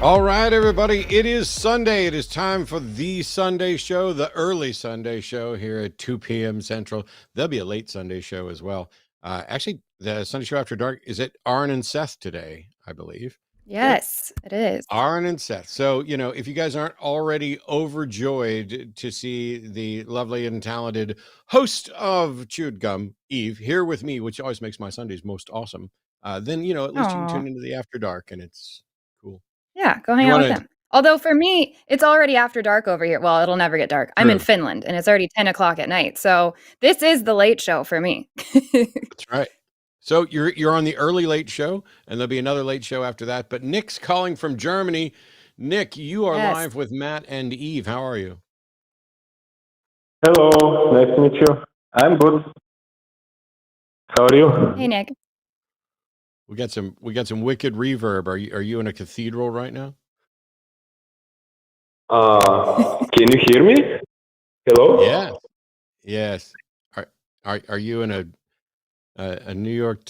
All right, everybody, it is Sunday. It is time for the Sunday show, the early Sunday show here at 2 p.m. Central. There'll be a late Sunday show as well. Actually, the Sunday show after dark is at Aron and Seth today, I believe. Yes, it is. Aron and Seth. So, you know, if you guys aren't already overjoyed to see the lovely and talented host of Chewed Gum, Eve, here with me, which always makes my Sundays most awesome, then, you know, at least you can tune into the After Dark and it's cool. Yeah, go hang out with them. Although for me, it's already after dark over here. Well, it'll never get dark. I'm in Finland and it's already 10 o'clock at night. So this is the late show for me. That's right. So you're on the early late show and there'll be another late show after that. But Nick's calling from Germany. Nick, you are live with Matt and Eve. How are you? Hello, nice to meet you. I'm good. How are you? Hey, Nick. We got some wicked reverb. Are you in a cathedral right now? Can you hear me? Hello? Yeah. Yes. Are you in a New York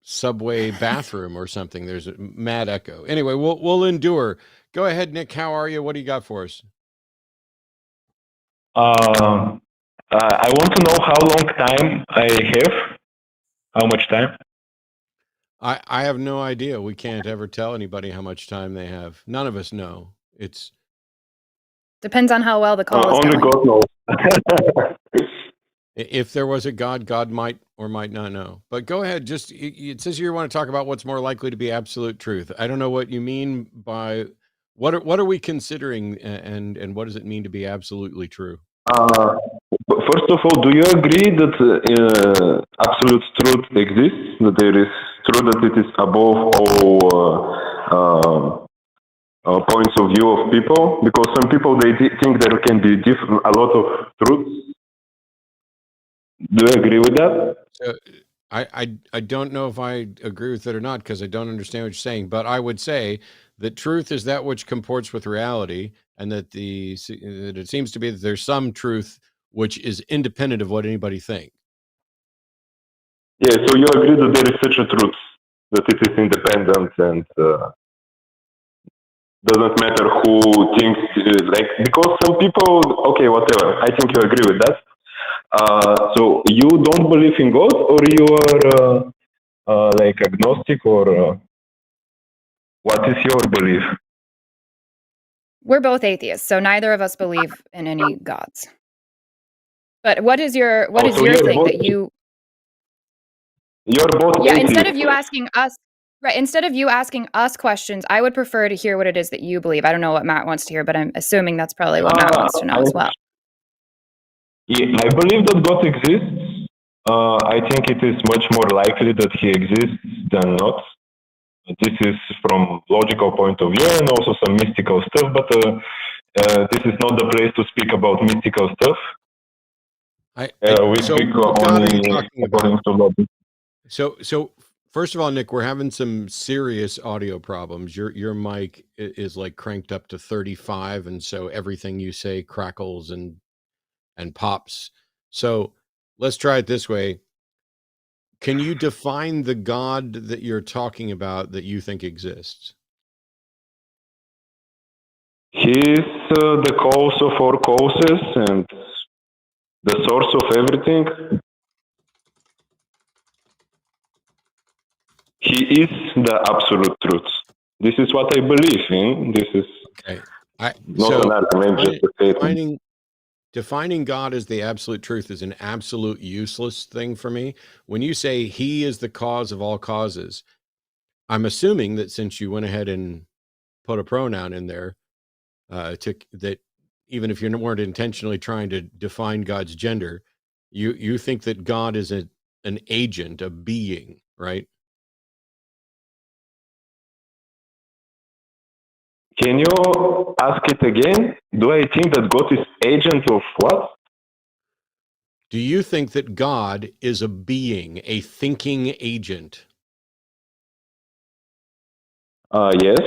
subway bathroom or something? There's a mad echo. Anyway, we'll endure. Go ahead, Nick. How are you? What do you got for us? I want to know how long time I have. How much time? I have no idea. We can't ever tell anybody how much time they have. None of us know. It's depends on how well the call is only going. God knows. If there was a God, God might or might not know. But go ahead. Just it says you want to talk about what's more likely to be absolute truth. I don't know what you mean by what are we considering, and what does it mean to be absolutely true? First of all, do you agree that absolute truth exists? That there is truth, that it is above all points of view of people? Because some people they think there can be a lot of truths. Do you agree with that? I don't know if I agree with it or not because I don't understand what you're saying. But I would say that truth is that which comports with reality, and that that it seems to be that there's some truth which is independent of what anybody thinks. Yeah, so you agree that there is such a truth, that it is independent and doesn't matter who thinks, because some people, okay, whatever, I think you agree with that. So you don't believe in God, or you are agnostic, or what is your belief? We're both atheists, so neither of us believe in any gods. But what is your thing that you? You're both. Yeah. atheists. Instead of you asking us questions, I would prefer to hear what it is that you believe. I don't know what Matt wants to hear, but I'm assuming that's probably what Matt wants to know as well. Yeah, I believe that God exists. I think it is much more likely that He exists than not. This is from logical point of view and also some mystical stuff, but this is not the place to speak about mystical stuff. We speak only according to logic. So first of all, Nick, we're having some serious audio problems. Your mic is like cranked up to 35, and so everything you say crackles and pops. So let's try it this way. Can you define the God that you're talking about that you think exists? He is the cause of all causes and the source of everything. He is the absolute truth. This is what I believe in. This is not an argument, just a statement. Defining God as the absolute truth is an absolute useless thing for me. When you say He is the cause of all causes, I'm assuming that since you went ahead and put a pronoun in there, that even if you weren't intentionally trying to define God's gender, you think that God is an agent, a being, right? Can you ask it again? Do I think that God is agent of what? Do you think that God is a being, a thinking agent? Yes.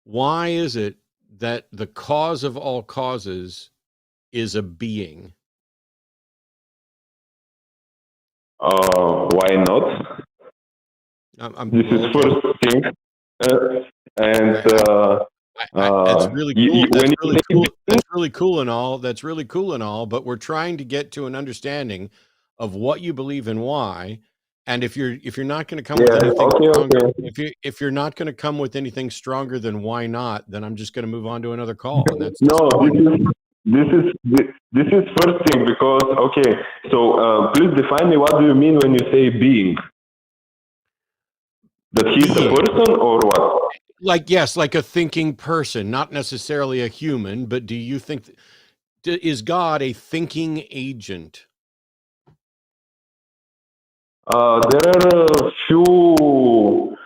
Why is it that the cause of all causes is a being? Why not? This is okay. first thing. And that's really cool. That's when really cool. That's really cool and all. That's really cool and all. But we're trying to get to an understanding of what you believe and why. And if you're not going to come with anything stronger, if you're not going to come with anything stronger than why not, then I'm just going to move on to another call. And that's no. This is first thing because okay. So please define me. What do you mean when you say being? That he's a person or what? Like, yes, like a thinking person, not necessarily a human, but do you think, is God a thinking agent? There are a few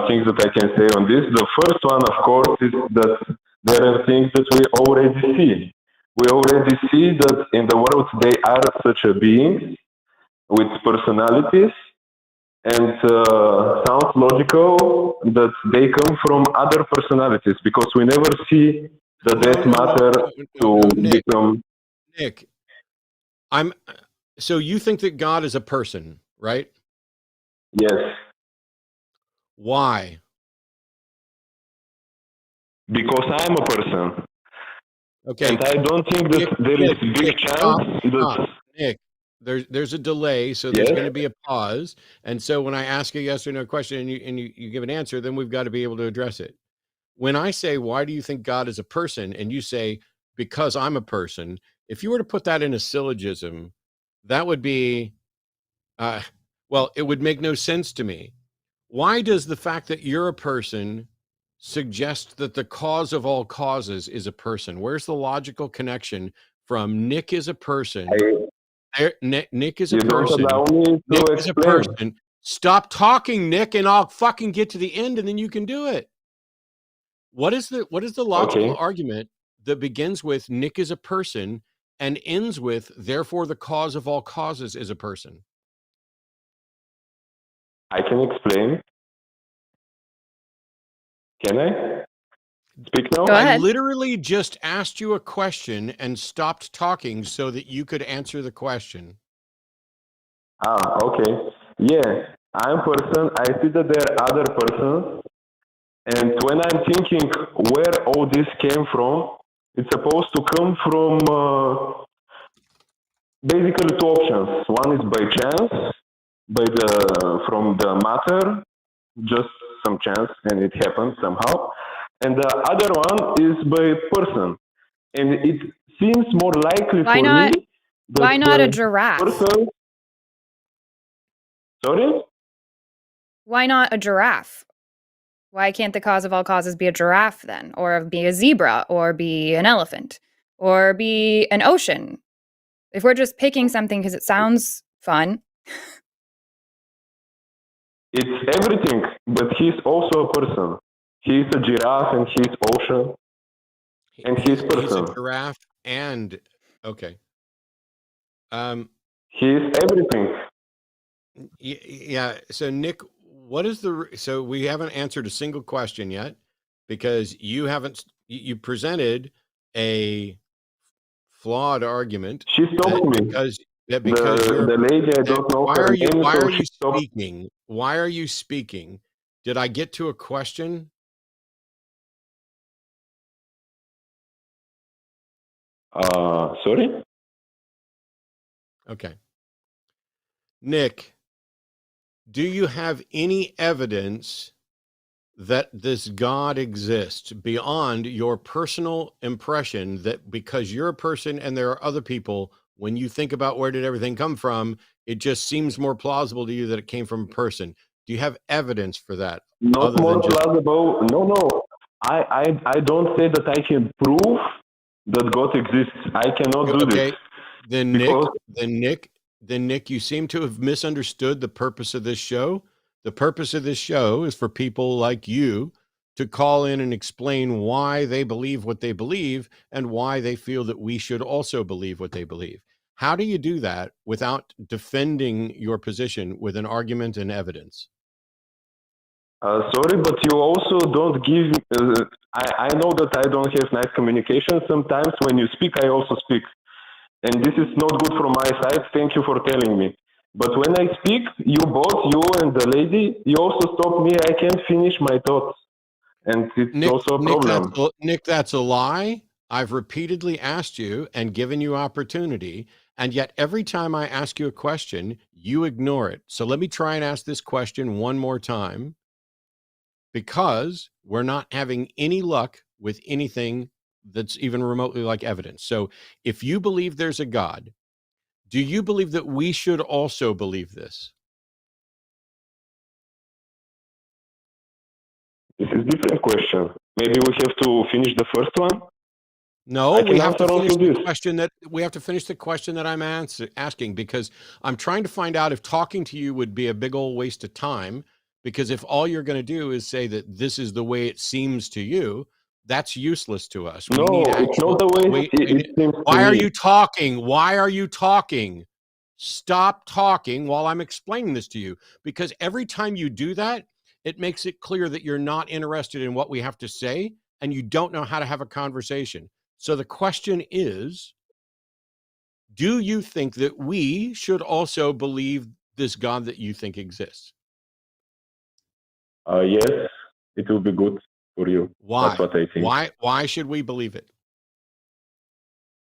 things that I can say on this. The first one, of course, is that there are things that we already see. We already see that in the world they are such a beings with personalities, and sounds logical that they come from other personalities because we never see the death matter to become. Nick, so you think that God is a person, right? Yes. Why? Because I'm a person. Okay. And I don't think that there is a big chance that... Nick, there's a delay, so there's going to be a pause. And so when I ask a yes or no question and you give an answer, then we've got to be able to address it. When I say, why do you think God is a person? And you say, because I'm a person. If you were to put that in a syllogism, that would be, well, it would make no sense to me. Why does the fact that you're a person suggest that the cause of all causes is a person? Where's the logical connection from Nick is a person? Nick is a person. Nick is a person. Stop talking, Nick, and I'll fucking get to the end and then you can do it. What is the logical argument that begins with Nick is a person and ends with therefore the cause of all causes is a person? I can explain. Can I speak now? Go ahead. I literally just asked you a question and stopped talking so that you could answer the question. Okay. Yeah, I'm a person. I see that there are other persons. And when I'm thinking where all this came from, it's supposed to come from basically two options. One is by chance, from the matter, just some chance, and it happens somehow. And the other one is by person, and it seems more likely for me. Why not a giraffe? Person, sorry? Why not a giraffe? Why can't the cause of all causes be a giraffe then? Or be a zebra, or be an elephant, or be an ocean? If we're just picking something because it sounds fun. It's everything, but he's also a person. He's a giraffe and he's ocean. And he's person. He's a giraffe and okay. He's everything. Yeah. So Nick, so we haven't answered a single question yet because you presented a flawed argument. She stopped me. Because the lady, I don't know. Why are you speaking? Did I get to a question? Sorry? Okay. Nick, do you have any evidence that this God exists beyond your personal impression that because you're a person and there are other people, when you think about where did everything come from, it just seems more plausible to you that it came from a person? Do you have evidence for that? Not more plausible. No. I don't say that I can prove that God exists. I cannot do this. Then Nick, Nick, you seem to have misunderstood the purpose of this show. The purpose of this show is for people like you to call in and explain why they believe what they believe and why they feel that we should also believe what they believe. How do you do that without defending your position with an argument and evidence? Sorry, but you also don't give. I know that I don't have nice communication. Sometimes when you speak, I also speak. And this is not good from my side. Thank you for telling me. But when I speak, you and the lady, you also stop me. I can't finish my thoughts. And it's also a problem. Nick, that's a lie. I've repeatedly asked you and given you opportunity. And yet every time I ask you a question, you ignore it. So let me try and ask this question one more time, because we're not having any luck with anything that's even remotely like evidence. So if you believe there's a God, do you believe that we should also believe this? This is a different question. Maybe we have to finish the first one? No, we have to finish the question that I'm asking, because I'm trying to find out if talking to you would be a big old waste of time. Because if all you're going to do is say that this is the way it seems to you, that's useless to us. No, it's not the way it seems to me. Why are you talking? Why are you talking? Stop talking while I'm explaining this to you. Because every time you do that, it makes it clear that you're not interested in what we have to say and you don't know how to have a conversation. So the question is, do you think that we should also believe this God that you think exists? Yes, it will be good for you. Why? That's what I think. Why should we believe it?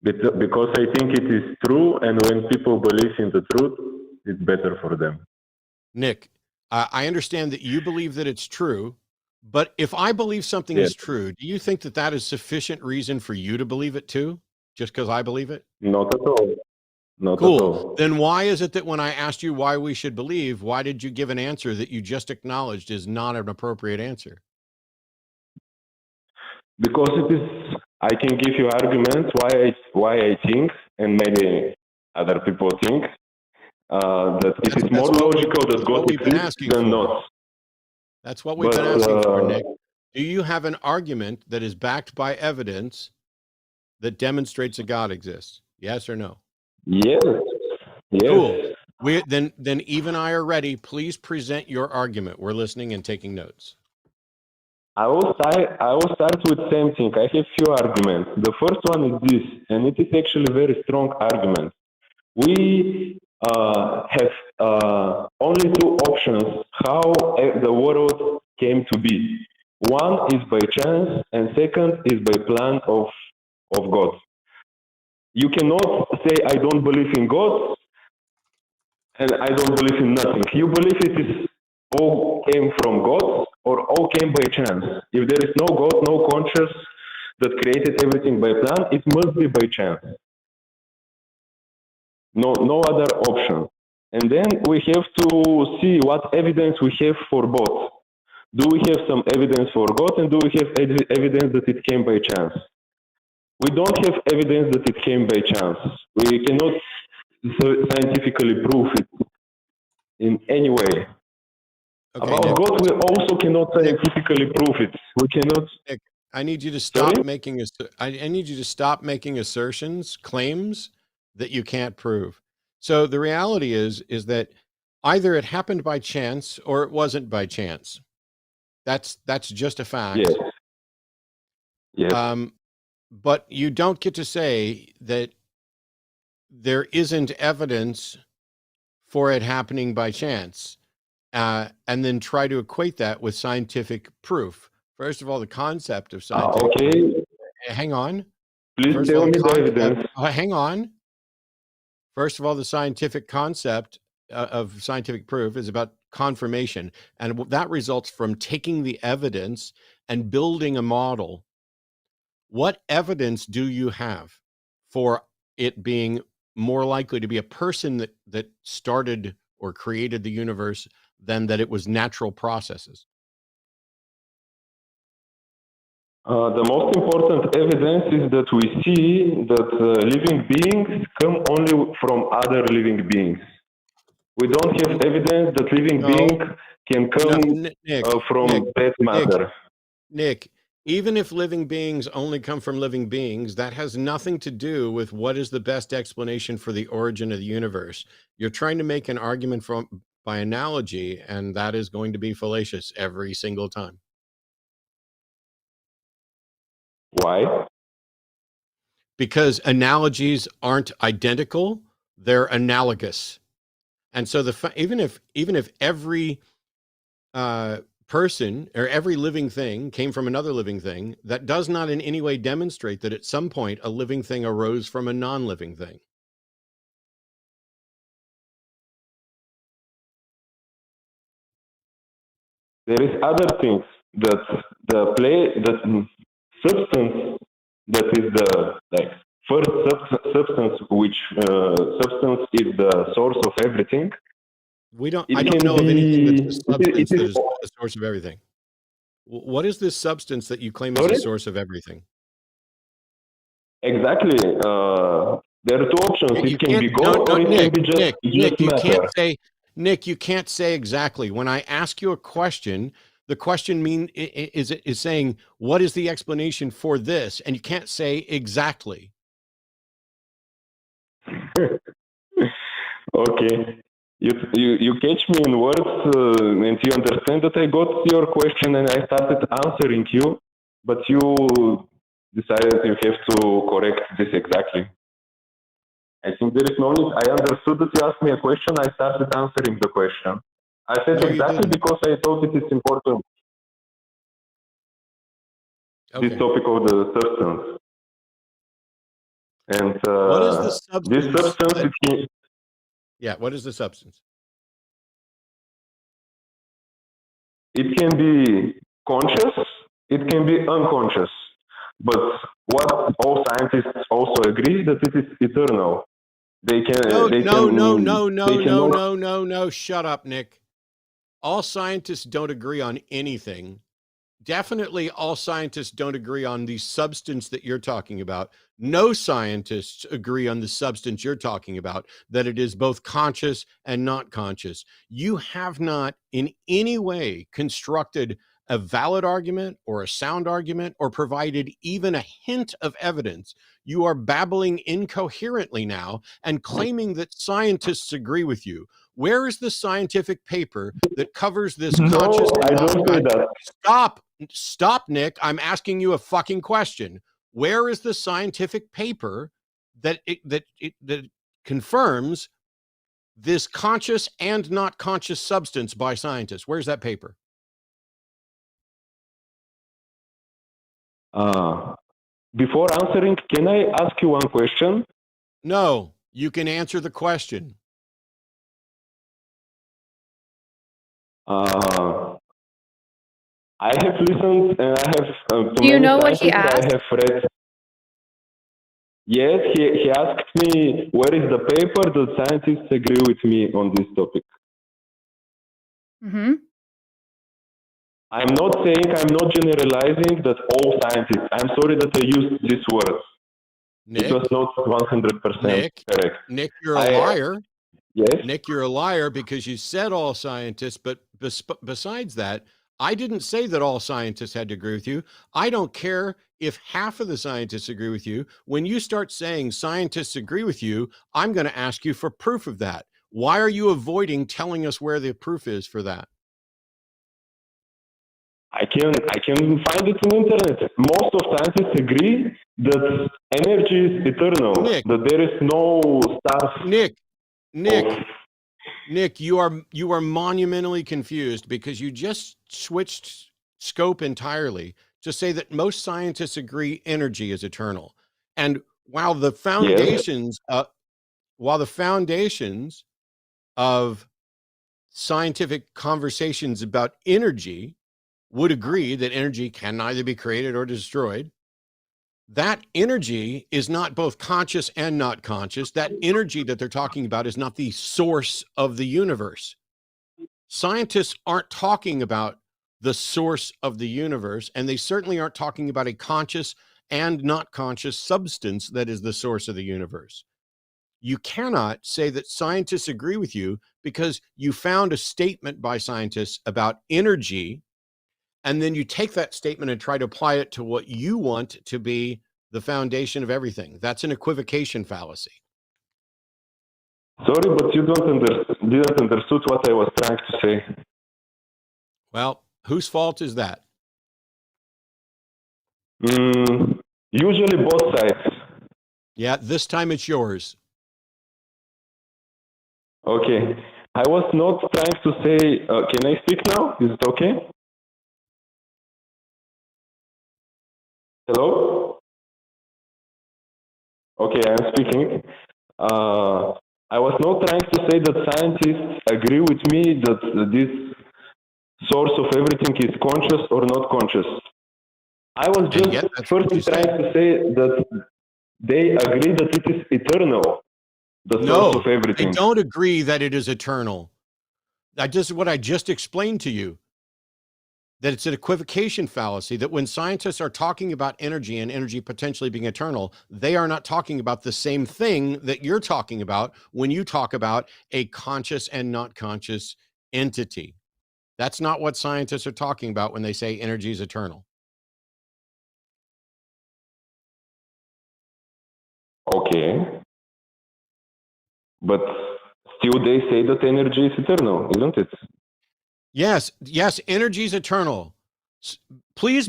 Because I think it is true, and when people believe in the truth, it's better for them. Nick, I understand that you believe that it's true, but if I believe something is true, do you think that that is sufficient reason for you to believe it too, just because I believe it? Not at all. Not cool. At all. Then why is it that when I asked you why we should believe, why did you give an answer that you just acknowledged is not an appropriate answer? Because it is, I can give you arguments why I think, and maybe other people think, that it is more logical that God exists than not. That's what we've been asking for, Nick. Do you have an argument that is backed by evidence that demonstrates a God exists? Yes or no? Yes. Cool. Then Eve and I are ready. Please present your argument. We're listening and taking notes. I will start with the same thing. I have few arguments. The first one is this, and it is actually a very strong argument. We have only two options how the world came to be. One is by chance, and second is by plan of God. You cannot say, I don't believe in God, and I don't believe in nothing. You believe it is all came from God, or all came by chance. If there is no God, no conscience that created everything by plan, it must be by chance. No other option. And then we have to see what evidence we have for both. Do we have some evidence for God, and do we have evidence that it came by chance? We don't have evidence that it came by chance. We cannot scientifically prove it in any way. Okay, about Nick, God, we also cannot scientifically prove it. We cannot. Nick, I need you to stop making I need you to stop making assertions, claims that you can't prove. So the reality is that either it happened by chance or it wasn't by chance. That's just a fact. Yes. Yes. But you don't get to say that there isn't evidence for it happening by chance, and then try to equate that with scientific proof. First of all, the concept of scientific proof. Hang on. Please tell me the evidence. Hang on. First of all, the scientific concept of scientific proof is about confirmation, and that results from taking the evidence and building a model. What evidence do you have for it being more likely to be a person that started or created the universe than that it was natural processes? The most important evidence is that we see that living beings come only from other living beings. We don't have evidence that living being can come from dead matter. Nick, even if living beings only come from living beings, that has nothing to do with what is the best explanation for the origin of the universe. You're trying to make an argument by analogy, and that is going to be fallacious every single time. Why? Because analogies aren't identical, they're analogous. And so even if every person or every living thing came from another living thing, that does not in any way demonstrate that at some point a living thing arose from a non-living thing. There is other things that the substance that is the first substance, which substance is the source of everything. I don't know of anything that's a substance that is the source of everything. What is this substance that you claim is the source of everything? Exactly. There are two options. It can be God or it can be just matter. Nick, you can't say exactly. When I ask you a question, the question is saying, what is the explanation for this? And you can't say exactly. Okay. You catch me in words and you understand that I got your question and I started answering you, but you decided you have to correct this exactly. I think there is no need. I understood that you asked me a question. I started answering the question. I said exactly because I thought it is important. Okay. This topic of the substance. And what is the substance? This substance what is the substance? It can be conscious, it can be unconscious. But what all scientists also agree that it is eternal. No, shut up, Nick. All scientists don't agree on anything. Definitely all scientists don't agree on the substance that you're talking about. No scientists agree on the substance you're talking about, that it is both conscious and not conscious. You have not in any way constructed a valid argument or a sound argument or provided even a hint of evidence. You are babbling incoherently now and claiming that scientists agree with you. Where is the scientific paper that covers this conscious? No, I don't say that. Stop, Nick. I'm asking you a fucking question. Where is the scientific paper that confirms this conscious and not conscious substance by scientists? Where's that paper? Before answering, can I ask you one question? No, you can answer the question. I have listened and I have. Do you know what he asked? I have read. Yes, he asked me where is the paper that scientists agree with me on this topic. Mm-hmm. I'm not generalizing that all scientists. I'm sorry that I used this word. Nick, it was not 100% correct. Nick, you're a liar. Yes. Nick, you're a liar because you said all scientists, but besides that, I didn't say that all scientists had to agree with you. I don't care if half of the scientists agree with you. When you start saying scientists agree with you, I'm going to ask you for proof of that. Why are you avoiding telling us where the proof is for that? I can find it on internet. Most of scientists agree that energy is eternal, that there is no stuff. Nick, you are monumentally confused because you just switched scope entirely to say that most scientists agree energy is eternal. And while the foundations of scientific conversations about energy would agree that energy can neither be created or destroyed, that energy is not both conscious and not conscious. That energy that they're talking about is not the source of the universe. Scientists aren't talking about the source of the universe, and they certainly aren't talking about a conscious and not conscious substance that is the source of the universe. You cannot say that scientists agree with you because you found a statement by scientists about energy, and then you take that statement and try to apply it to what you want to be the foundation of everything. That's an equivocation fallacy. Sorry, but you didn't understood what I was trying to say. Well, whose fault is that? Usually both sides. Yeah, this time it's yours. Okay. I was not trying to say, can I speak now? Is it okay? Hello? Okay, I'm speaking. I was not trying to say that scientists agree with me that this source of everything is conscious or not conscious. I was just first trying to say that they agree that it is eternal, the source of everything. They don't agree that it is eternal. What I just explained to you, that it's an equivocation fallacy, that when scientists are talking about energy and energy potentially being eternal, they are not talking about the same thing that you're talking about when you talk about a conscious and not conscious entity. That's not what scientists are talking about when they say energy is eternal. Okay. But still they say that energy is eternal, isn't it? Yes, energy is eternal. Please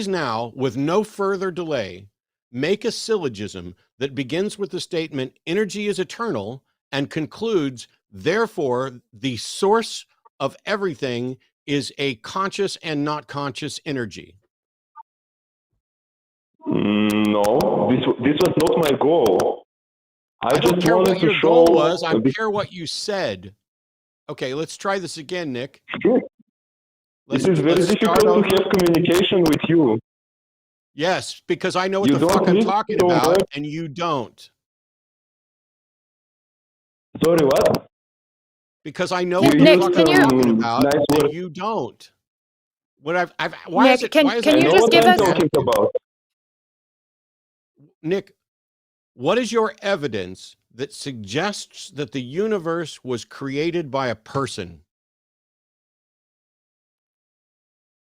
now, with no further delay, make a syllogism that begins with the statement, energy is eternal, and concludes, therefore, the source of everything is a conscious and not conscious energy. No, this was not my goal. I don't care what your goal was. I care what you said. Okay, let's try this again, Nick. Sure. It is very difficult to have communication with you. Yes, because I know what the fuck I'm talking about, and you don't. Sorry, what? Because I know what the fuck I'm talking about, nice and you don't. Can you just give us? Nick, what is your evidence that suggests that the universe was created by a person?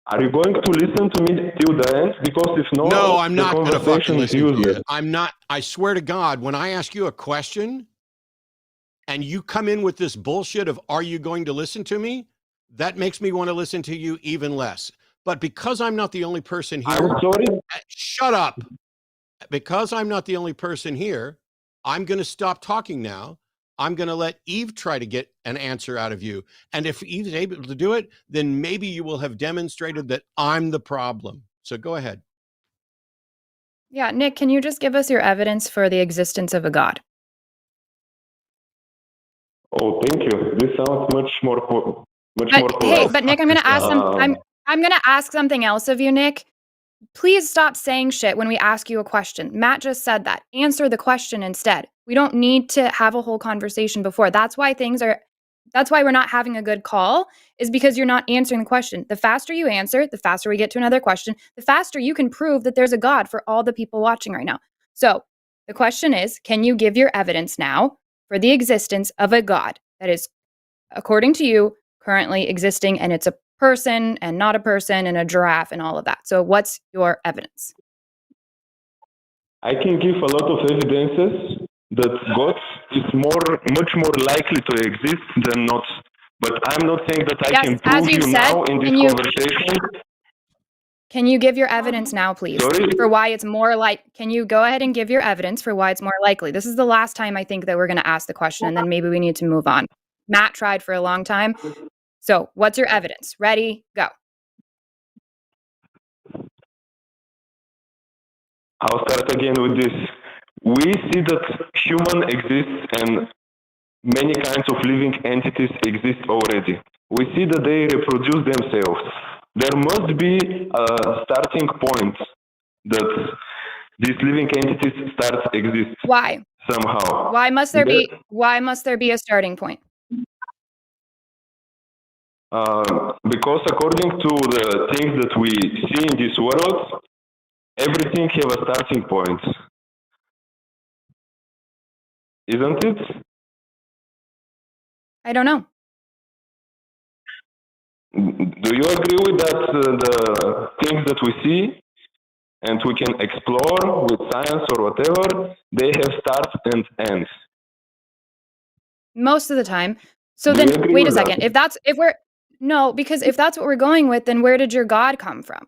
Are you going to listen to me till the end? Because if not, no, I'm not going to fucking listen to you. I'm not. I swear to God, when I ask you a question and you come in with this bullshit of, are you going to listen to me? That makes me want to listen to you even less. But because I'm not the only person here. I'm sorry. Shut up. Because I'm not the only person here, I'm going to stop talking now. I'm going to let Eve try to get an answer out of you. And if Eve's able to do it, then maybe you will have demonstrated that I'm the problem. So go ahead. Yeah, Nick, can you just give us your evidence for the existence of a God? Oh, thank you. This sounds much more polite. Hey, but Nick, I'm going to ask I'm going to ask something else of you, Nick. Please stop saying shit when we ask you a question. Matt just said that. Answer the question instead. We don't need to have a whole conversation before. That's why we're not having a good call, is because you're not answering the question. The faster you answer, the faster we get to another question, the faster you can prove that there's a God for all the people watching right now. So the question is, can you give your evidence now for the existence of a God that is, according to you, currently existing, and it's a person and not a person and a giraffe and all of that. So what's your evidence? I can give a lot of evidences that God is much more likely to exist than not. But I'm not saying that I can prove you now in this conversation. Can you give your evidence now, please? Sorry? For why it's more can you go ahead and give your evidence for why it's more likely? This is the last time I think that we're going to ask the question, and then maybe we need to move on. Matt tried for a long time. So what's your evidence? Ready, go. I'll start again with this. We see that human exists and many kinds of living entities exist already. We see that they reproduce themselves. There must be a starting point that these living entities start to exist. Why? Somehow. Why must there be a starting point? Because according to the things that we see in this world, everything have a starting point, isn't it? I don't know. Do you agree with that? The things that we see and we can explore with science or whatever, they have starts and ends. Most of the time. So Do you then, agree wait a with that? second. Because if that's what we're going with, then where did your God come from?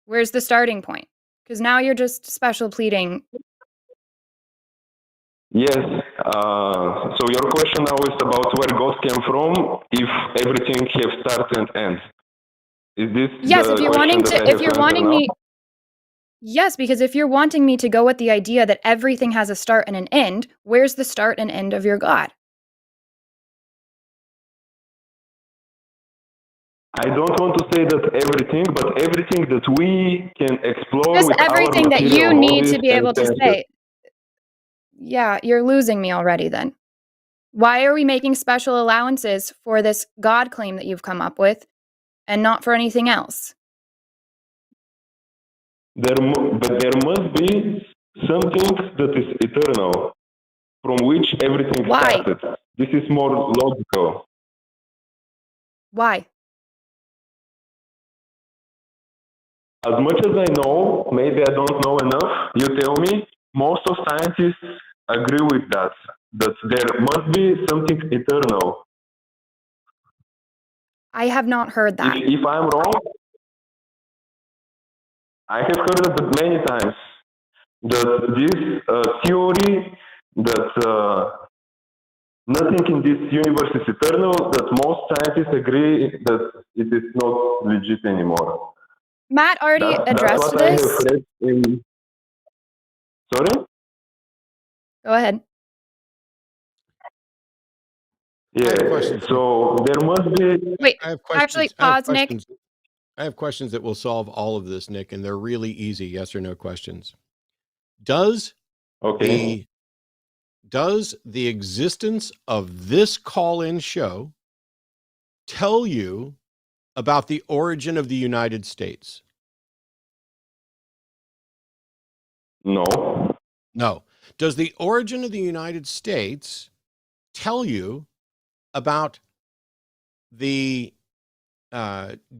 Where's the starting point? Because now you're just special pleading. Yes. So your question now is about where God came from, if everything have start and end. Is this Yes, the if you're question wanting that to, I have if you're to answer wanting now? me, yes, because if you're wanting me to go with the idea that everything has a start and an end, where's the start and end of your God? I don't want to say that everything, but everything that we can explore Just with our everything that material you need bodies to be and able to senses. say. Yeah, you're losing me already then. Why are we making special allowances for this God claim that you've come up with and not for anything else? But there must be something that is eternal, from which everything Why? started. This is more logical. Why? As much as I know, maybe I don't know enough, you tell me, most of scientists agree with that there must be something eternal. I have not heard that. If I'm wrong, I have heard it many times, that this theory that nothing in this universe is eternal, that most scientists agree that it is not legit anymore. Matt already That's addressed what I have this. read in... Sorry? Go ahead. I have Yeah, questions, Nick. so there must be... Wait, I have actually, questions. I have pause, Nick. questions. I have questions that will solve all of this, Nick, and they're really easy yes or no questions. Does Okay. the existence of this call-in show tell you about the origin of the United States? No. No. Does the origin of the United States tell you about the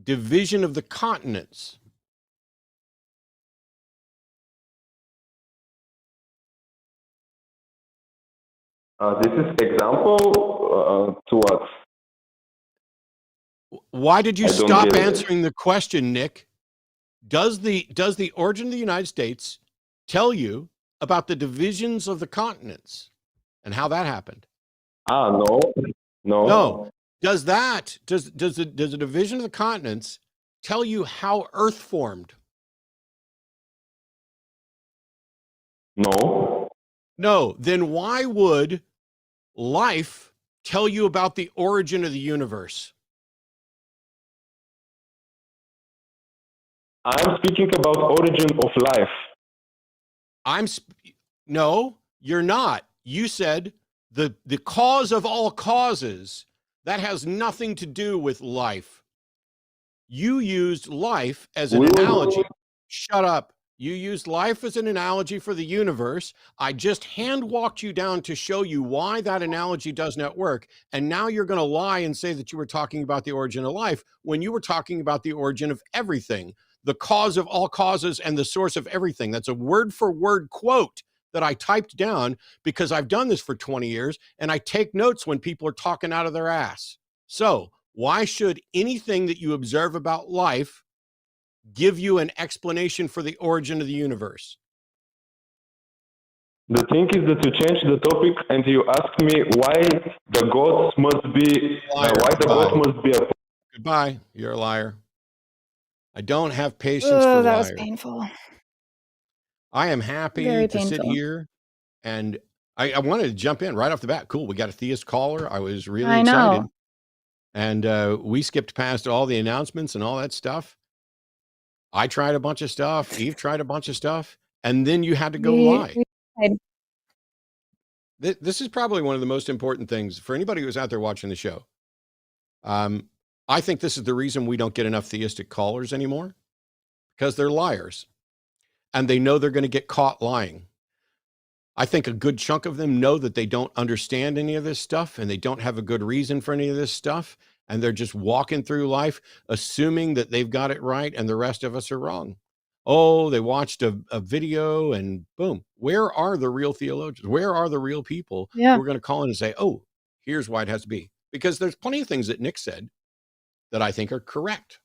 division of the continents? This is example to what? Why did you I don't stop get it. answering the question, Nick? Does the origin of the United States tell you about the divisions of the continents and how that happened? No. No. Does the division of the continents tell you how Earth formed? No. No. Then why would life tell you about the origin of the universe? I'm speaking about origin of life. No, you're not. You said the cause of all causes. That has nothing to do with life. You used life as an analogy. Shut up. You used life as an analogy for the universe. I just hand walked you down to show you why that analogy does not work. And now you're going to lie and say that you were talking about the origin of life when you were talking about the origin of everything, the cause of all causes and the source of everything. That's a word for word quote that I typed down because I've done this for 20 years and I take notes when people are talking out of their ass. So why should anything that you observe about life give you an explanation for the origin of the universe? The thing is that you changed the topic and you asked me why the gods must be a... Goodbye. You're a liar. I don't have patience for that liars. was painful. I am happy Very to sit painful. here, and I wanted to jump in right off the bat. Cool. We got a theist caller. I was really I excited. know. And we skipped past all the announcements and all that stuff. I tried a bunch of stuff. Eve tried a bunch of stuff. And then you had to go lie. This is probably one of the most important things for anybody who's out there watching the show. I think this is the reason we don't get enough theistic callers anymore, because they're liars and they know they're going to get caught lying. I think a good chunk of them know that they don't understand any of this stuff and they don't have a good reason for any of this stuff. And they're just walking through life assuming that they've got it right and the rest of us are wrong. Oh, they watched a video and boom. Where are the real theologians? Where are the real people Yeah. who are going to call in and say, oh, here's why it has to be? Because there's plenty of things that Nick said that I think are correct.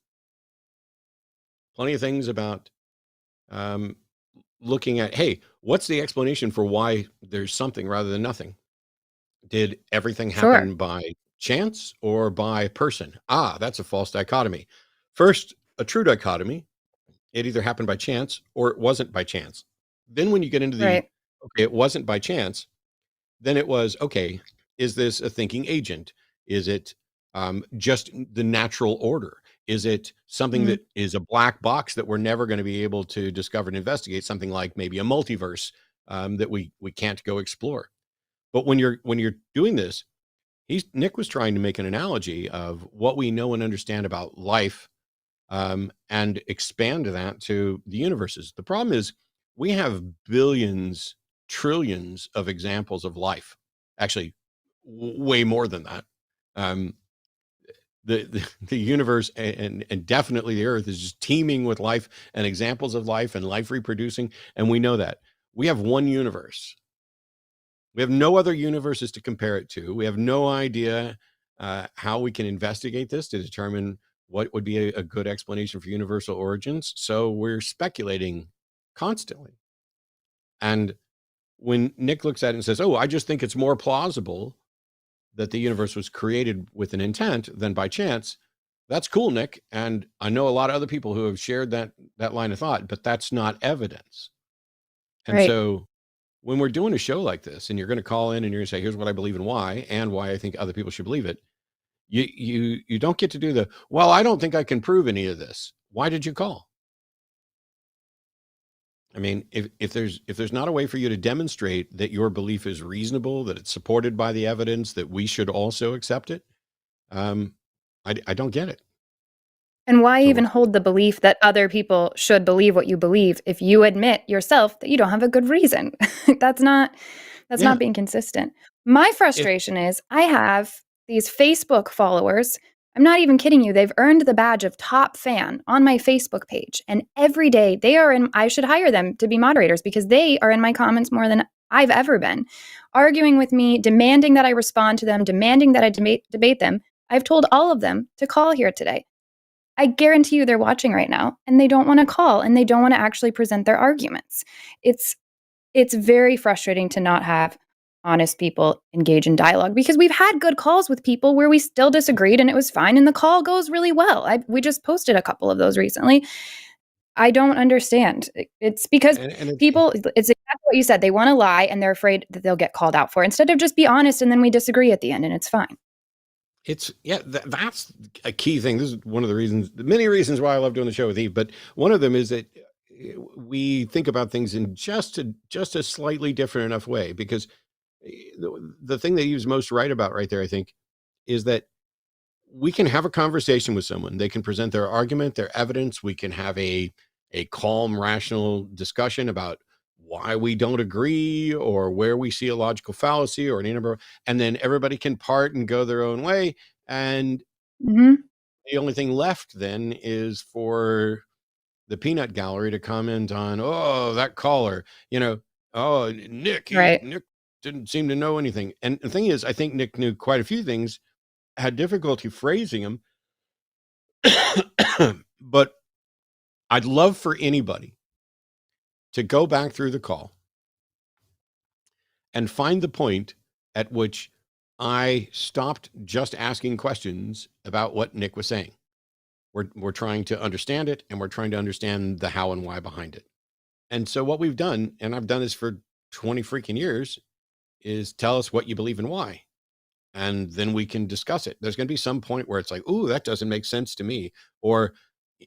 Plenty of things about looking at, hey, what's the explanation for why there's something rather than nothing? Did everything happen Sure. by chance or by person? Ah, that's a false dichotomy. First, a true dichotomy. It either happened by chance or it wasn't by chance. Then when you get into Right. okay, it wasn't by chance, then it was, okay, is this a thinking agent? Is it just the natural order? Is it something Mhm. that is a black box that we're never going to be able to discover and investigate? Something like maybe a multiverse that we can't go explore. But when you're doing this, Nick was trying to make an analogy of what we know and understand about life, and expand that to the universes. The problem is we have billions, trillions of examples of life. Actually, way more than that. Um, the universe and definitely the earth is just teeming with life and examples of life and life reproducing. And we know that we have one universe. We have no other universes to compare it to. We have no idea how we can investigate this to determine what would be a good explanation for universal origins. So we're speculating constantly. And when Nick looks at it and says, oh, I just think it's more plausible that the universe was created with an intent than by chance, that's cool, Nick. And I know a lot of other people who have shared that line of thought, but that's not evidence. And Right. so when we're doing a show like this and you're going to call in and you're going to say, here's what I believe and why I think other people should believe it, you don't get to do the, well, I don't think I can prove any of this. Why did you call? I mean, if there's not a way for you to demonstrate that your belief is reasonable, that it's supported by the evidence, that we should also accept it, I don't get it. And why So even hold the belief that other people should believe what you believe if you admit yourself that you don't have a good reason? That's not yeah, being consistent. My if frustration is I have these Facebook followers. I'm not even kidding you. They've earned the badge of top fan on my Facebook page. And every day they are in, I should hire them to be moderators because they are in my comments more than I've ever been, arguing with me, demanding that I respond to them, demanding that I debate them. I've told all of them to call here today. I guarantee you they're watching right now and they don't want to call and they don't want to actually present their arguments. It's very frustrating to not have honest people engage in dialogue because we've had good calls with people where we still disagreed and it was fine and the call goes really well. We just posted a couple of those recently. I don't understand. It's because and it, people, it's exactly what you said. They want to lie and they're afraid that they'll get called out for it instead of just be honest and then we disagree at the end and it's fine. It's that's a key thing. This is one of the reasons, many reasons why I love doing the show with Eve, but one of them is that we think about things in just a slightly different enough way, because the thing that Eve's most right about right there, I think, is that we can have a conversation with someone. They can present their argument, their evidence. We can have a calm, rational discussion about why we don't agree or where we see a logical fallacy or an number, and then everybody can part and go their own way. And Mhm. the only thing left then is for the peanut gallery to comment on, oh, that caller, oh, Right. Nick didn't seem to know anything. And the thing is, I think Nick knew quite a few things, had difficulty phrasing them. But I'd love for anybody to go back through the call and find the point at which I stopped just asking questions about what Nick was saying. We're trying to understand it, and we're trying to understand the how and why behind it. And so what we've done, and I've done this for 20 freaking years, is tell us what you believe and why. And then we can discuss it. There's going to be some point where it's like, ooh, that doesn't make sense to me. Or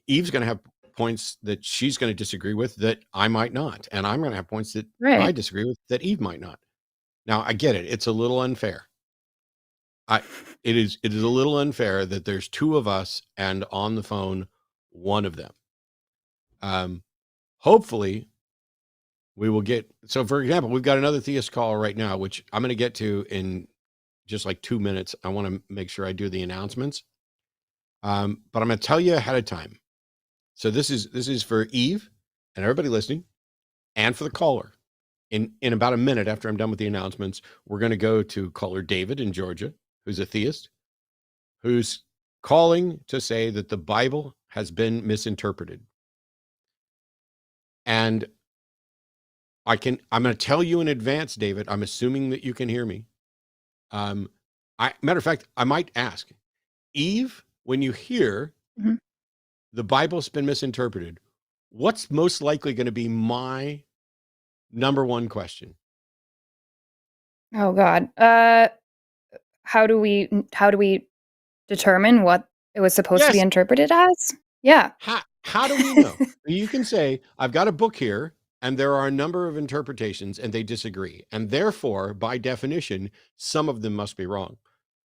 Eve's going to have points that she's going to disagree with that I might not. And I'm going to have points that I Right. disagree with that Eve might not. Now I get it. It's a little unfair. It is a little unfair that there's two of us and on the phone, one of them. Hopefully we will get, so for example, we've got another theist call right now, which I'm going to get to in just like 2 minutes. I want to make sure I do the announcements. But I'm going to tell you ahead of time. So this is for Eve and everybody listening, and for the caller. In about a minute after I'm done with the announcements, we're going to go to caller David in Georgia, who's a theist, who's calling to say that the Bible has been misinterpreted. And I'm going to tell you in advance, David, I'm assuming that you can hear me. Matter of fact, I might ask Eve, when you hear the Bible's been misinterpreted, what's most likely going to be my number one question? Oh God. How do we determine what it was supposed to be interpreted as? Yeah. How do we know? You can say, I've got a book here and there are a number of interpretations and they disagree. And therefore, by definition, some of them must be wrong.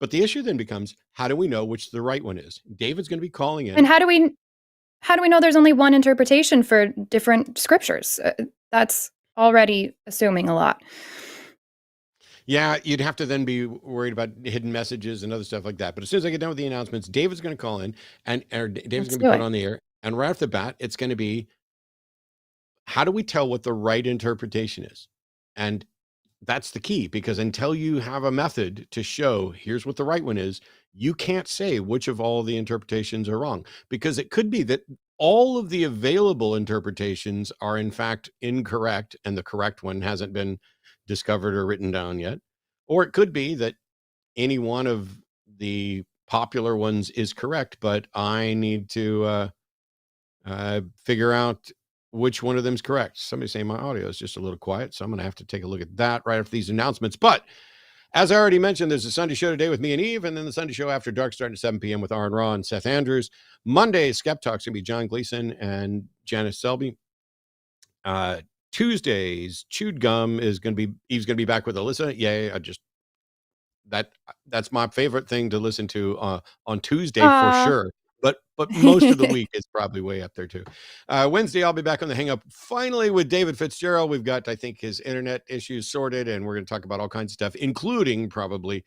But the issue then becomes, how do we know which the right one is? David's going to be calling in. And how do we know there's only one interpretation for different scriptures? That's already assuming a lot. Yeah, you'd have to then be worried about hidden messages and other stuff like that. But as soon as I get done with the announcements, David's going to call in, and David's going to be put on the air. And right off the bat, it's going to be, how do we tell what the right interpretation is? And that's the key, because until you have a method to show here's what the right one is, you can't say which of all the interpretations are wrong, because it could be that all of the available interpretations are in fact incorrect and the correct one hasn't been discovered or written down yet. Or it could be that any one of the popular ones is correct, but I need to figure out which one of them is correct. Somebody saying my audio is just a little quiet, so I'm going to have to take a look at that right after these announcements. But as I already mentioned, there's a Sunday show today with me and Eve, and then the Sunday show after dark starting at 7 p.m. with Aron Ra and Seth Andrews. Monday, Skeptalk's going to be John Gleason and Janice Selby. Tuesdays, Chewed Gum is going to be, Eve's going to be back with Alyssa. Yay, that's my favorite thing to listen to on Tuesday for sure. But most of the week is probably way up there too. Wednesday, I'll be back on the Hang Up finally with David Fitzgerald. We've got, I think, his internet issues sorted, and we're going to talk about all kinds of stuff, including probably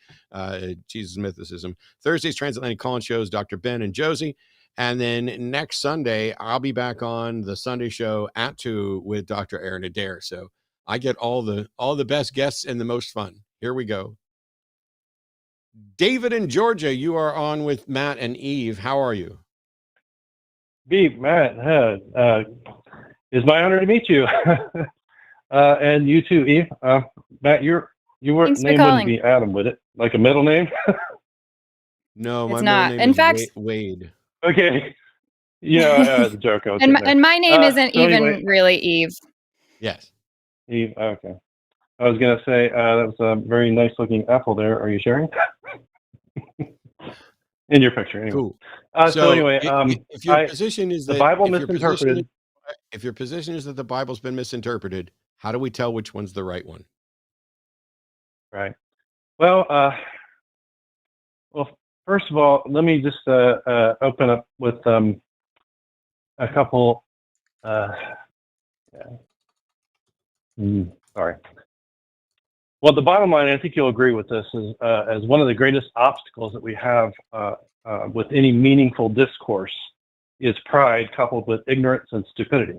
Jesus Mythicism. Thursday's Transatlantic Call-In shows, Dr. Ben and Josie. And then next Sunday, I'll be back on the Sunday show at 2 with Dr. Aron Adair. So I get all the best guests and the most fun. Here we go. David in Georgia, you are on with Matt and Eve. How are you? Beep, Matt. It's my honor to meet you. And you too, Eve. Matt, your name wouldn't be Adam, would it? Like a middle name? No, my middle name in is fact, Wade. Okay. Yeah, the joke. And my name isn't even really Eve. Yes. Eve, okay. I was going to say, that was a very nice looking apple there. Are you sharing? In your picture, anyway. Cool. So anyway, if your position is that the Bible misinterpreted. If your position is that the Bible's been misinterpreted, how do we tell which one's the right one? Right. Well, first of all, let me just open up with a couple. Sorry. Well, the bottom line, I think you'll agree with this, is as one of the greatest obstacles that we have with any meaningful discourse is pride coupled with ignorance and stupidity.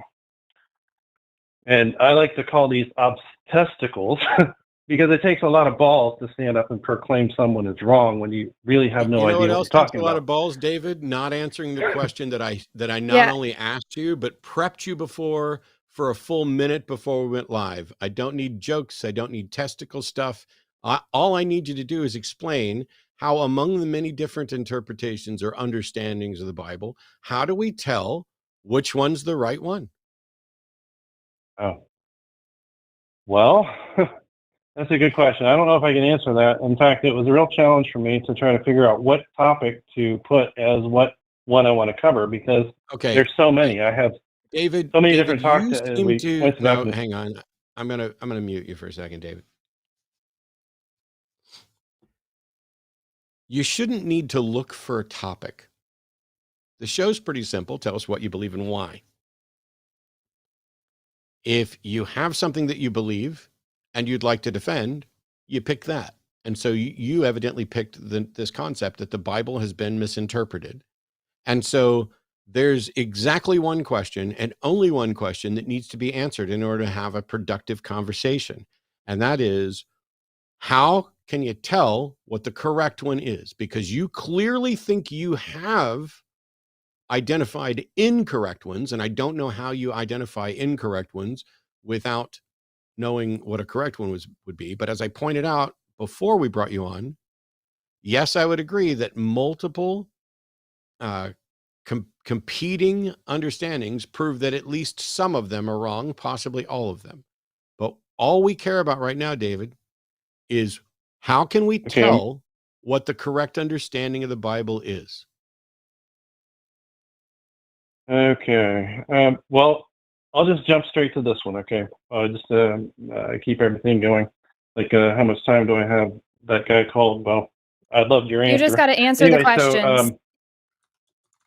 And I like to call these obstacles because it takes a lot of balls to stand up and proclaim someone is wrong when you really have no idea what you're talking about. A lot of balls, David, not answering the question that I not only asked you, but prepped you before for a full minute before we went live. I don't need jokes. I don't need testicle stuff. All I need you to do is explain how, among the many different interpretations or understandings of the Bible, how do we tell which one's the right one? Oh, well, that's a good question. I don't know if I can answer that. In fact, it was a real challenge for me to try to figure out what topic to put as what one I want to cover, because there's so many. I have David, so many different talks. No, hang on. I'm gonna mute you for a second, David. you shouldn't need to look for a topic. The show's pretty simple. Tell us what you believe and why. If you have something that you believe and you'd like to defend, you pick that. And so you evidently picked this concept that the Bible has been misinterpreted. And so there's exactly one question and only one question that needs to be answered in order to have a productive conversation. And that is, how can you tell what the correct one is? Because you clearly think you have identified incorrect ones, and I don't know how you identify incorrect ones without knowing what a correct one would be. But as I pointed out before we brought you on, yes, I would agree that multiple competing understandings prove that at least some of them are wrong, possibly all of them. But all we care about right now, David, is how can we tell what the correct understanding of the Bible is? Okay. Well, I'll just jump straight to this one. Okay. Just keep everything going. Like, how much time do I have? That guy called. Well, I loved your answer. You just got to answer the questions.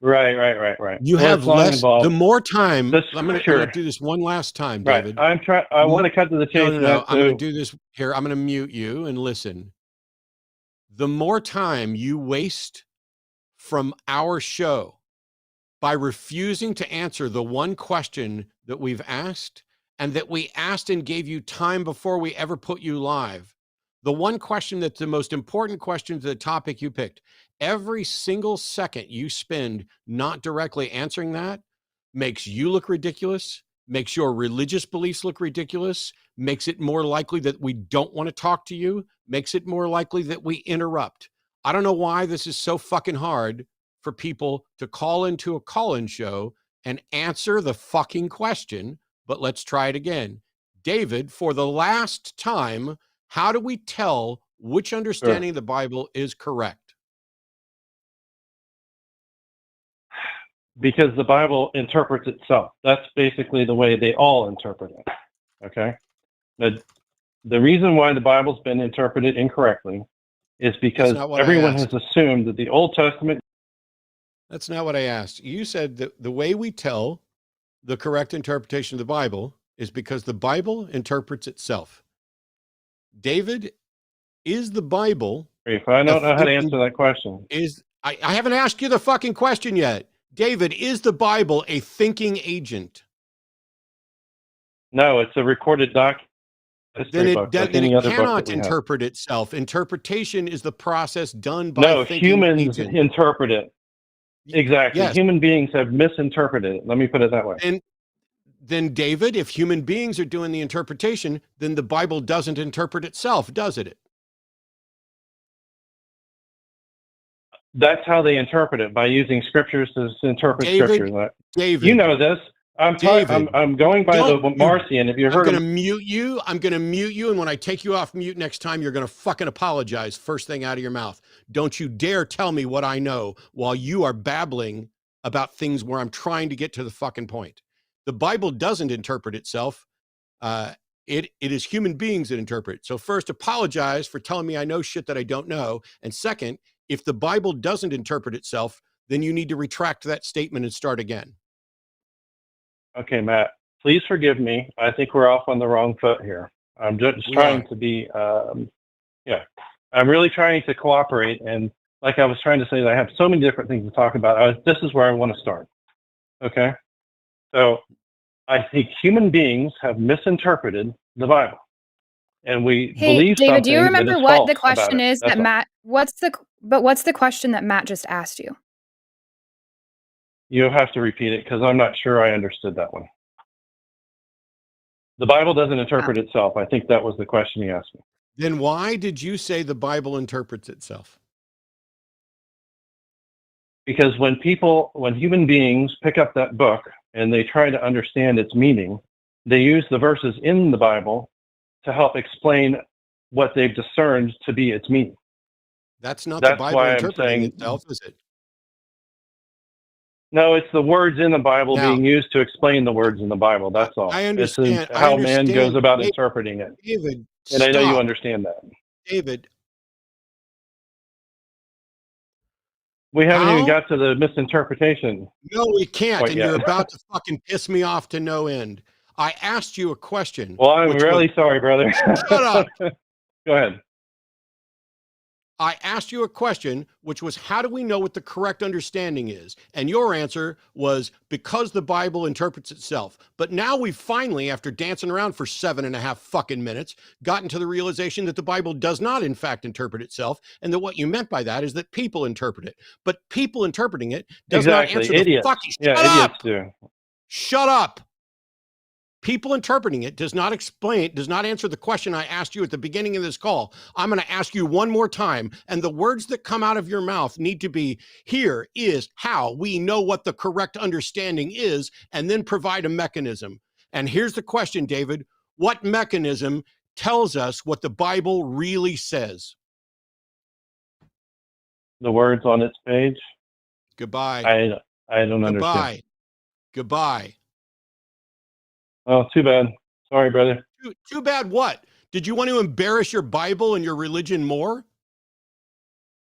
Right. You have less. The more time. I'm going to do this one last time, David. Right. I want to cut to the chase. No. I'm going to do this here. I'm going to mute you and listen. The more time you waste from our show by refusing to answer the one question that we've asked, and that we asked and gave you time before we ever put you live, the one question that's the most important question to the topic you picked, every single second you spend not directly answering that makes you look ridiculous, makes your religious beliefs look ridiculous, makes it more likely that we don't want to talk to you, makes it more likely that we interrupt. I don't know why this is so fucking hard for people to call into a call-in show and answer the fucking question, but let's try it again. David, for the last time, how do we tell which understanding of the Bible is correct? Because the Bible interprets itself. That's basically the way they all interpret it. Okay? The reason why the Bible's been interpreted incorrectly is because everyone has assumed that the Old Testament... That's not what I asked. You said that the way we tell the correct interpretation of the Bible is because the Bible interprets itself. David, is the Bible... If I don't know how to answer that question. I haven't asked you the fucking question yet. David, is the Bible a thinking agent? No, it's a recorded document. Then it cannot interpret itself. Interpretation is the process done by humans interpret it. Exactly. Yes. Human beings have misinterpreted it. Let me put it that way. Then, David, if human beings are doing the interpretation, then the Bible doesn't interpret itself, does it? That's how they interpret it, by using scriptures to interpret scriptures. David, you know this. I'm going by the Marcion. If you heard, I'm going to mute you. I'm going to mute you, and when I take you off mute next time, you're going to fucking apologize first thing out of your mouth. Don't you dare tell me what I know while you are babbling about things where I'm trying to get to the fucking point. The Bible doesn't interpret itself. It is human beings that interpret. So first, apologize for telling me I know shit that I don't know. And second, if the Bible doesn't interpret itself, then you need to retract that statement and start again. Okay, Matt, please forgive me. I think we're off on the wrong foot here. I'm just trying to be, I'm really trying to cooperate. And like I was trying to say, I have so many different things to talk about. This is where I want to start. Okay. So I think human beings have misinterpreted the Bible. And we believe something. David, do you remember what the question is that Matt, what's the question that Matt just asked you? You'll have to repeat it because I'm not sure I understood that one. The Bible doesn't interpret itself. I think that was the question he asked me. Then why did you say the Bible interprets itself? Because when human beings pick up that book and they try to understand its meaning, they use the verses in the Bible to help explain what they've discerned to be its meaning. That's not the Bible interpreting itself, is it? No, it's the words in the Bible being used to explain the words in the Bible. That's all. I understand. This is how man goes about interpreting it. David, and I know you understand that. David, We haven't How? even got to the misinterpretation. No, we can't, quite and yet. you're about to fucking piss me off to no end. I asked you a question. Well, I'm which really was, sorry, brother. Shut up. Go ahead. I asked you a question, which was, how do we know what the correct understanding is? And your answer was, because the Bible interprets itself. But now we've finally, after dancing around for 7.5 fucking minutes, gotten to the realization that the Bible does not, in fact, interpret itself, and that what you meant by that is that people interpret it. But people interpreting it does not answer Idiots. the fucking... Yeah, Shut idiots up! do. Shut up! People interpreting it does not answer the question I asked you at the beginning of this call. I'm going to ask you one more time, and the words that come out of your mouth need to be, here is how we know what the correct understanding is, and then provide a mechanism. And here's the question, David. What mechanism tells us what the Bible really says? The words on its page. Goodbye. I don't understand. Goodbye. Oh, too bad. Sorry, brother. Too bad what? Did you want to embarrass your Bible and your religion more?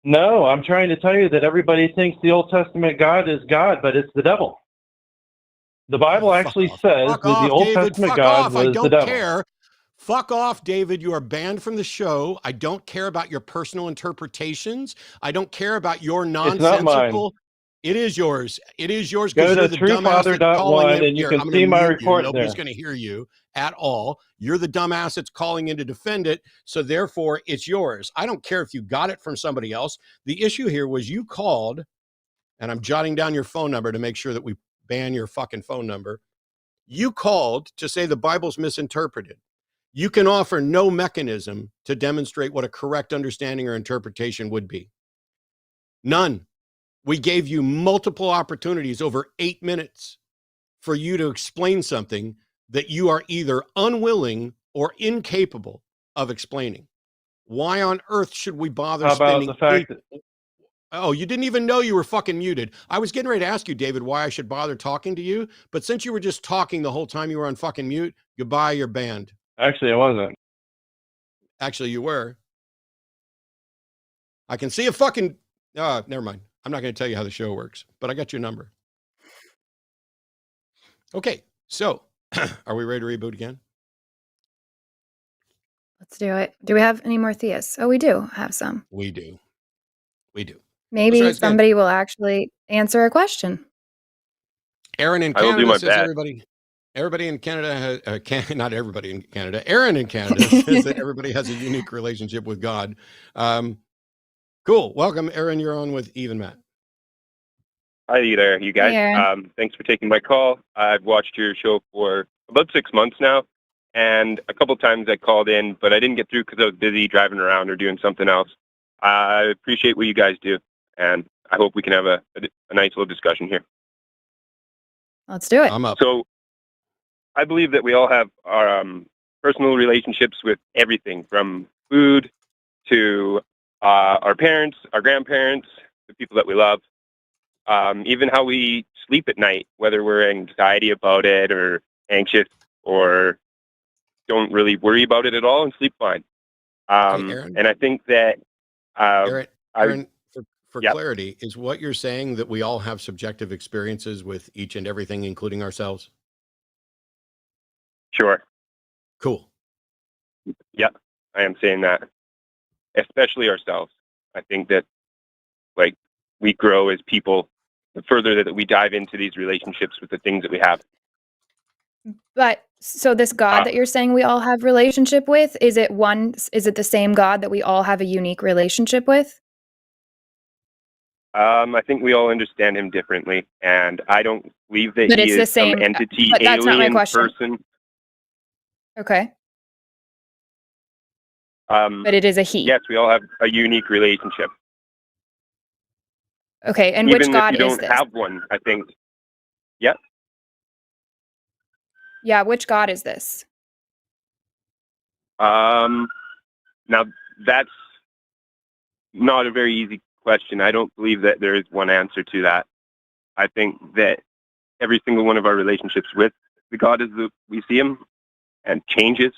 No, I'm trying to tell you that everybody thinks the Old Testament God is God, but it's the devil. The Bible actually says that the Old Testament God was the devil. Care. Fuck off, David. You are banned from the show. I don't care about your personal interpretations. I don't care about your nonsensical... It's not mine. It is yours. It is yours. Go to truefather.1 and you can see my report there. Nobody's going to hear you at all. You're the dumbass that's calling in to defend it, so therefore it's yours. I don't care if you got it from somebody else. The issue here was you called, and I'm jotting down your phone number to make sure that we ban your fucking phone number. You called to say the Bible's misinterpreted. You can offer no mechanism to demonstrate what a correct understanding or interpretation would be. None. We gave you multiple opportunities over 8 minutes for you to explain something that you are either unwilling or incapable of explaining. Why on earth should we bother spending... How about the fact that... Oh, you didn't even know you were fucking muted. I was getting ready to ask you, David, why I should bother talking to you, but since you were just talking the whole time you were on fucking mute, goodbye, you're banned. Actually, I wasn't. Actually, you were. I can see a fucking... never mind. I'm not going to tell you how the show works, but I got your number. Okay, so are we ready to reboot again? Let's do it. Do we have any more theists? Oh, we do have some. We do. Maybe somebody will actually answer a question. Aaron in Canada says everybody in Canada, not everybody in Canada, Aaron in Canada says that everybody has a unique relationship with God. Cool. Welcome, Aaron. You're on with Eve and Matt. Hi there, you guys. Hey, thanks for taking my call. I've watched your show for about 6 months now, and a couple times I called in, but I didn't get through because I was busy driving around or doing something else. I appreciate what you guys do, and I hope we can have a nice little discussion here. let's do it. I'm up. So I believe that we all have our personal relationships with everything, from food to our parents, our grandparents, the people that we love, even how we sleep at night, whether we're anxiety about it or anxious or don't really worry about it at all and sleep fine. And I think that Aaron, for clarity, is what you're saying that we all have subjective experiences with each and everything, including ourselves? Sure. Cool. Yeah, I am saying that. Especially ourselves. I think that, like, we grow as people the further that we dive into these relationships with the things that we have. But so this God that you're saying we all have relationship with, is it the same God that we all have a unique relationship with? I think we all understand him differently, and I don't believe that he is some entity, but that's not my question. Person. Okay. But it is a he. Yes, we all have a unique relationship. Okay, and even which God if you is don't this? have one, I think. Yep. Yeah, which God is this? Now that's not a very easy question. I don't believe that there is one answer to that. I think that every single one of our relationships with the God as we see him and changes,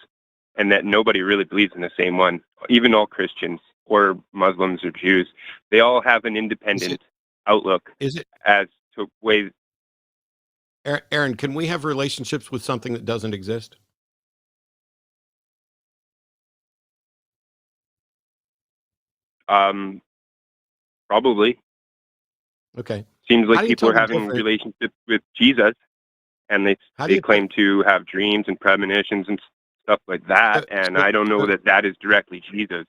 and that nobody really believes in the same one. Even all Christians or Muslims or Jews, they all have an independent outlook Is it, as to ways. Aaron, can we have relationships with something that doesn't exist? Probably. Okay. Seems How like do you people tell are the having difference? relationships with Jesus, and How do they you claim to have dreams and premonitions and stuff like that. And I don't know that that is directly Jesus.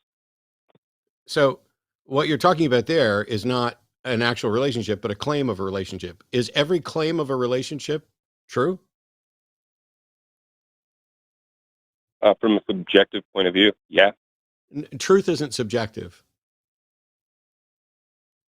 So what you're talking about there is not an actual relationship, but a claim of a relationship. Is every claim of a relationship true? From a subjective point of view, yeah. Truth isn't subjective.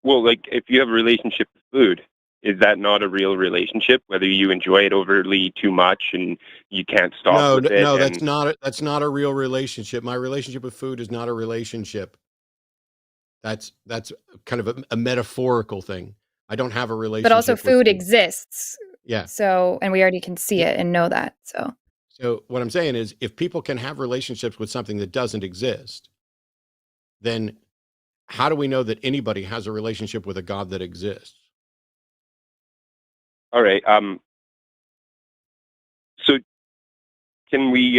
Well, like if you have a relationship with food, is that not a real relationship? Whether you enjoy it overly too much and you can't stop with it. No, And that's not a real relationship. My relationship with food is not a relationship. That's kind of a metaphorical thing. I don't have a But also relationship with food food. exists. Yeah. So, and we already can see it and know that. So what I'm saying is, if people can have relationships with something that doesn't exist, then how do we know that anybody has a relationship with a God that exists? all right. So can we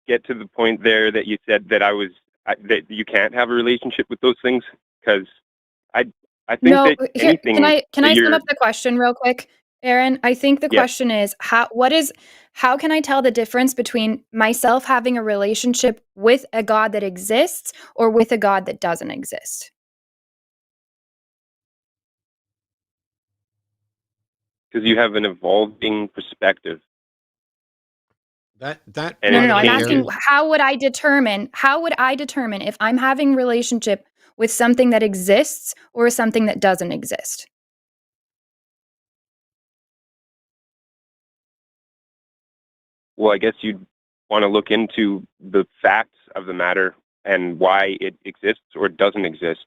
get to the point there that you said that that you can't have a relationship with those things? Because I think No, that here, anything can I that sum you're up the question real quick, Aaron? I think the yeah. question is how can I tell the difference between myself having a relationship with a God that exists or with a God that doesn't exist? Because you have an evolving perspective That and by No, the no, it I'm way, asking changes. Aaron, how would I determine if I'm having relationship with something that exists or something that doesn't exist? Well, I guess you'd want to look into the facts of the matter and why it exists or doesn't exist.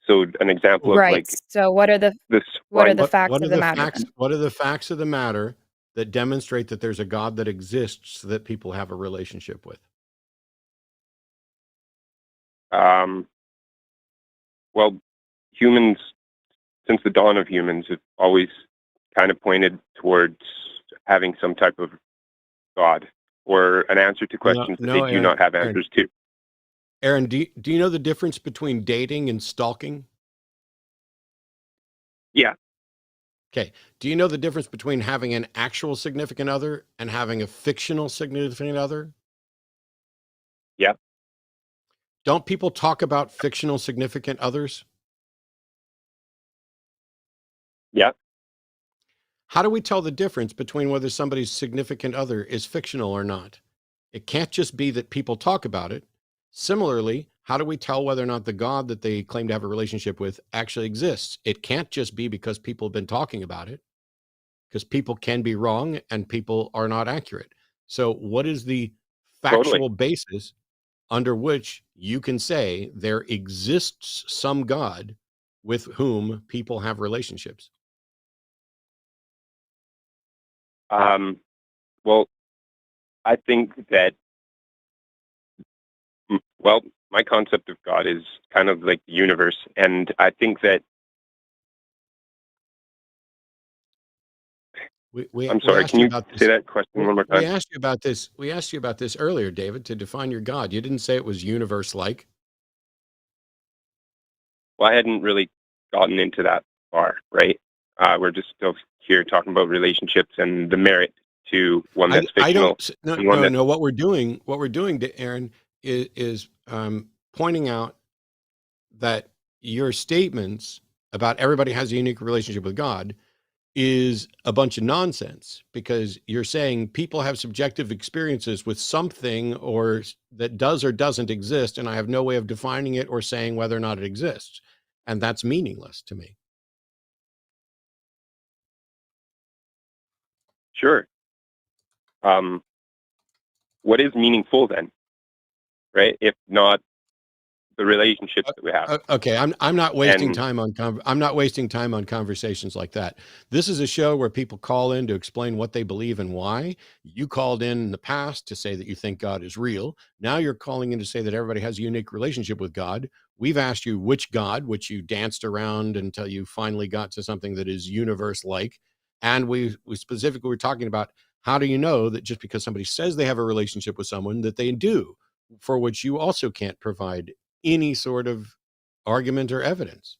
So an example of Right. like So what are the this facts what are of the the matter facts? then? What are the facts of the matter that demonstrate that there's a God that exists that people have a relationship with? um, well, humans since the dawn of humans have always kind of pointed towards having some type of God or an answer to No, questions that they no, do not have Aaron, answers to. Aaron, do you know the difference between dating and stalking? Yeah, Okay. Do you know the difference between having an actual significant other and having a fictional significant other? yeah, Don't people talk about fictional significant others? yeah. How do we tell the difference between whether somebody's significant other is fictional or not? It can't just be that people talk about it. Similarly, how do we tell whether or not the God that they claim to have a relationship with actually exists? It can't just be because people have been talking about it, because people can be wrong and people are not accurate. So, what is the Totally. factual basis under which you can say there exists some God with whom people have relationships? Well, I think that well, my concept of God is kind of like the universe, and I think that I'm We sorry. asked Can you you about say this. that question one more We time? asked you about this. We asked you about this earlier, David, to define your God. You didn't say it was universe-like. Well, I hadn't really gotten into that far, right? We're just still here talking about relationships and the merit to one that's I fictional don't. No, and one no, that's no. What we're doing, Aaron, is pointing out that your statements about everybody has a unique relationship with God is a bunch of nonsense, because you're saying people have subjective experiences with something or that does or doesn't exist, and I have no way of defining it or saying whether or not it exists, and that's meaningless to me. sure. What is meaningful then, right? If not the relationships that we have. Okay, I'm not wasting And time on I'm not wasting time on conversations like that. This is a show where people call in to explain what they believe and why. You called in the past to say that you think God is real. Now you're calling in to say that everybody has a unique relationship with God. We've asked you which God, which you danced around until you finally got to something that is universe-like. And we specifically were talking about, how do you know that just because somebody says they have a relationship with someone that they do, for which you also can't provide any sort of argument or evidence?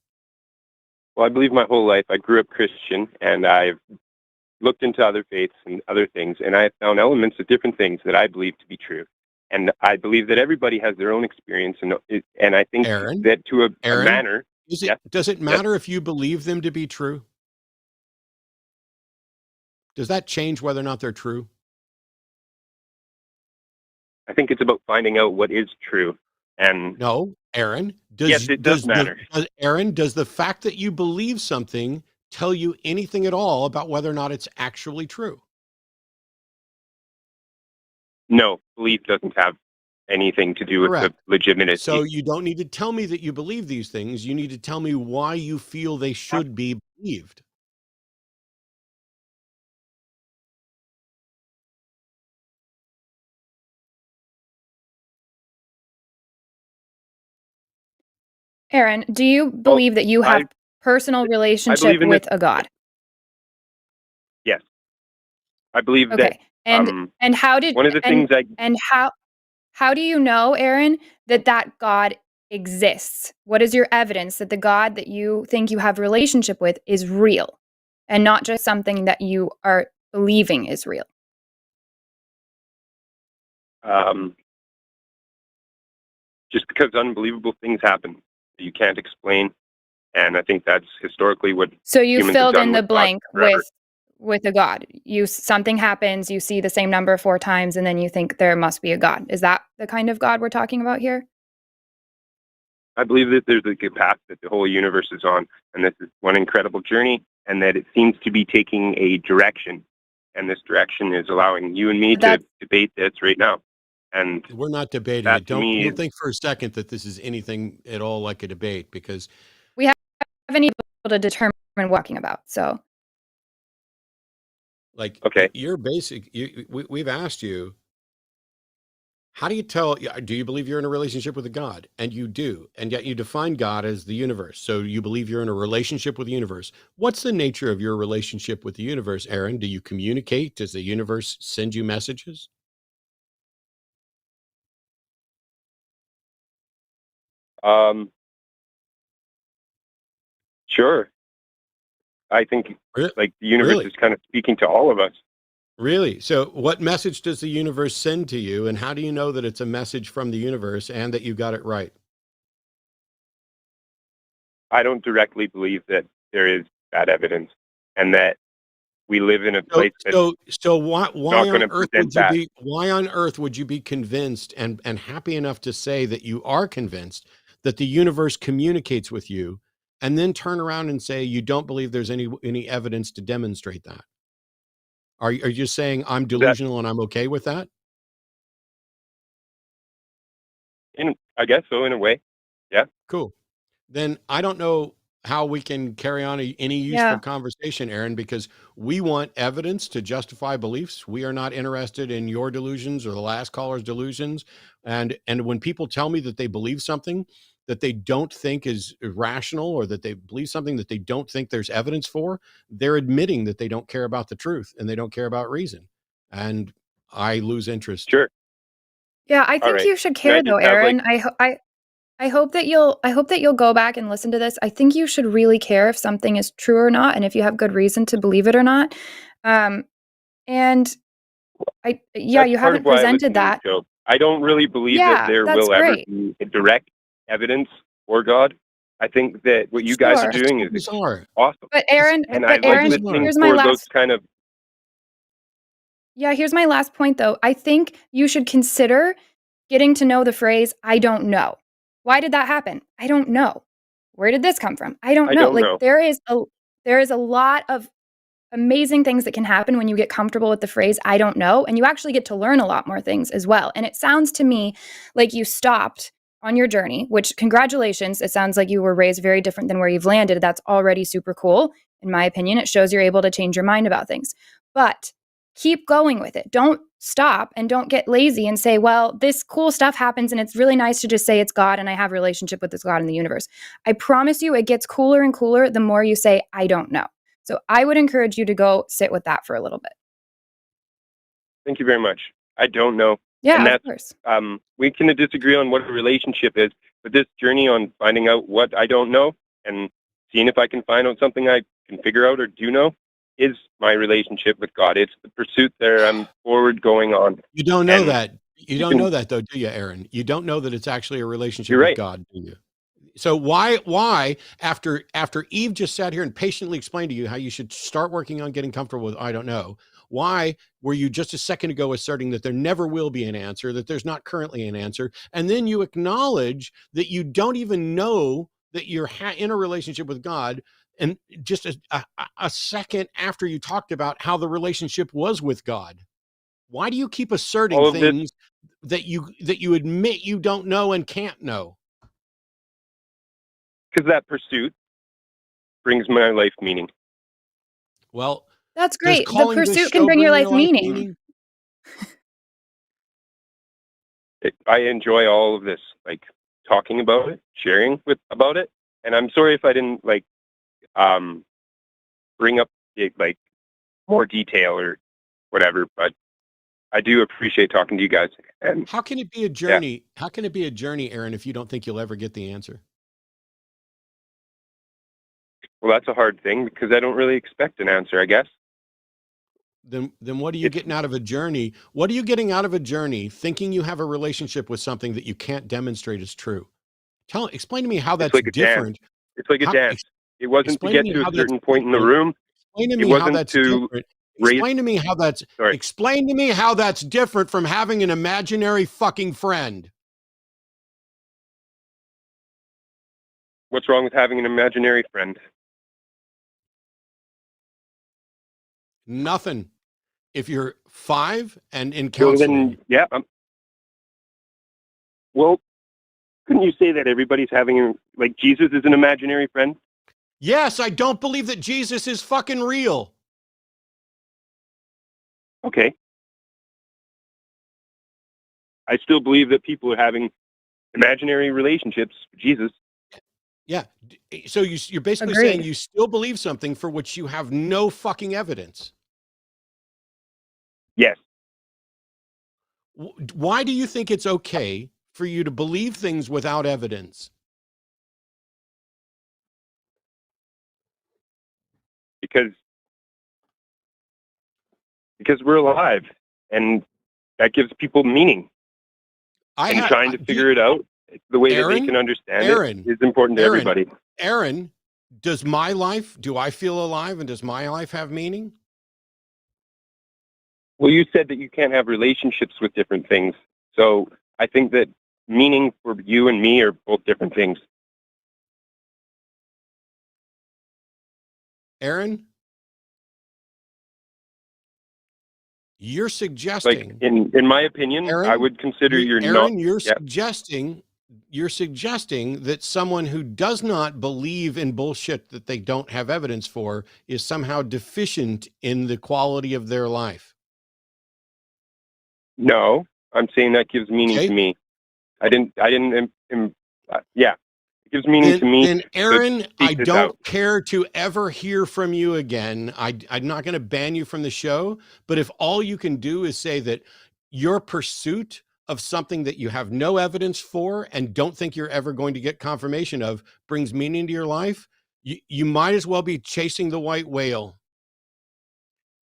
Well, I believe my whole life. I grew up Christian, and I've looked into other faiths and other things, and I found elements of different things that I believe to be true. And I believe that everybody has their own experience, and I think Aaron, that to a manner. Does it matter if you believe them to be true? Does that change whether or not they're true? I think it's about finding out what is true. And no, Aaron, yes, it does matter. Aaron, does the fact that you believe something tell you anything at all about whether or not it's actually true? No, belief doesn't have anything to do with the legitimacy. So you don't need to tell me that you believe these things. You need to tell me why you feel they should be believed. Aron, do you believe that you have personal relationship with a God? Yes. I believe that. And how did one of the things how do you know, Aron, that God exists? What is your evidence that the God that you think you have relationship with is real and not just something that you are believing is real? Just because unbelievable things happen that you can't explain, and I think that's historically what. So you filled in the blank with a God. Something happens, you see the same number 4 times, and then you think there must be a God. Is that the kind of God we're talking about here? I believe that there's a path that the whole universe is on, and this is one incredible journey, and that it seems to be taking a direction, and this direction is allowing you and me to debate this right now. And we're not debating it. Don't think for a second that this is anything at all like a debate, because we haven't been able to determine what we're talking about. So, like, okay, we've asked you, how do you tell? Do you believe you're in a relationship with a God? And you do, and yet you define God as the universe. So you believe you're in a relationship with the universe. What's the nature of your relationship with the universe, Aron? Do you communicate? Does the universe send you messages? Sure. I think like the universe is kind of speaking to all of us. Really? So what message does the universe send to you, and how do you know that it's a message from the universe and that you got it right? I don't directly believe that there is that evidence, and that we live in a place so why on earth would you be convinced and happy enough to say that you are convinced that the universe communicates with you, and then turn around and say you don't believe there's any evidence to demonstrate that? Are you just saying I'm delusional and I'm okay with that? I guess so, in a way. Yeah. Cool. Then I don't know how we can carry on any useful conversation, Aron, because we want evidence to justify beliefs. We are not interested in your delusions or the last caller's delusions. And when people tell me that they believe something that they don't think is rational, or that they believe something that they don't think there's evidence for, they're admitting that they don't care about the truth and they don't care about reason. And I lose interest. Sure. Yeah, I think you should care though, Aron. I hope that you'll go back and listen to this. I think you should really care if something is true or not, and if you have good reason to believe it or not. You haven't presented that. I don't really believe that there will ever be a direct evidence for God. I think that what you guys are doing is awesome. But Aron, here's my last kind of. Yeah, here's my last point though. I think you should consider getting to know the phrase "I don't know." Why did that happen? I don't know. Where did this come from? I don't know. Like there is a lot of amazing things that can happen when you get comfortable with the phrase "I don't know," and you actually get to learn a lot more things as well. And it sounds to me like you stopped on your journey, which congratulations. It sounds like you were raised very different than where you've landed. That's already super cool. In my opinion, it shows you're able to change your mind about things. But keep going with it. Don't stop and don't get lazy and say, well, this cool stuff happens and it's really nice to just say it's God and I have a relationship with this God in the universe. I promise you it gets cooler and cooler the more you say, I don't know. So I would encourage you to go sit with that for a little bit. Thank you very much. I don't know. Yeah, and of that's, course. we can disagree on what a relationship is, but this journey on finding out what I don't know and seeing if I can find out something I can figure out or do know is my relationship with God. It's the pursuit that I'm forward going on. You don't know And that. You don't know that though, do you, Aaron? You don't know that it's actually a relationship You're with right. God, do you? So why after Eve just sat here and patiently explained to you how you should start working on getting comfortable with I don't know, why were you just a second ago asserting that there never will be an answer, that there's not currently an answer, and then you acknowledge that you don't even know that you're in a relationship with God, and just a second after you talked about how the relationship was with God? Why do you keep asserting all of this, things that you admit you don't know and can't know? because that pursuit brings my life meaning. Well, That's does great. The calling this pursuit can show bring your life meaning. meaning? I enjoy all of this, like talking about it, sharing about it, and I'm sorry if I didn't bring up like more detail or whatever, but I do appreciate talking to you guys. And How can it be a journey? Yeah. How can it be a journey, Aaron, if you don't think you'll ever get the answer? well, that's a hard thing because I don't really expect an answer, I guess. Then what are you getting out of a journey? What are you getting out of a journey thinking you have a relationship with something that you can't demonstrate is true? Explain to me how that's like different. It's like a dance. It wasn't to get to a certain point in the room. Explain to me how that's different. Explain to me how that's explain to me how that's different from having an imaginary fucking friend. What's wrong with having an imaginary friend? Nothing. If you're 5 and in counseling. Well, then, well, couldn't you say that everybody's having, like, Jesus is an imaginary friend? Yes, I don't believe that Jesus is fucking real. Okay. I still believe that people are having imaginary relationships with Jesus. Yeah. So you're basically Agreed. saying you still believe something for which you have no fucking evidence. Yes. Why do you think it's okay for you to believe things without evidence? Because we're alive, and that gives people meaning. Trying to figure it out the way that they can understand it is important to everybody. Aaron, do I feel alive, and does my life have meaning? Well, you said that you can't have relationships with different things. So I think that meaning for you and me are both different things. Aaron, you're suggesting, like in my opinion, Aaron, I would consider you're suggesting that someone who does not believe in bullshit that they don't have evidence for is somehow deficient in the quality of their life. No, I'm saying that gives meaning to me. It gives meaning to me. Then Aaron, I don't care to ever hear from you again. I'm not going to ban you from the show, but if all you can do is say that your pursuit of something that you have no evidence for and don't think you're ever going to get confirmation of brings meaning to your life, you might as well be chasing the white whale.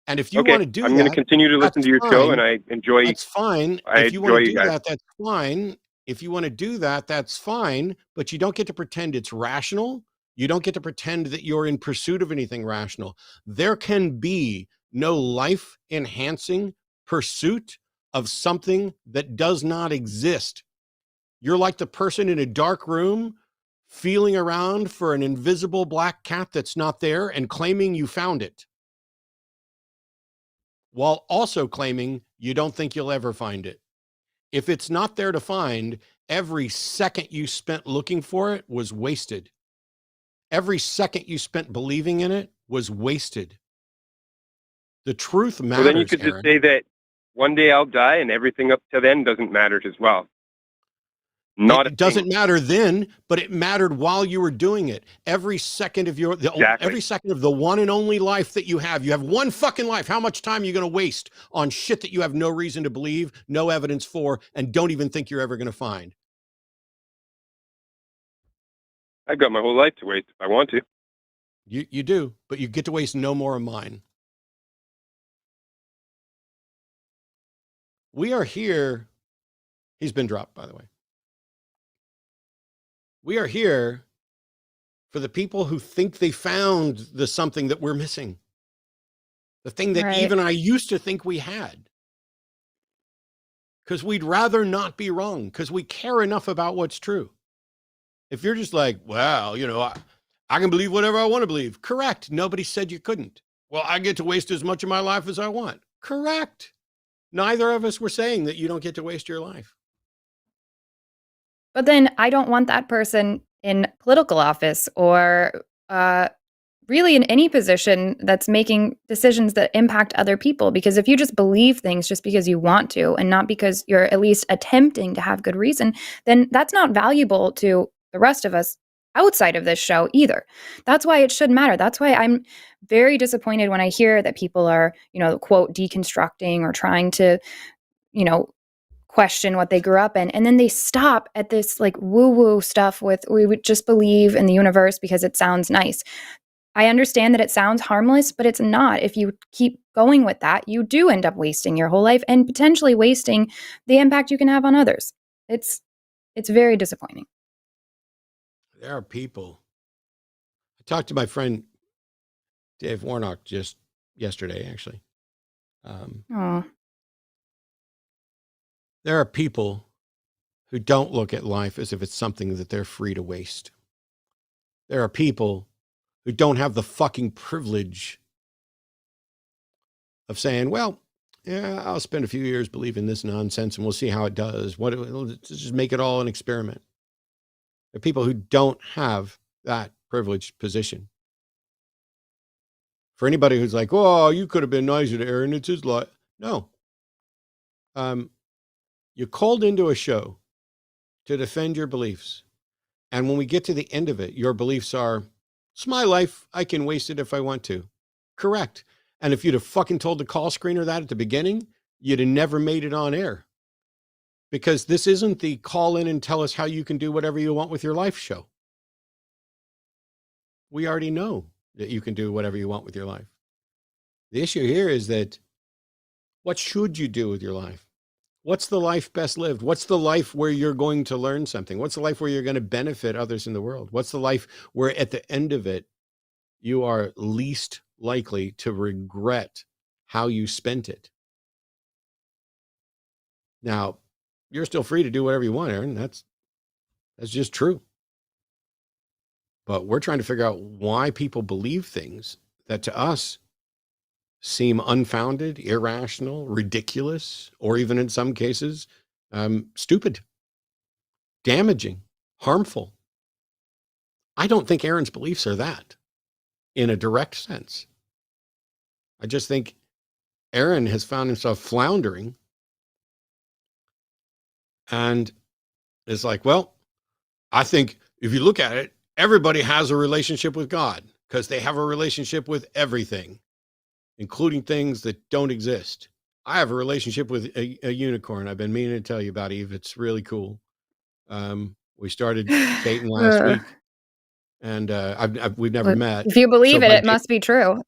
And if you want to do I'm going to continue to listen to your show, and I enjoy. That's fine. If you want to do that, that's fine. If you want to do that, that's fine. But you don't get to pretend it's rational. You don't get to pretend that you're in pursuit of anything rational. There can be no life-enhancing pursuit of something that does not exist. You're like the person in a dark room feeling around for an invisible black cat that's not there and claiming you found it, while also claiming you don't think you'll ever find it. If it's not there to find, every second you spent looking for it was wasted. Every second you spent believing in it was wasted. The truth matters, Well, then you could Aaron. just say that one day I'll die and everything up to then doesn't matter as well. It doesn't matter then, but it mattered while you were doing it. Every second of every second of the one and only life that you have one fucking life. How much time are you going to waste on shit that you have no reason to believe, no evidence for, and don't even think you're ever going to find? I've got my whole life to waste if I want to. You do, but you get to waste no more of mine. We are here. He's been dropped, by the way. We are here for the people who think they found the something that we're missing. The thing that even I used to think we had. Because we'd rather not be wrong, because we care enough about what's true. If you're just like, well, I can believe whatever I want to believe. Correct. Nobody said you couldn't. Well, I get to waste as much of my life as I want. Correct. Neither of us were saying that you don't get to waste your life. But then I don't want that person in political office or really in any position that's making decisions that impact other people. Because if you just believe things just because you want to and not because you're at least attempting to have good reason, then that's not valuable to the rest of us outside of this show either. That's why it should matter. That's why I'm very disappointed when I hear that people are, quote, deconstructing or trying to, question what they grew up in. And then they stop at this like woo-woo stuff with, we would just believe in the universe because it sounds nice. I understand that it sounds harmless, but it's not. If you keep going with that, you do end up wasting your whole life and potentially wasting the impact you can have on others. It's very disappointing. There are people. I talked to my friend Dave Warnock just yesterday, actually. There are people who don't look at life as if it's something that they're free to waste. There are people who don't have the fucking privilege of saying, well, yeah, I'll spend a few years believing this nonsense and we'll see how it does. Let's just make it all an experiment. There are people who don't have that privileged position. For anybody who's like, oh, you could have been nicer to Aaron, it's his life. No. You're called into a show to defend your beliefs. And when we get to the end of it, your beliefs are, it's my life. I can waste it if I want to. Correct. And if you'd have fucking told the call screener that at the beginning, you'd have never made it on air. Because this isn't the call in and tell us how you can do whatever you want with your life show. We already know that you can do whatever you want with your life. The issue here is that what should you do with your life? What's the life best lived? What's the life where you're going to learn something? What's the life where you're going to benefit others in the world? What's the life where at the end of it, you are least likely to regret how you spent it? Now, you're still free to do whatever you want, Aaron. That's just true. But we're trying to figure out why people believe things that to us seem unfounded, irrational, ridiculous, or even in some cases, stupid, damaging, harmful. I don't think Aaron's beliefs are that in a direct sense. I just think Aaron has found himself floundering and is like, well, I think if you look at it, everybody has a relationship with God because they have a relationship with everything, including things that don't exist. I have a relationship with a unicorn. I've been meaning to tell you about, Eve. It's really cool. We started dating last week, and we've never met. If you believe it must be true.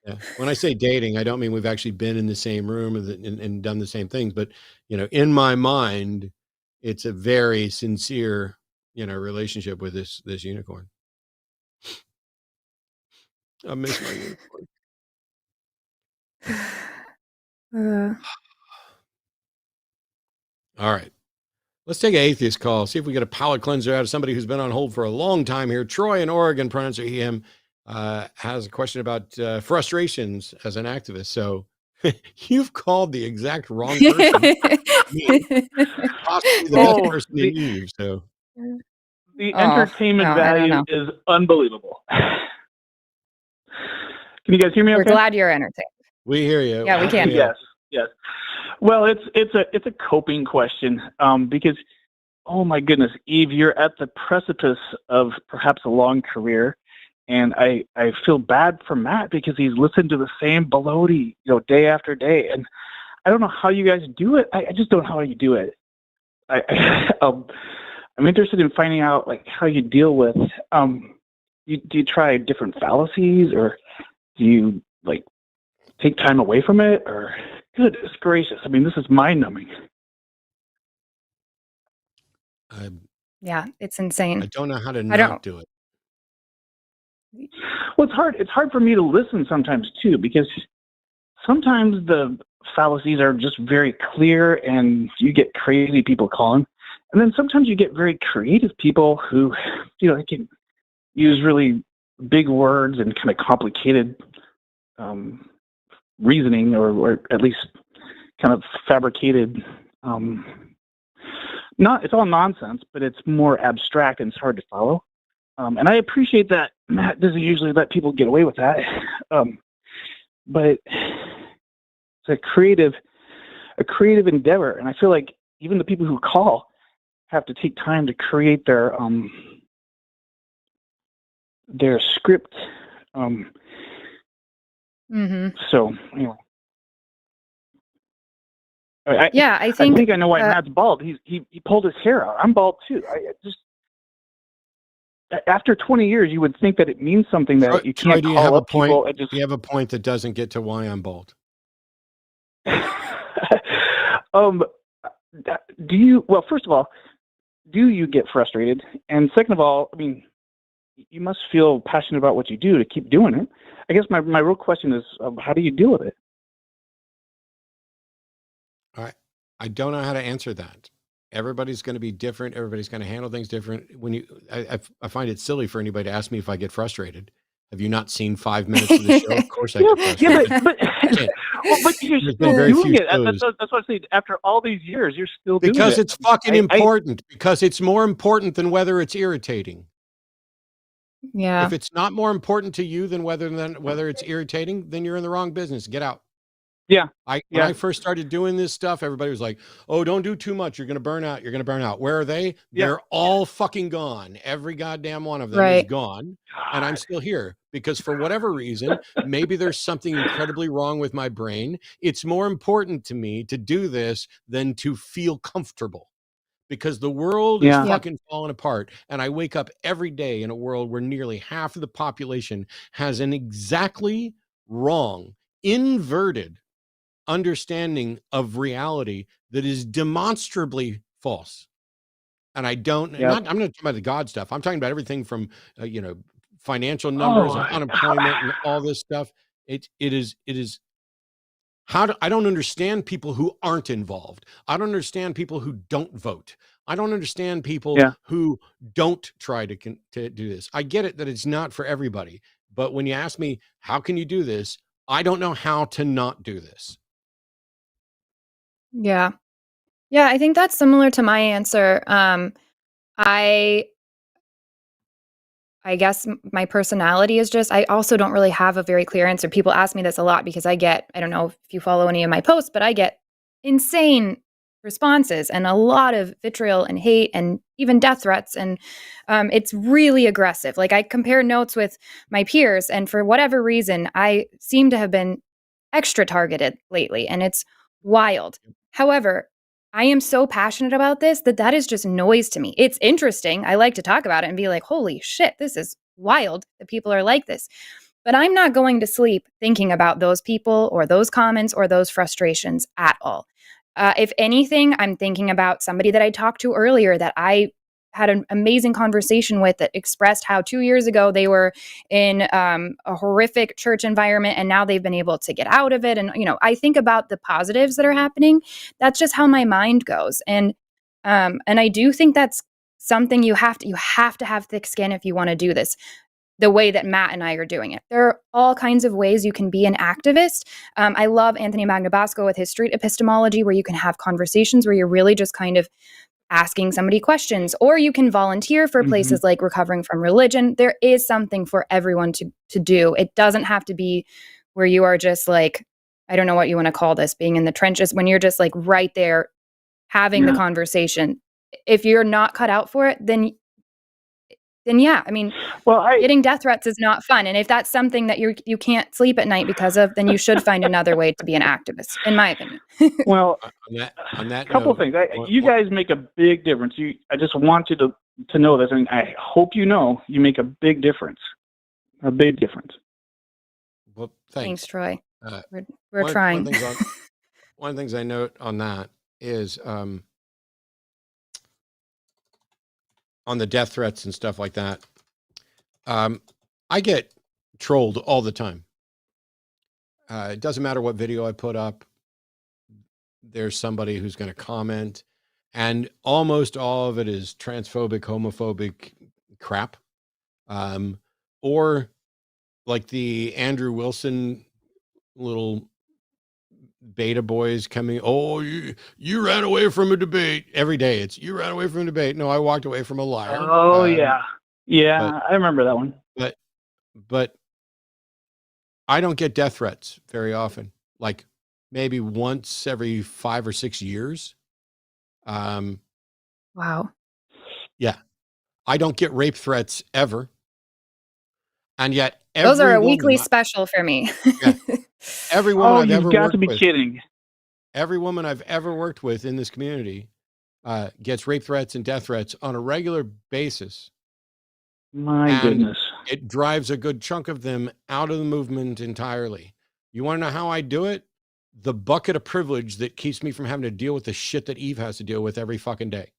Yeah. When I say dating, I don't mean we've actually been in the same room and done the same things, but in my mind, it's a very sincere, relationship with this unicorn. I miss my unicorn. All right. Let's take an atheist call. See if we get a palate cleanser out of somebody who's been on hold for a long time here. Troy in Oregon, pronounce he, him, has a question about frustrations as an activist. So you've called the exact wrong person. Possibly the best person in Eve. So the entertainment value is unbelievable. Can you guys hear me okay? We're glad you're entertained. We hear you. Yeah, we can. Yes. Well, it's a coping question because, oh my goodness, Eve, you're at the precipice of perhaps a long career, and I feel bad for Matt because he's listened to the same baloney, day after day, and I don't know how you guys do it. I just don't know how you do it. I'm interested in finding out how you deal with. Do you try different fallacies, or do you take time away from it, or goodness gracious? I mean, this is mind numbing. Yeah, it's insane. I don't know how to not do it. Well, it's hard. It's hard for me to listen sometimes too, because sometimes the fallacies are just very clear, and you get crazy people calling, and then sometimes you get very creative people who, they can use really big words and kind of complicated reasoning, or at least kind of fabricated. It's all nonsense, but it's more abstract and it's hard to follow. And I appreciate that Matt doesn't usually let people get away with that. But it's a creative endeavor, and I feel like even the people who call have to take time to create their script. So anyway. I think I know why Matt's bald. He pulled his hair out. I'm bald too. After 20 years, you would think that it means something that you can't call up people. Do you have a point that doesn't get to why I'm bald? Do you? Well, first of all, do you get frustrated? And second of all, I mean, you must feel passionate about what you do to keep doing it. I guess my real question is, how do you deal with it? I don't know how to answer that. Everybody's going to be different. Everybody's going to handle things different. I find it silly for anybody to ask me if I get frustrated. Have you not seen 5 minutes of the show? Of course I get frustrated. But you're still doing it. That's what I say. After all these years, you're still doing it. Because it's fucking important. Because it's more important than whether it's irritating. Yeah. If it's not more important to you than whether it's irritating, then you're in the wrong business. Get out. Yeah. When I first started doing this stuff, everybody was like, "Oh, don't do too much. You're going to burn out. You're going to burn out." Where are they? Yeah. They're all fucking gone. Every goddamn one of them is gone. And I'm still here because for whatever reason, maybe there's something incredibly wrong with my brain. It's more important to me to do this than to feel comfortable, because the world is fucking falling apart. And I wake up every day in a world where nearly half of the population has an exactly wrong, inverted understanding of reality that is demonstrably false. And I'm not talking about the God stuff. I'm talking about everything from financial numbers and unemployment and all this stuff. It is I don't understand people who aren't involved. I don't understand people who don't vote. I don't understand people who don't try to do this. I get it that it's not for everybody, but when you ask me, how can you do this? I don't know how to not do this. Yeah. Yeah, I think that's similar to my answer. I guess my personality is just, I also don't really have a very clear answer. People ask me this a lot because I don't know if you follow any of my posts, but I get insane responses and a lot of vitriol and hate and even death threats. And it's really aggressive. Like, I compare notes with my peers, and for whatever reason, I seem to have been extra targeted lately, and it's wild. However, I am so passionate about this that is just noise to me. It's interesting. I like to talk about it and be like, holy shit, this is wild that people are like this. But I'm not going to sleep thinking about those people or those comments or those frustrations at all. If anything, I'm thinking about somebody that I talked to earlier that I had an amazing conversation with, that expressed how 2 years ago they were in a horrific church environment and now they've been able to get out of it. And, I think about the positives that are happening. That's just how my mind goes. And I do think that's something you have to have thick skin if you want to do this the way that Matt and I are doing it. There are all kinds of ways you can be an activist. I love Anthony Magnabosco with his street epistemology, where you can have conversations where you're really just kind of asking somebody questions, or you can volunteer for places like Recovering from Religion. There is something for everyone to do. It doesn't have to be where you are just like I don't know what you want to call this, being in the trenches, when you're just like right there having the conversation. If you're not cut out for it, then yeah, I mean, getting death threats is not fun. And if that's something that you can't sleep at night because of, then you should find another way to be an activist, in my opinion. Well, on that couple note, things. You guys make a big difference. I just want you to know this, and I hope you know you make a big difference. A big difference. Well, thanks Troy. We're trying. One of the things I note on that is on the death threats and stuff like that. I get trolled all the time. It doesn't matter what video I put up. There's somebody who's going to comment, and almost all of it is transphobic, homophobic crap. Or like the Andrew Wilson little beta boys coming, oh, you ran away from a debate. Every day it's, you ran away from a debate. No, I walked away from a liar. Oh, yeah, I remember that one. But I don't get death threats very often, like maybe once every 5 or 6 years. Wow. Yeah. I don't get rape threats ever. And yet those are a weekly special for me. Yeah, every woman I've ever you've got worked to be with, kidding. every woman I've ever worked with in this community gets rape threats and death threats on a regular basis. My goodness. It drives a good chunk of them out of the movement entirely. You want to know how I do it? The bucket of privilege that keeps me from having to deal with the shit that Eve has to deal with every fucking day.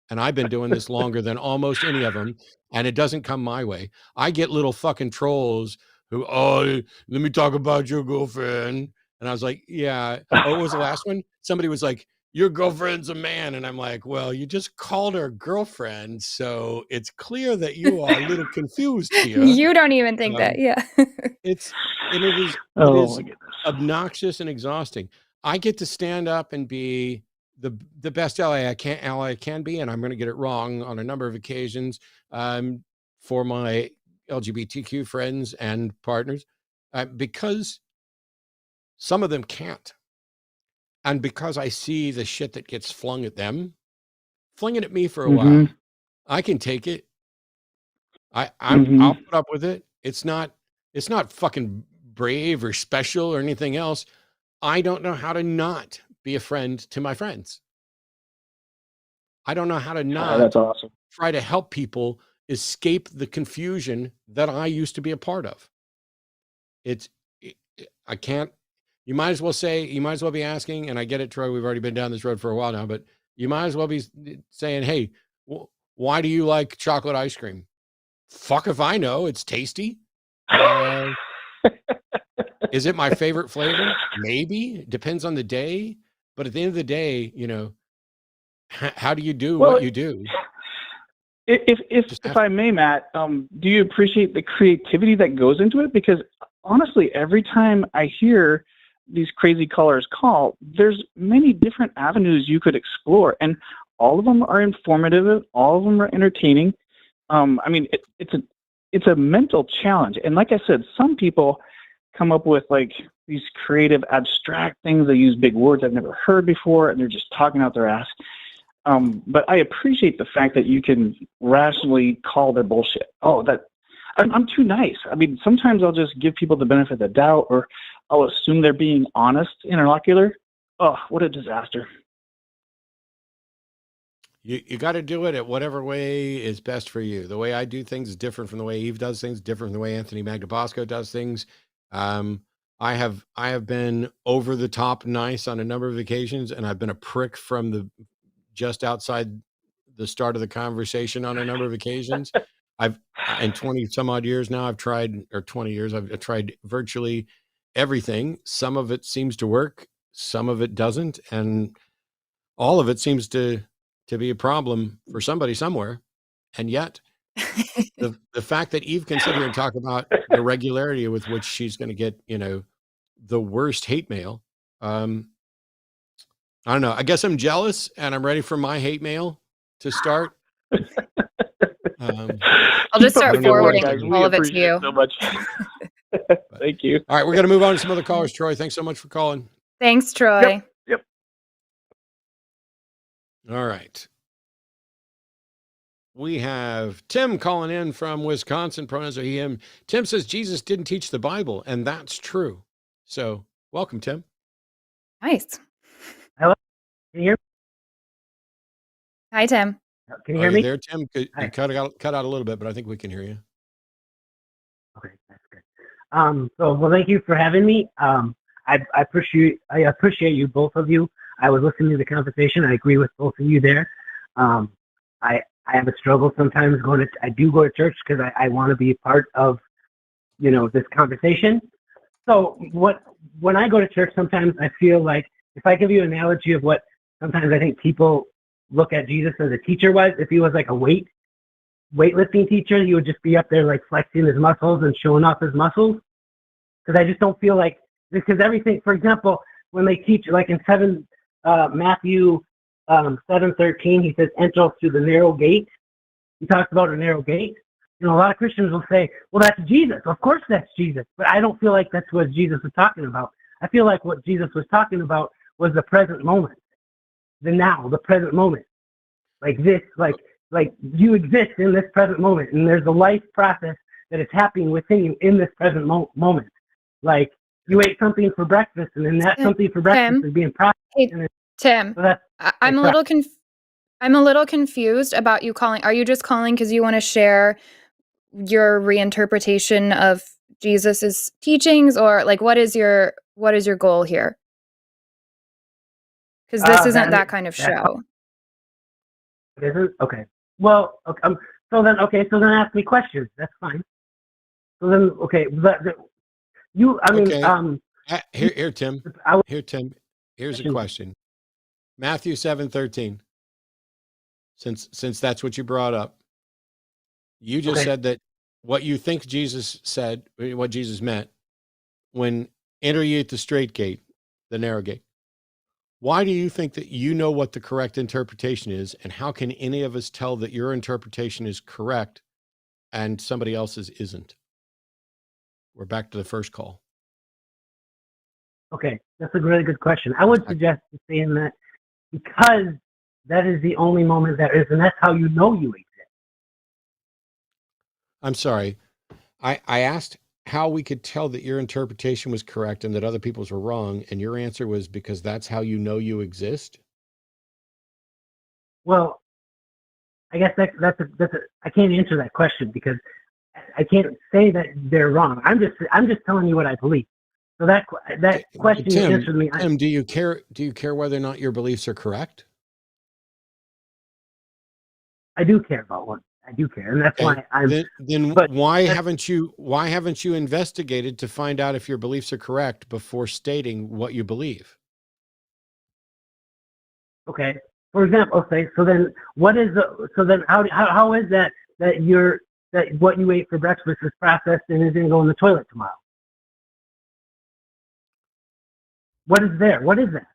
And I've been doing this longer than almost any of them, and it doesn't come my way. I get little fucking trolls who, oh, let me talk about your girlfriend. And I was like, yeah. Oh, what was the last one? Somebody was like, your girlfriend's a man. And I'm like, well, you just called her girlfriend, so it's clear that you are a little confused here. You don't even think that, yeah. It is obnoxious and exhausting. I get to stand up and be the best ally I can be, and I'm going to get it wrong on a number of occasions for my LGBTQ friends and partners, because some of them can't. And because I see the shit that gets flung at them, flinging at me for a while, I can take it. I'll put up with it. It's not fucking brave or special or anything else. I don't know how to not be a friend to my friends. I don't know how to not that's awesome. Try to help people escape the confusion that I used to be a part of. I can't. You might as well be asking, and I get it, Troy, we've already been down this road for a while now, but you might as well be saying, hey, why do you like chocolate ice cream? Fuck if I know. It's tasty. Is it my favorite flavor? Maybe. It depends on the day. But at the end of the day, how do you do what you do? If I may, Matt, do you appreciate the creativity that goes into it? Because honestly, every time I hear these crazy callers call, there's many different avenues you could explore, and all of them are informative. All of them are entertaining. I mean, it's a mental challenge. And like I said, some people come up with like these creative, abstract things. They use big words I've never heard before, and they're just talking out their ass. But I appreciate the fact that you can rationally call their bullshit. Oh, I'm too nice. I mean, sometimes I'll just give people the benefit of the doubt, or I'll assume they're being honest, interlocutor. Oh, what a disaster. You got to do it at whatever way is best for you. The way I do things is different from the way Eve does things, different from the way Anthony Magnabosco does things. I have been over the top nice on a number of occasions, and I've been a prick from just outside the start of the conversation on a number of occasions. In 20 some odd years now, I've tried virtually everything. Some of it seems to work, some of it doesn't, and all of it seems to be a problem for somebody somewhere. And yet the fact that Eve can sit here and talk about the regularity with which she's going to get, the worst hate mail. I don't know. I guess I'm jealous, and I'm ready for my hate mail to start. I'll just start forwarding all of it to you. So much. Thank you. All right, we're going to move on to some other callers. Troy, thanks so much for calling. Thanks, Troy. Yep. All right. We have Tim calling in from Wisconsin, pronouns are he, him. Tim says Jesus didn't teach the Bible, and that's true. So welcome, Tim. Nice. Hello? Can you hear Hi, Tim. me? Can you Are hear you me? there, Tim? You Hi. cut out a little bit, but I think we can hear you. Okay, that's good. Well, thank you for having me. I appreciate you, both of you. I was listening to the conversation. I agree with both of you there. I have a struggle sometimes I do go to church because I want to be a part of, this conversation. So when I go to church, sometimes I feel like, if I give you an analogy of what sometimes I think people look at Jesus as a teacher was, if he was like a weightlifting teacher, he would just be up there like flexing his muscles and showing off his muscles. Because I just don't feel like, because everything, for example, when they teach, like in Matthew 7:13, he says, enter through the narrow gate. He talks about a narrow gate. A lot of Christians will say, well, that's Jesus. Of course that's Jesus. But I don't feel like that's what Jesus was talking about. I feel like what Jesus was talking about was the present moment. The present moment. Like this, like you exist in this present moment. And there's a life process that is happening within you in this present moment. Like you ate something for breakfast, and then that something for breakfast is being processed. Hey, Tim, So I'm a little confused about you calling. Are you just calling because you want to share your reinterpretation of Jesus's teachings, or like what is your goal here? Because this isn't that kind of show. Isn't? Okay. Well, okay, so then ask me questions. That's fine. So then, okay, Here, Tim. Here's a question. Matthew 7:13. Since that's what you brought up, you just said that what you think Jesus said, what Jesus meant, when enter ye at the straight gate, the narrow gate. Why do you think that you know what the correct interpretation is, and how can any of us tell that your interpretation is correct and somebody else's isn't? We're back to the first call. Okay, that's a really good question. I would suggest saying that because that is the only moment there is, and that's how you know you exist. I'm sorry. I asked how we could tell that your interpretation was correct and that other people's were wrong, and your answer was because that's how you know you exist. Well, I guess I can't answer that question because I can't say that they're wrong. I'm just telling you what I believe. So that question Tim, answered me. Tim, do you care whether or not your beliefs are correct? I do care about one. I do care, and that's why I'm. Then why haven't you investigated to find out if your beliefs are correct before stating what you believe? Okay. For example, okay. So then, how is that what you ate for breakfast is processed and is going to go in the toilet tomorrow? What is there? What is that?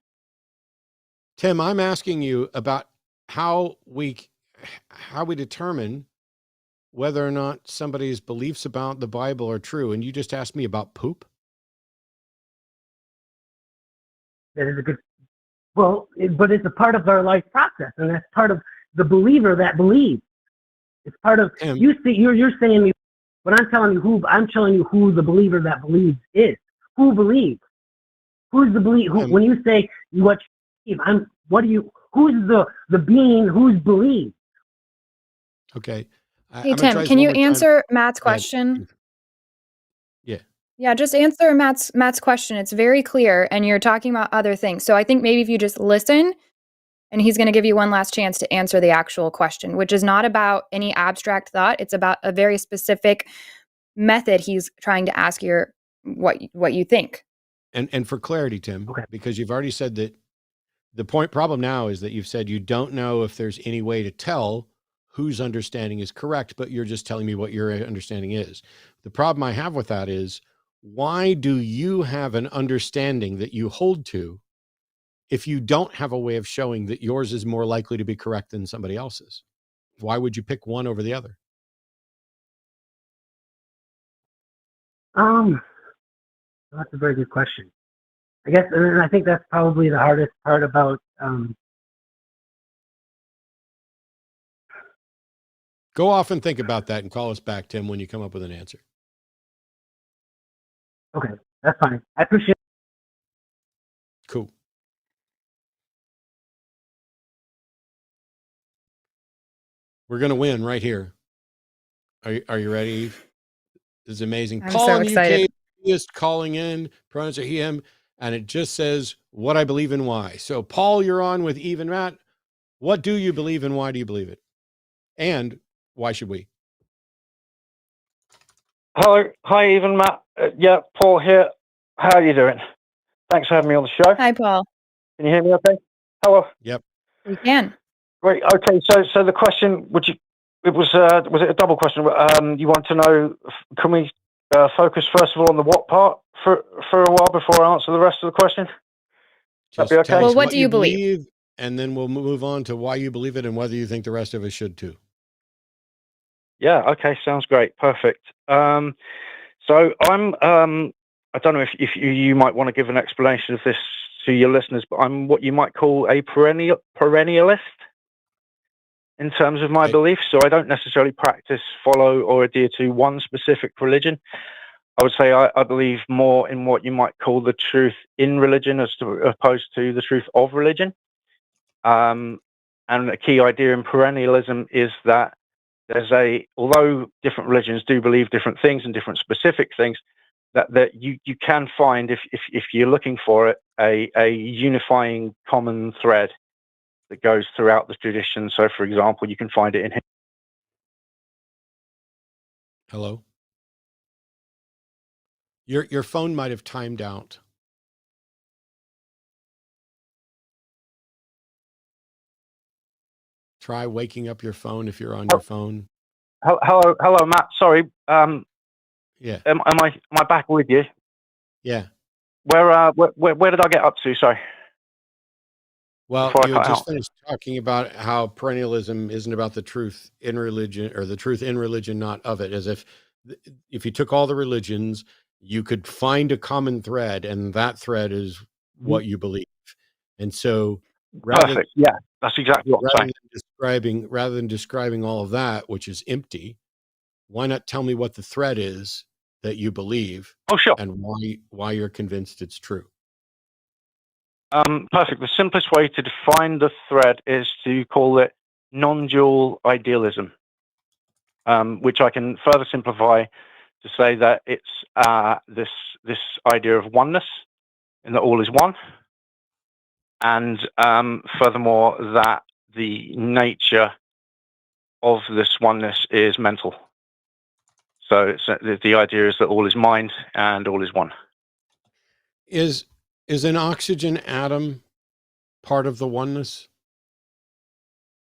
Tim, I'm asking you about how we determine whether or not somebody's beliefs about the Bible are true, and you just asked me about poop? That is a good. Well, but it's a part of our life process, and that's part of the believer that believes. It's part of Tim, you're saying me, but I'm telling you who the believer that believes is. Who believes? Who's the believe? When you say what you believe, who's the being who's believed? Okay. Hey, Tim, can you answer Matt's question? Yeah. Yeah, just answer Matt's question. It's very clear, and you're talking about other things. So I think maybe if you just listen, and he's going to give you one last chance to answer the actual question, which is not about any abstract thought. It's about a very specific method he's trying to ask what you think. And for clarity, Tim, Okay. because you've already said that the problem now is that you've said you don't know if there's any way to tell whose understanding is correct, but you're just telling me what your understanding is. The problem I have with that is, why do you have an understanding that you hold to if you don't have a way of showing that yours is more likely to be correct than somebody else's? Why would you pick one over the other? That's a very good question. I guess, and I think that's probably the hardest part about. Go off and think about that and call us back, Tim, when you come up with an answer. Okay, that's fine. I appreciate it. Cool. We're going to win right here. Are you ready, Eve? This is amazing. I'm Paul so in the excited. UK is calling in, pronouns are he, him, and it just says what I believe and why. So, Paul, you're on with Eve and Matt. What do you believe and why do you believe it? And why should we? Hello. Hi, Eve and Matt. Yeah, Paul here. How are you doing? Thanks for having me on the show. Hi, Paul. Can you hear me okay? Hello. Yep. We can. Great. Okay. So the question, was it a double question? You want to know, can we focus first of all on the what part for a while before I answer the rest of the question? Just That'd be okay? tell us Well, what do you believe? and then we'll move on to why you believe it and whether you think the rest of us should too. Yeah. Okay. Sounds great. Perfect. So I'm, I don't know if you might want to give an explanation of this to your listeners, but I'm what you might call a perennialist in terms of my beliefs. So I don't necessarily practice, follow, or adhere to one specific religion. I would say I believe more in what you might call the truth in religion as opposed to the truth of religion. And a key idea in perennialism is that although different religions do believe different things and different specific things, that you can find, if you're looking for it, a unifying common thread that goes throughout the tradition. So, for example, you can find it in. Hello? Your phone might have timed out. Try waking up your phone if you're on your phone. Hello, Matt. Sorry. Yeah. Am I back with you? Yeah. Where did I get up to? Sorry. Well, Before I you had cut just out. finished talking about how perennialism isn't about the truth in religion, or the truth in religion, not of it, as if you took all the religions, you could find a common thread, and that thread is what you believe. And so Perfect. Yeah, that's exactly what I'm saying. Rather than describing all of that, which is empty, why not tell me what the thread is that you believe? Oh, sure. And why you're convinced it's true. Perfect. The simplest way to define the thread is to call it non-dual idealism, which I can further simplify to say that it's this idea of oneness, and that all is one, and furthermore that the nature of this oneness is mental. So the idea is that all is mind and all is one. Is an oxygen atom part of the oneness?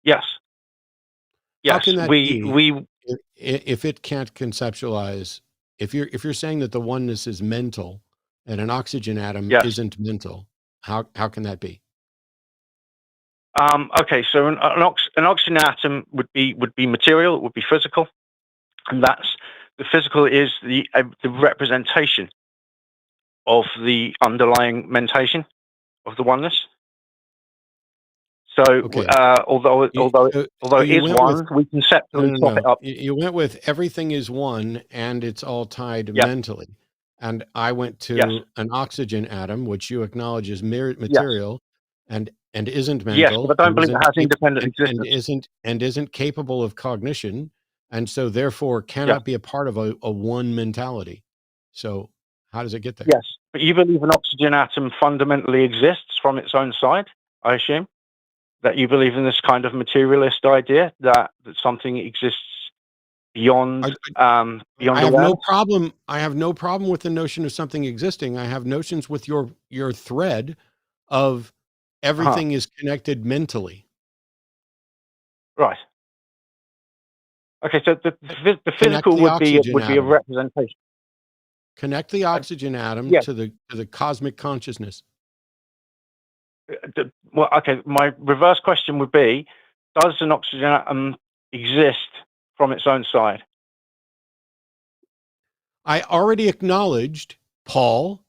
Yes. Yes. How can that be? If it can't conceptualize, if you're saying that the oneness is mental and an oxygen atom isn't mental, how can that be? Okay, so an oxygen atom would be material, it would be physical, and the physical is the representation of the underlying mentation of the oneness. So, okay. Although it is one, we conceptually chop it up. You went with everything is one and it's all tied mentally. And I went to an oxygen atom, which you acknowledge is material and isn't mental. Yes, but I don't believe it has independent existence. And isn't capable of cognition, and so therefore cannot be a part of a one mentality. So how does it get there? Yes, but you believe an oxygen atom fundamentally exists from its own side, I assume? That you believe in this kind of materialist idea that something exists beyond I have awareness? no problem. I have no problem with the notion of something existing. I have notions with your thread of everything is connected mentally. Right. Okay, so the physical would be a representation. Connect the oxygen atom to the cosmic consciousness. Well, okay, my reverse question would be, does an oxygen atom exist from its own side? I already acknowledged, Paul,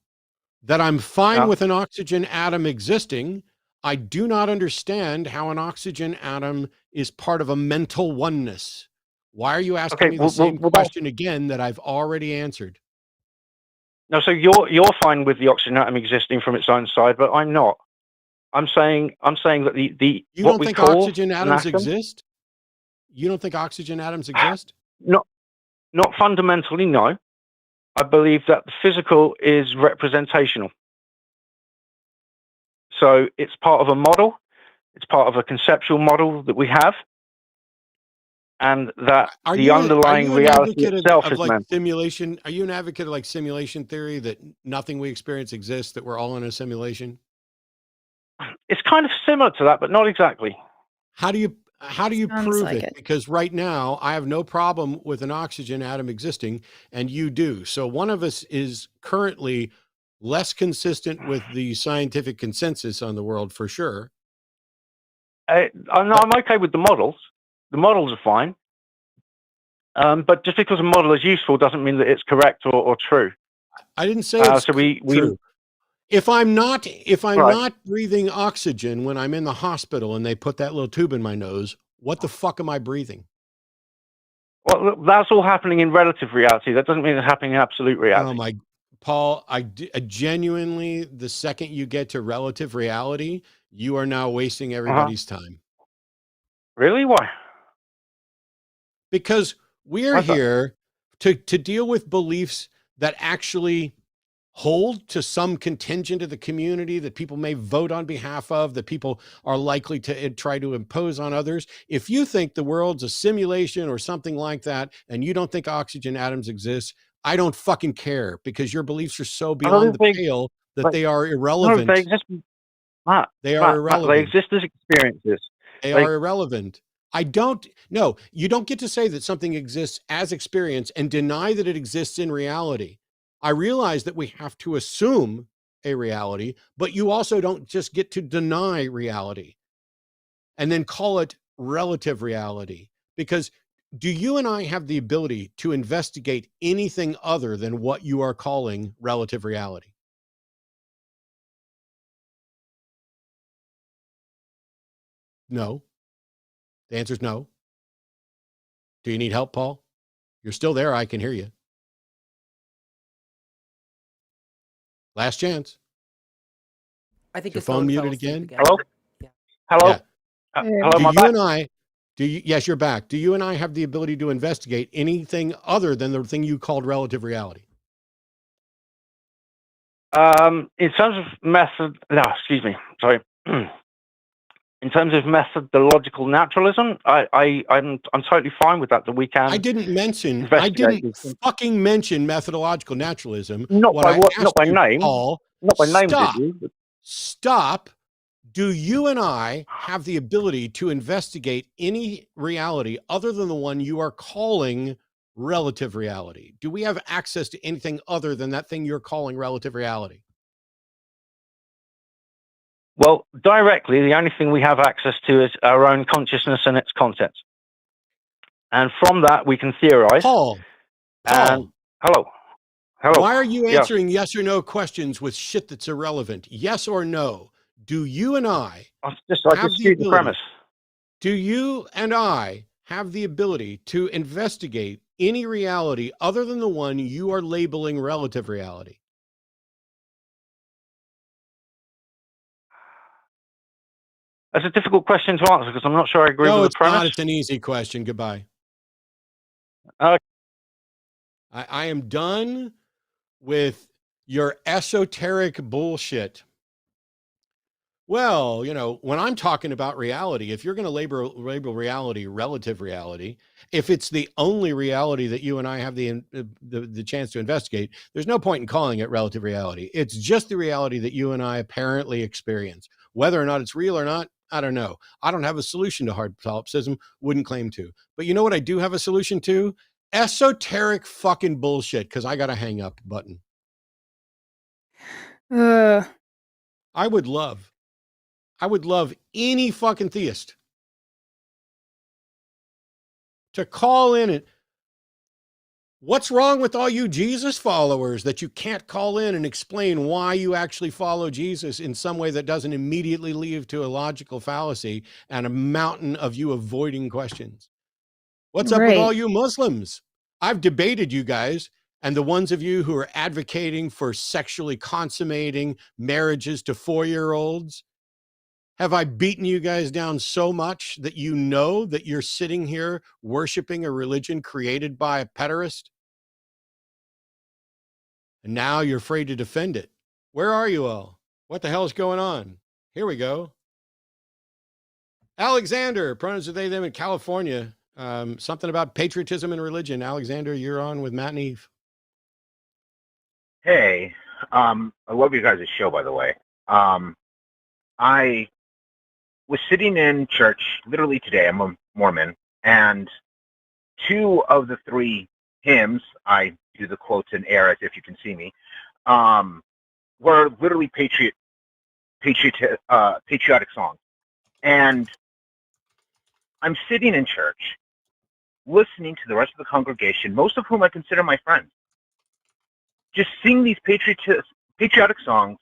that I'm fine with an oxygen atom existing. I do not understand how an oxygen atom is part of a mental oneness. Why are you asking me the same question again that I've already answered? No, so you're fine with the oxygen atom existing from its own side, but I'm not. I'm saying that the You what don't we think call oxygen an atoms atom, exist? You don't think oxygen atoms exist? not fundamentally, no. I believe that the physical is representational. So it's part of a model. It's part of a conceptual model that we have, and that the underlying reality itself is like mental. simulation? Are you an advocate of like simulation theory, that nothing we experience exists, that we're all in a simulation? It's kind of similar to that, but not exactly. How do you Sounds prove like it? it. Because right now I have no problem with an oxygen atom existing, and you do. So one of us is currently less consistent with the scientific consensus on the world, for sure. I'm okay with the models. The models are fine. But just because a model is useful doesn't mean that it's correct or true. I didn't say it's true. If I'm not breathing oxygen when I'm in the hospital and they put that little tube in my nose, what the fuck am I breathing? Well, look, that's all happening in relative reality. That doesn't mean it's happening in absolute reality. Oh my, Paul, I genuinely, the second you get to relative reality, you are now wasting everybody's time. Really? Why? Because we're here to deal with beliefs that actually hold to some contingent of the community, that people may vote on behalf of, that people are likely to try to impose on others. If you think the world's a simulation or something like that, and you don't think oxygen atoms exist, I don't fucking care, because your beliefs are so beyond the pale that they are irrelevant. No, they exist. Matt, they are irrelevant. They exist as experiences. They are irrelevant. No, you don't get to say that something exists as experience and deny that it exists in reality. I realize that we have to assume a reality, but you also don't just get to deny reality and then call it relative reality. Because do you and I have the ability to investigate anything other than what you are calling relative reality? No. The answer is no. Do you need help, Paul? You're still there. I can hear you. Last chance. I think your phone muted again. Hello? Yeah. Hello? Yeah. Hello, yes, you're back. Do you and I have the ability to investigate anything other than the thing you called relative reality? In terms of in terms of methodological naturalism, I'm totally fine with that. That we can. I didn't fucking mention methodological naturalism. Not by name. Paul, not by name, stop. did you? Stop. Do you and I have the ability to investigate any reality other than the one you are calling relative reality? Do we have access to anything other than that thing you're calling relative reality? Well, directly, the only thing we have access to is our own consciousness and its contents. And from that, we can theorize. Paul. Hello. Why are you answering yes or no questions with shit that's irrelevant? Yes or no? Do you and I dispute the premise. Do you and I have the ability to investigate any reality other than the one you are labeling relative reality? That's a difficult question to answer because I'm not sure I agree with the premise. No, it's an easy question. Goodbye. Okay. I am done with your esoteric bullshit. Well, when I'm talking about reality, if you're going to label reality relative reality, if it's the only reality that you and I have the chance to investigate, there's no point in calling it relative reality. It's just the reality that you and I apparently experience. Whether or not it's real or not, I don't know. I don't have a solution to hard solipsism, wouldn't claim to. But you know what I do have a solution to? Esoteric fucking bullshit, because I got a hang up button. I would love any fucking theist to call in What's wrong with all you Jesus followers that you can't call in and explain why you actually follow Jesus in some way that doesn't immediately lead to a logical fallacy and a mountain of you avoiding questions? What's up with all Right. you Muslims? I've debated you guys, and the ones of you who are advocating for sexually consummating marriages to 4-year-olds. Have I beaten you guys down so much that you know that you're sitting here worshiping a religion created by a pederast? And now you're afraid to defend it. Where are you all? What the hell is going on? Here we go. Alexander, pronouns are they, them in California. Something about patriotism and religion. Alexander, you're on with Matt and Eve. Hey, I love you guys' show, by the way. I was sitting in church literally today. I'm a Mormon, and 2 of the 3 hymns, I do the quotes in air as if you can see me, were literally patriotic songs. And I'm sitting in church, listening to the rest of the congregation, most of whom I consider my friends, just sing these patriotic songs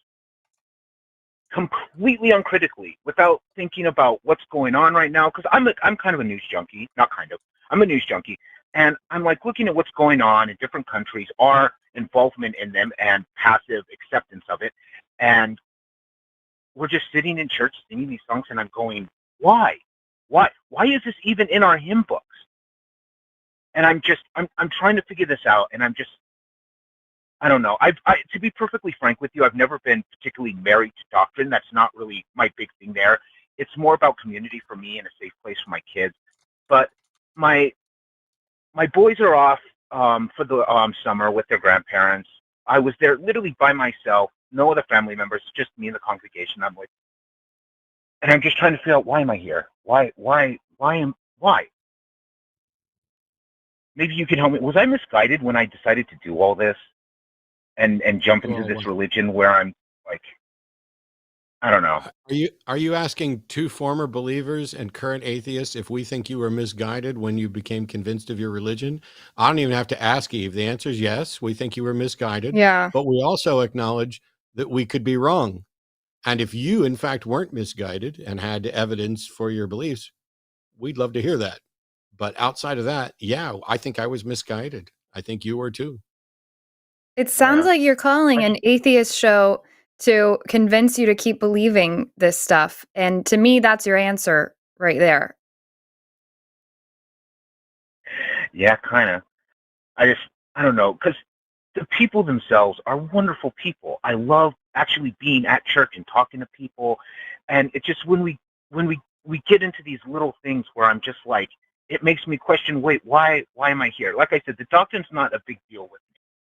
completely uncritically, without thinking about what's going on right now. Because I'm kind of a news junkie, not kind of. I'm a news junkie, and I'm like looking at what's going on in different countries, our involvement in them, and passive acceptance of it. And we're just sitting in church singing these songs, and I'm going, why? Why is this even in our hymn books? And I'm trying to figure this out, and I don't know. To be perfectly frank with you, I've never been particularly married to doctrine. That's not really my big thing there. It's more about community for me and a safe place for my kids. But my boys are off for the summer with their grandparents. I was there literally by myself, no other family members, just me and the congregation. And I'm just trying to figure out, why am I here? Why? Maybe you can help me. Was I misguided when I decided to do all this? And jump into this religion where I'm like, I don't know. Are you asking 2 former believers and current atheists if we think you were misguided when you became convinced of your religion? I don't even have to ask Eve. The answer is yes. We think you were misguided. Yeah. But we also acknowledge that we could be wrong. And if you, in fact, weren't misguided and had evidence for your beliefs, we'd love to hear that. But outside of that, yeah, I think I was misguided. I think you were too. It sounds like you're calling an atheist show to convince you to keep believing this stuff. And to me, that's your answer right there. Yeah, kind of. I don't know, because the people themselves are wonderful people. I love actually being at church and talking to people. And it just, when we get into these little things where I'm just like, it makes me question, wait, why am I here? Like I said, the doctrine's not a big deal with me.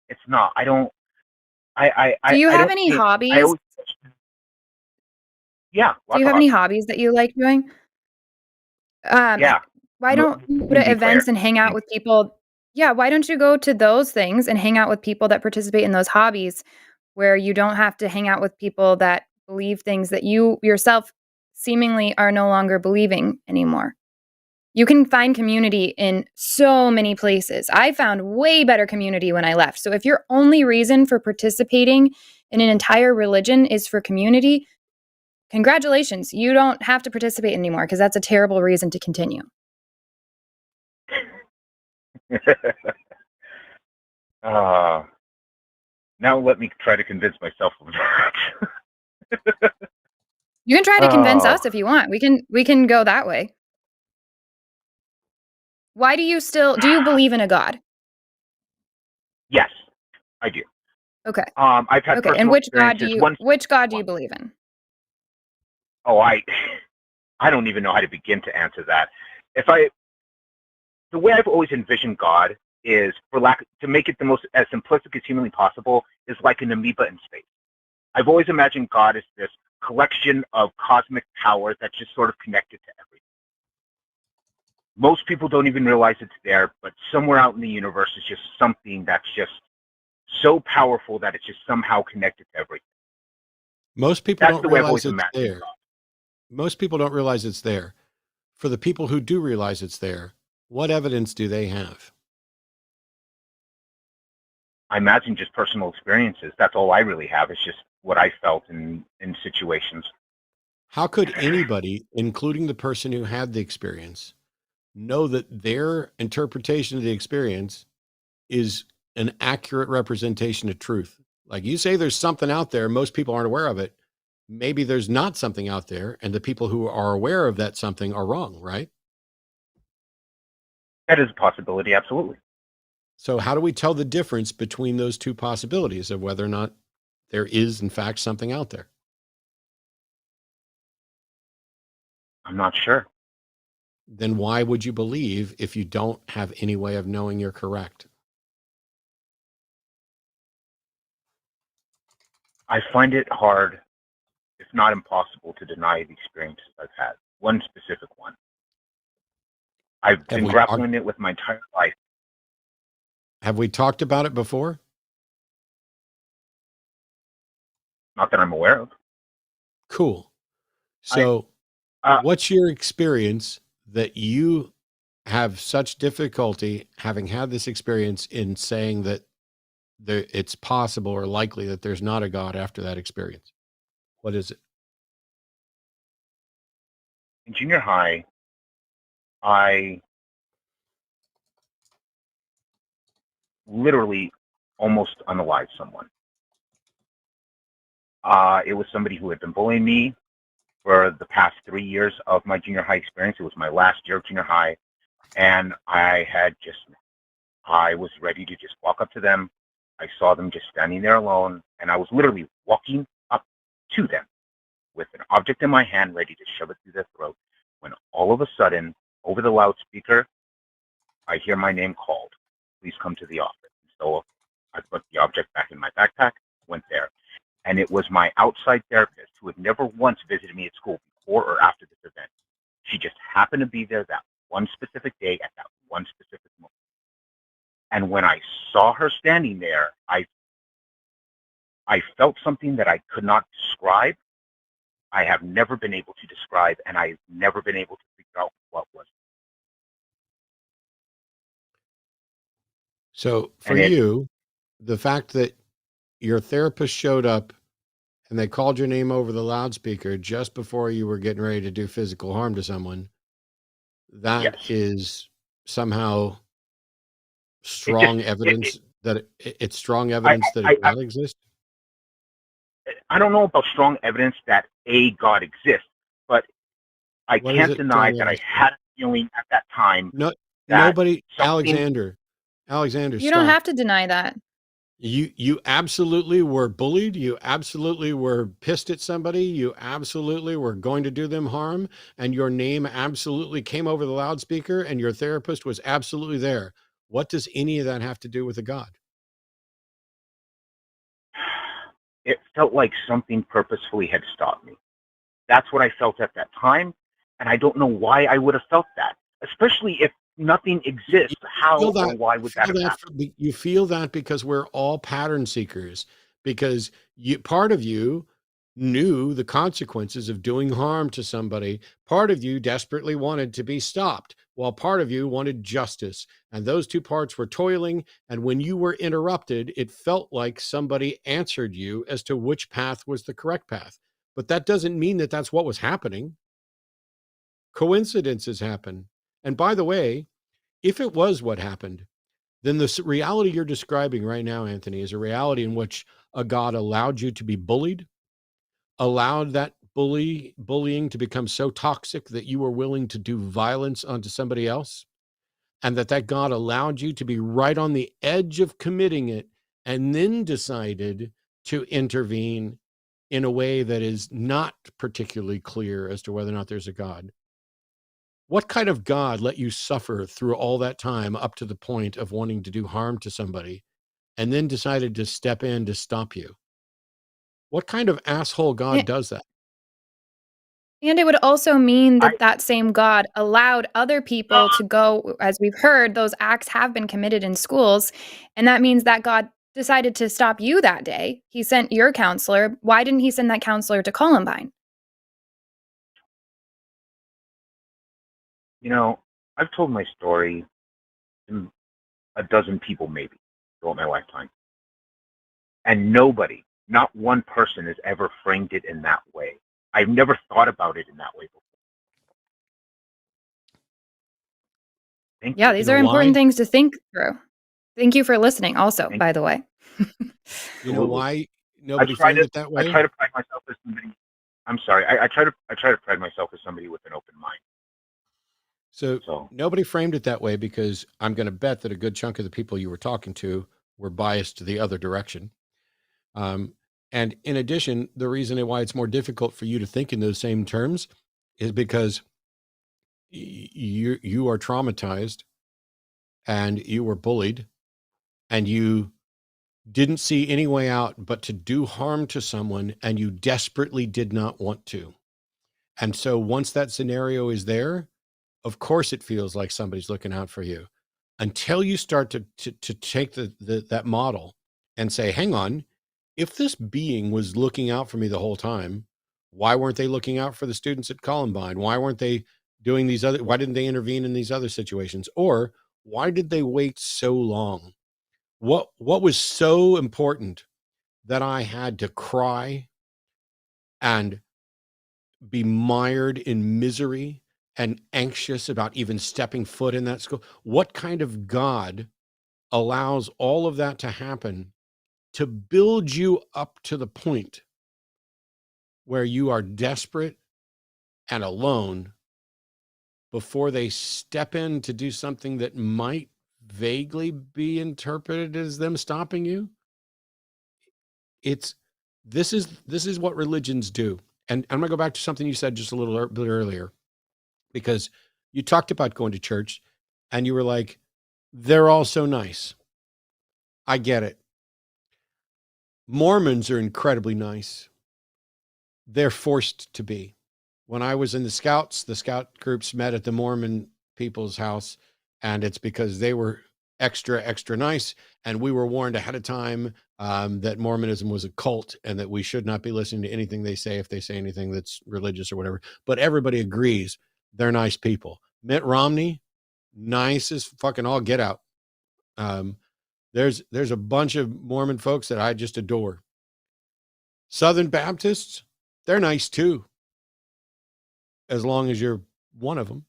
It's not. I don't. Do you have any hobbies? Yeah. Do you have any hobbies that you like doing? Yeah. Why don't you go to events and hang out with people? Yeah, why don't you go to those things and hang out with people that participate in those hobbies, where you don't have to hang out with people that believe things that you yourself seemingly are no longer believing anymore? You can find community in so many places. I found way better community when I left. So if your only reason for participating in an entire religion is for community, congratulations. You don't have to participate anymore, because that's a terrible reason to continue. Now let me try to convince myself of that. You can try to convince us if you want. We can go that way. Why do you believe in a God? Yes, I do. Okay. I've had okay, and which God do experiences. you believe in? Oh, I don't even know how to begin to answer that. The way I've always envisioned God is, to make it as simplistic as humanly possible, is like an amoeba in space. I've always imagined God as this collection of cosmic power that's just sort of connected to everything. Most people don't even realize it's there, but somewhere out in the universe is just something that's just so powerful that it's just somehow connected to everything. Most people don't realize it's there. Most people don't realize it's there. For the people who do realize it's there, what evidence do they have? I imagine just personal experiences. That's all I really have. It's just what I felt in situations. How could anybody, including the person who had the experience, know that their interpretation of the experience is an accurate representation of truth? Like you say, there's something out there. Most people aren't aware of it. Maybe there's not something out there, and the people who are aware of that something are wrong, right? That is a possibility, absolutely. So how do we tell the difference between those two possibilities of whether or not there is, in fact, something out there? I'm not sure. Then why would you believe if you don't have any way of knowing you're correct? I find it hard, if not impossible, to deny the experiences I've had. One specific one. I've Have been we grappling it with my entire life. Have we talked about it before? Not that I'm aware of. Cool. So what's your experience that you have such difficulty having had this experience in saying that it's possible or likely that there's not a God after that experience? What is it? In junior high, I literally almost unalived someone. It was somebody who had been bullying me for the past 3 years of my junior high experience. It was my last year of junior high, and I was ready to just walk up to them. I saw them just standing there alone, and I was literally walking up to them with an object in my hand ready to shove it through their throat, when all of a sudden, over the loudspeaker, I hear my name called. Please come to the office. So I put the object back in my backpack, went there. And it was my outside therapist who had never once visited me at school before or after this event. She just happened to be there that one specific day at that one specific moment. And when I saw her standing there, I felt something that I could not describe. I have never been able to describe, and I've never been able to figure out what was. So for you, the fact that your therapist showed up and they called your name over the loudspeaker just before you were getting ready to do physical harm to someone, that is somehow strong evidence that it's strong evidence that a God exists? I don't know about strong evidence that a God exists, but I can't deny that I had a feeling at that time. No, nobody, Alexander, you don't have to deny that. You absolutely were bullied. You absolutely were pissed at somebody. You absolutely were going to do them harm. And your name absolutely came over the loudspeaker and your therapist was absolutely there. What does any of that have to do with a God? It felt like something purposefully had stopped me. That's what I felt at that time. And I don't know why I would have felt that, especially if nothing exists. How or why would that have happened? You feel that because we're all pattern seekers, because part of you knew the consequences of doing harm to somebody. Part of you desperately wanted to be stopped, while part of you wanted justice. And those two parts were toiling. And when you were interrupted, it felt like somebody answered you as to which path was the correct path. But that doesn't mean that that's what was happening. Coincidences happen. And by the way, if it was what happened, then the reality you're describing right now, Anthony, is a reality in which a God allowed you to be bullied, allowed that bullying to become so toxic that you were willing to do violence onto somebody else, and that God allowed you to be right on the edge of committing it and then decided to intervene in a way that is not particularly clear as to whether or not there's a God. What kind of God let you suffer through all that time up to the point of wanting to do harm to somebody and then decided to step in to stop you? What kind of asshole God does that? And it would also mean that that same God allowed other people to go, as we've heard, those acts have been committed in schools. And that means that God decided to stop you that day. He sent your counselor. Why didn't he send that counselor to Columbine? You know, I've told my story to a dozen people maybe throughout my lifetime. And nobody, not one person, has ever framed it in that way. I've never thought about it in that way before. Thank Yeah, you. these You are know important why? things to think through. Thank you for listening also, Thank by the way. You know Absolutely. why I nobody try framed to it that I way? try to pride myself as somebody. I'm sorry. I try to pride myself as somebody with an open mind. So So nobody framed it that way because I'm going to bet that a good chunk of the people you were talking to were biased to the other direction. And in addition, the reason why it's more difficult for you to think in those same terms is because you are traumatized and you were bullied and you didn't see any way out but to do harm to someone, and you desperately did not want to. And so once that scenario is there, of course it feels like somebody's looking out for you, until you start to take that model and say, hang on, if this being was looking out for me the whole time, why weren't they looking out for the students at Columbine? Why weren't they doing these other, why didn't they intervene in these other situations? Or why did they wait so long? What was so important that I had to cry and be mired in misery and anxious about even stepping foot in that school? What kind of God allows all of that to happen to build you up to the point where you are desperate and alone before they step in to do something that might vaguely be interpreted as them stopping you? It's this is what religions do. And I'm going to go back to something you said just a little bit earlier, because you talked about going to church and you were like, they're all so nice. I get it. Mormons are incredibly nice. They're forced to be. When I was in the scout groups met at the Mormon people's house, and it's because they were extra nice, and we were warned ahead of time that Mormonism was a cult and that we should not be listening to anything they say if they say anything that's religious or whatever. But everybody agrees they're nice people. Mitt Romney, nice as fucking all get out. There's a bunch of Mormon folks that I just adore. Southern Baptists, they're nice too, as long as you're one of them.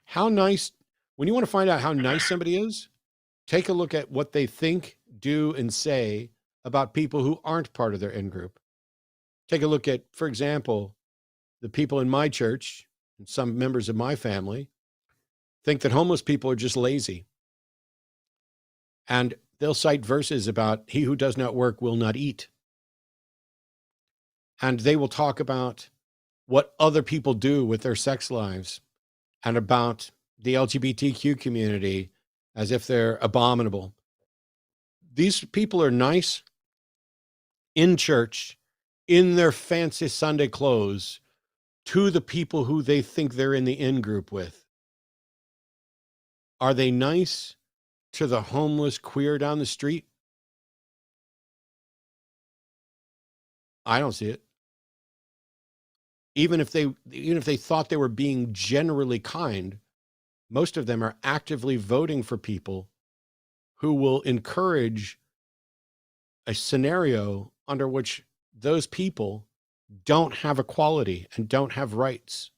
How nice, when you want to find out how nice somebody is, take a look at what they think, do, and say about people who aren't part of their in group. Take a look at, for example, the people in my church and some members of my family think that homeless people are just lazy. And they'll cite verses about he who does not work will not eat. And they will talk about what other people do with their sex lives and about the LGBTQ community as if they're abominable. These people are nice in church, in their fancy Sunday clothes, to the people who they think they're in the in group with. Are they nice to the homeless queer down the street? I don't see it. Even if they thought they were being generally kind, most of them are actively voting for people who will encourage a scenario under which those people don't have equality and don't have rights.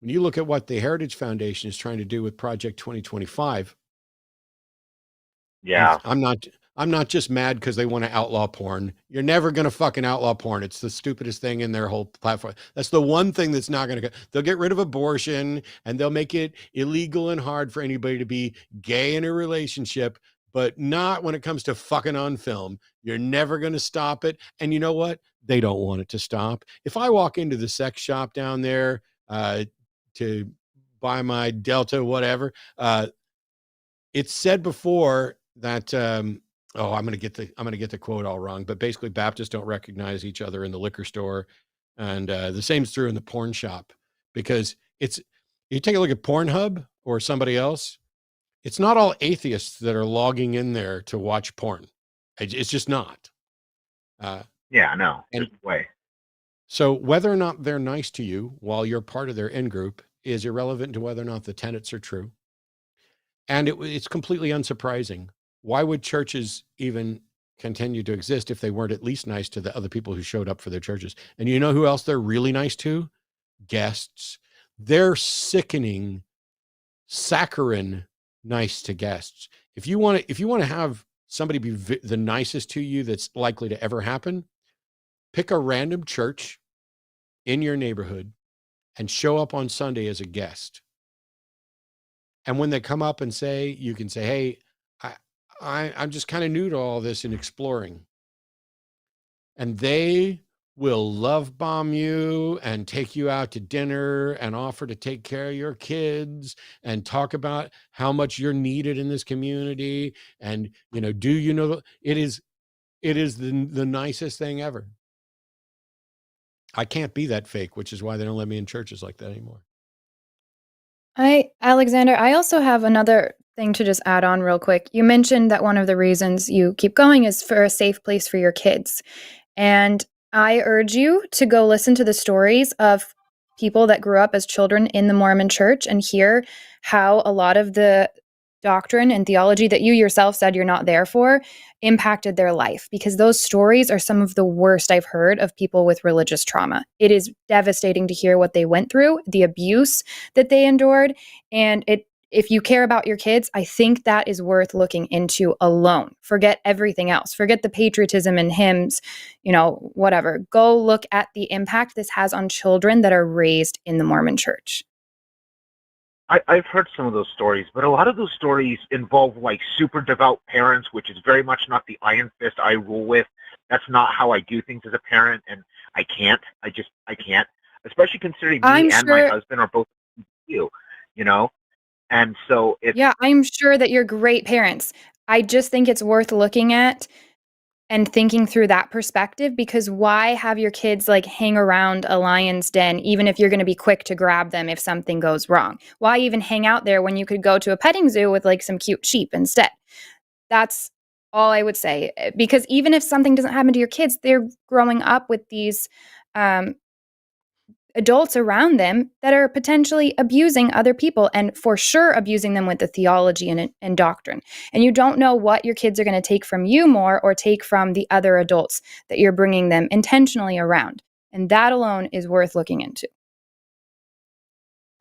When you look at what the Heritage Foundation is trying to do with Project 2025, yeah, I'm not just mad because they want to outlaw porn. You're never going to fucking outlaw porn. It's the stupidest thing in their whole platform. That's the one thing that's not going to go. They'll get rid of abortion and they'll make it illegal and hard for anybody to be gay in a relationship, but not when it comes to fucking on film. You're never going to stop it. And you know what? They don't want it to stop. If I walk into the sex shop down there to buy my Delta, whatever, it's said before that I'm going to get the quote all wrong, but basically Baptists don't recognize each other in the liquor store, and the same's true in the porn shop, because you take a look at Pornhub or somebody else, it's not all atheists that are logging in there to watch porn. It's just not. yeah, no, And just way. so whether or not they're nice to you while you're part of their in group is irrelevant to whether or not the tenets are true. And it's completely unsurprising. Why would churches even continue to exist if they weren't at least nice to the other people who showed up for their churches. And you know who else they're really nice to? Guests. They're sickening, saccharine nice to guests. If you want to have somebody be the nicest to you that's likely to ever happen, pick a random church in your neighborhood and show up on Sunday as a guest. And when they come up and say, you can say, hey, I'm just kind of new to all this and exploring. And they will love bomb you and take you out to dinner and offer to take care of your kids and talk about how much you're needed in this community. And, do you know, it is the nicest thing ever. I can't be that fake, which is why they don't let me in churches like that anymore. Alexander, I also have another thing to just add on real quick. You mentioned that one of the reasons you keep going is for a safe place for your kids. And I urge you to go listen to the stories of people that grew up as children in the Mormon church and hear how a lot of the doctrine and theology that you yourself said you're not there for impacted their life, because those stories are some of the worst I've heard of people with religious trauma. It is devastating to hear what they went through, the abuse that they endured, and if you care about your kids, I think that is worth looking into alone. Forget everything else. Forget the patriotism and hymns, whatever. Go look at the impact this has on children that are raised in the Mormon church. I've heard some of those stories, but a lot of those stories involve like super devout parents, which is very much not the iron fist I rule with. That's not how I do things as a parent, and I can't. I can't. Especially considering me and my husband are both you, And so I'm sure that you're great parents. I just think it's worth looking at and thinking through that perspective, because why have your kids hang around a lion's den, even if you're going to be quick to grab them if something goes wrong? Why even hang out there when you could go to a petting zoo with some cute sheep instead? That's all I would say. Because even if something doesn't happen to your kids, they're growing up with these adults around them that are potentially abusing other people, and for sure abusing them with the theology and doctrine. And you don't know what your kids are going to take from you more or take from the other adults that you're bringing them intentionally around. And that alone is worth looking into.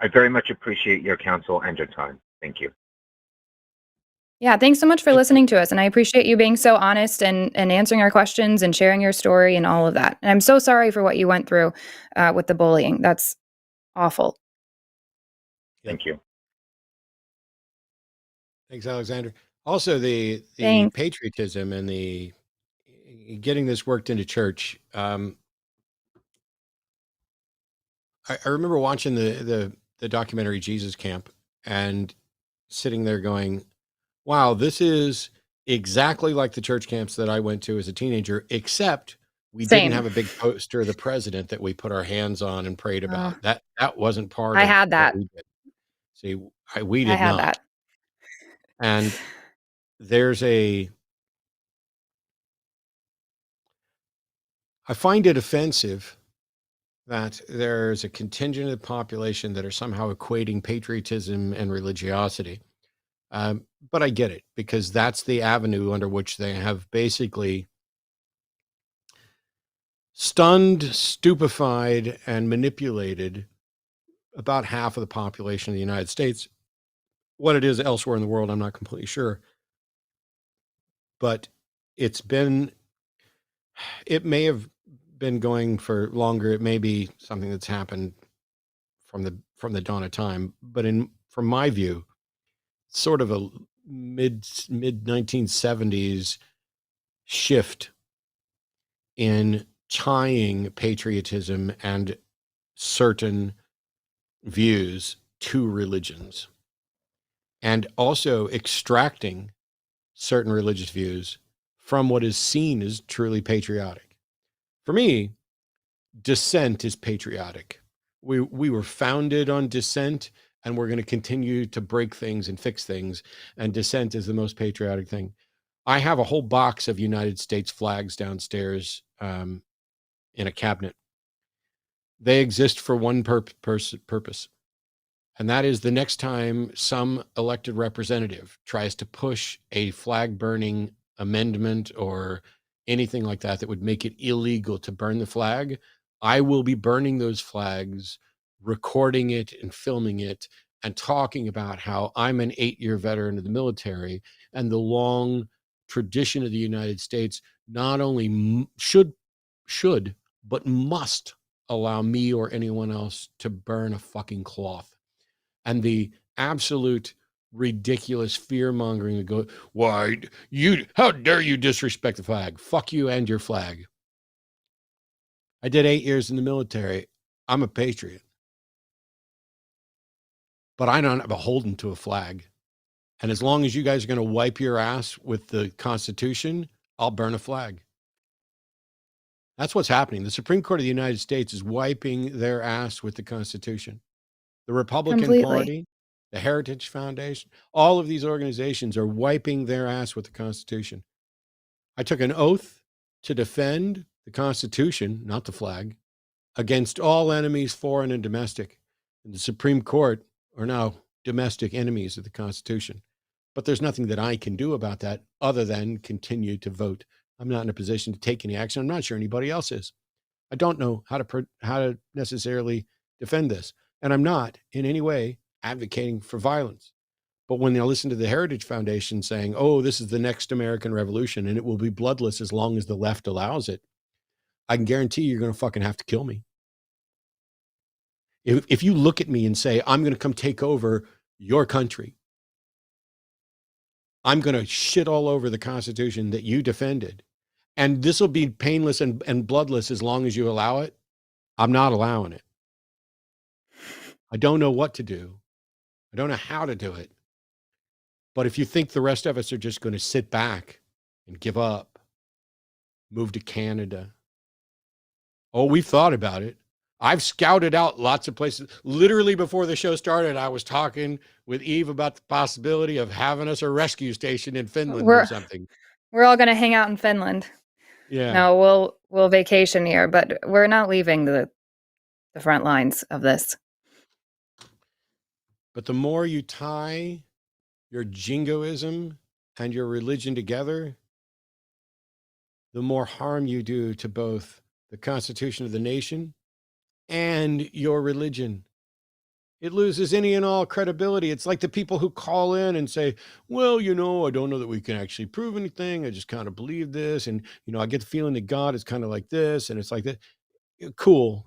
I very much appreciate your counsel and your time. Thank you. Yeah, thanks so much for listening to us. And I appreciate you being so honest and answering our questions and sharing your story and all of that. And I'm so sorry for what you went through with the bullying. That's awful. Thank you. Thanks, Alexander. Also, the patriotism and the getting this worked into church. I remember watching the documentary Jesus Camp and sitting there going, wow, this is exactly like the church camps that I went to as a teenager, except we didn't have a big poster of the president that we put our hands on and prayed about. That wasn't part of I had that. what we did. See, we did not. That. And I find it offensive that there's a contingent of the population that are somehow equating patriotism and religiosity. But I get it, because that's the avenue under which they have basically stunned, stupefied, and manipulated about half of the population of the United States. What it is elsewhere in the world, I'm not completely sure. But it may have been going for longer. It may be something that's happened from the dawn of time. But from my view, sort of a mid 1970s shift in tying patriotism and certain views to religions, and also extracting certain religious views from what is seen as truly patriotic. For me, dissent is patriotic. We were founded on dissent, and we're going to continue to break things and fix things, and dissent is the most patriotic thing. I have a whole box of United States flags downstairs in a cabinet. They exist for one purpose, and that is the next time some elected representative tries to push a flag-burning amendment or anything like that that would make it illegal to burn the flag, I will be burning those flags, recording it and filming it, and talking about how I'm an 8-year veteran of the military, and the long tradition of the United States not only should, but must allow me or anyone else to burn a fucking cloth. And the absolute ridiculous fear mongering that go, why how dare you disrespect the flag? Fuck you and your flag. I did 8 years in the military. I'm a patriot. But I'm not beholden to a flag. And as long as you guys are going to wipe your ass with the Constitution, I'll burn a flag. That's what's happening. The Supreme Court of the United States is wiping their ass with the Constitution. The Republican Party, the Heritage Foundation, all of these organizations are wiping their ass with the Constitution. I took an oath to defend the Constitution, not the flag, against all enemies, foreign and domestic. And the Supreme Court are now domestic enemies of the Constitution. But there's nothing that I can do about that other than continue to vote. I'm not in a position to take any action. I'm not sure anybody else is. I don't know how to necessarily defend this. And I'm not in any way advocating for violence. But when they listen to the Heritage Foundation saying, oh, this is the next American Revolution and it will be bloodless as long as the left allows it, I can guarantee you're going to fucking have to kill me. If you look at me and say, I'm going to come take over your country, I'm going to shit all over the Constitution that you defended, and this will be painless and bloodless as long as you allow it, I'm not allowing it. I don't know what to do. I don't know how to do it. But if you think the rest of us are just going to sit back and give up, move to Canada. Oh, we've thought about it. I've scouted out lots of places. Literally before the show started, I was talking with Eve about the possibility of having us a rescue station in Finland or something. We're all going to hang out in Finland. Yeah. No, we'll vacation here, but we're not leaving the front lines of this. But the more you tie your jingoism and your religion together, the more harm you do to both the Constitution of the nation and your religion. It loses any and all credibility. It's like the people who call in and say, well, I don't know that we can actually prove anything. I just kind of believe this. And, I get the feeling that God is kind of like this. And it's like that. Cool.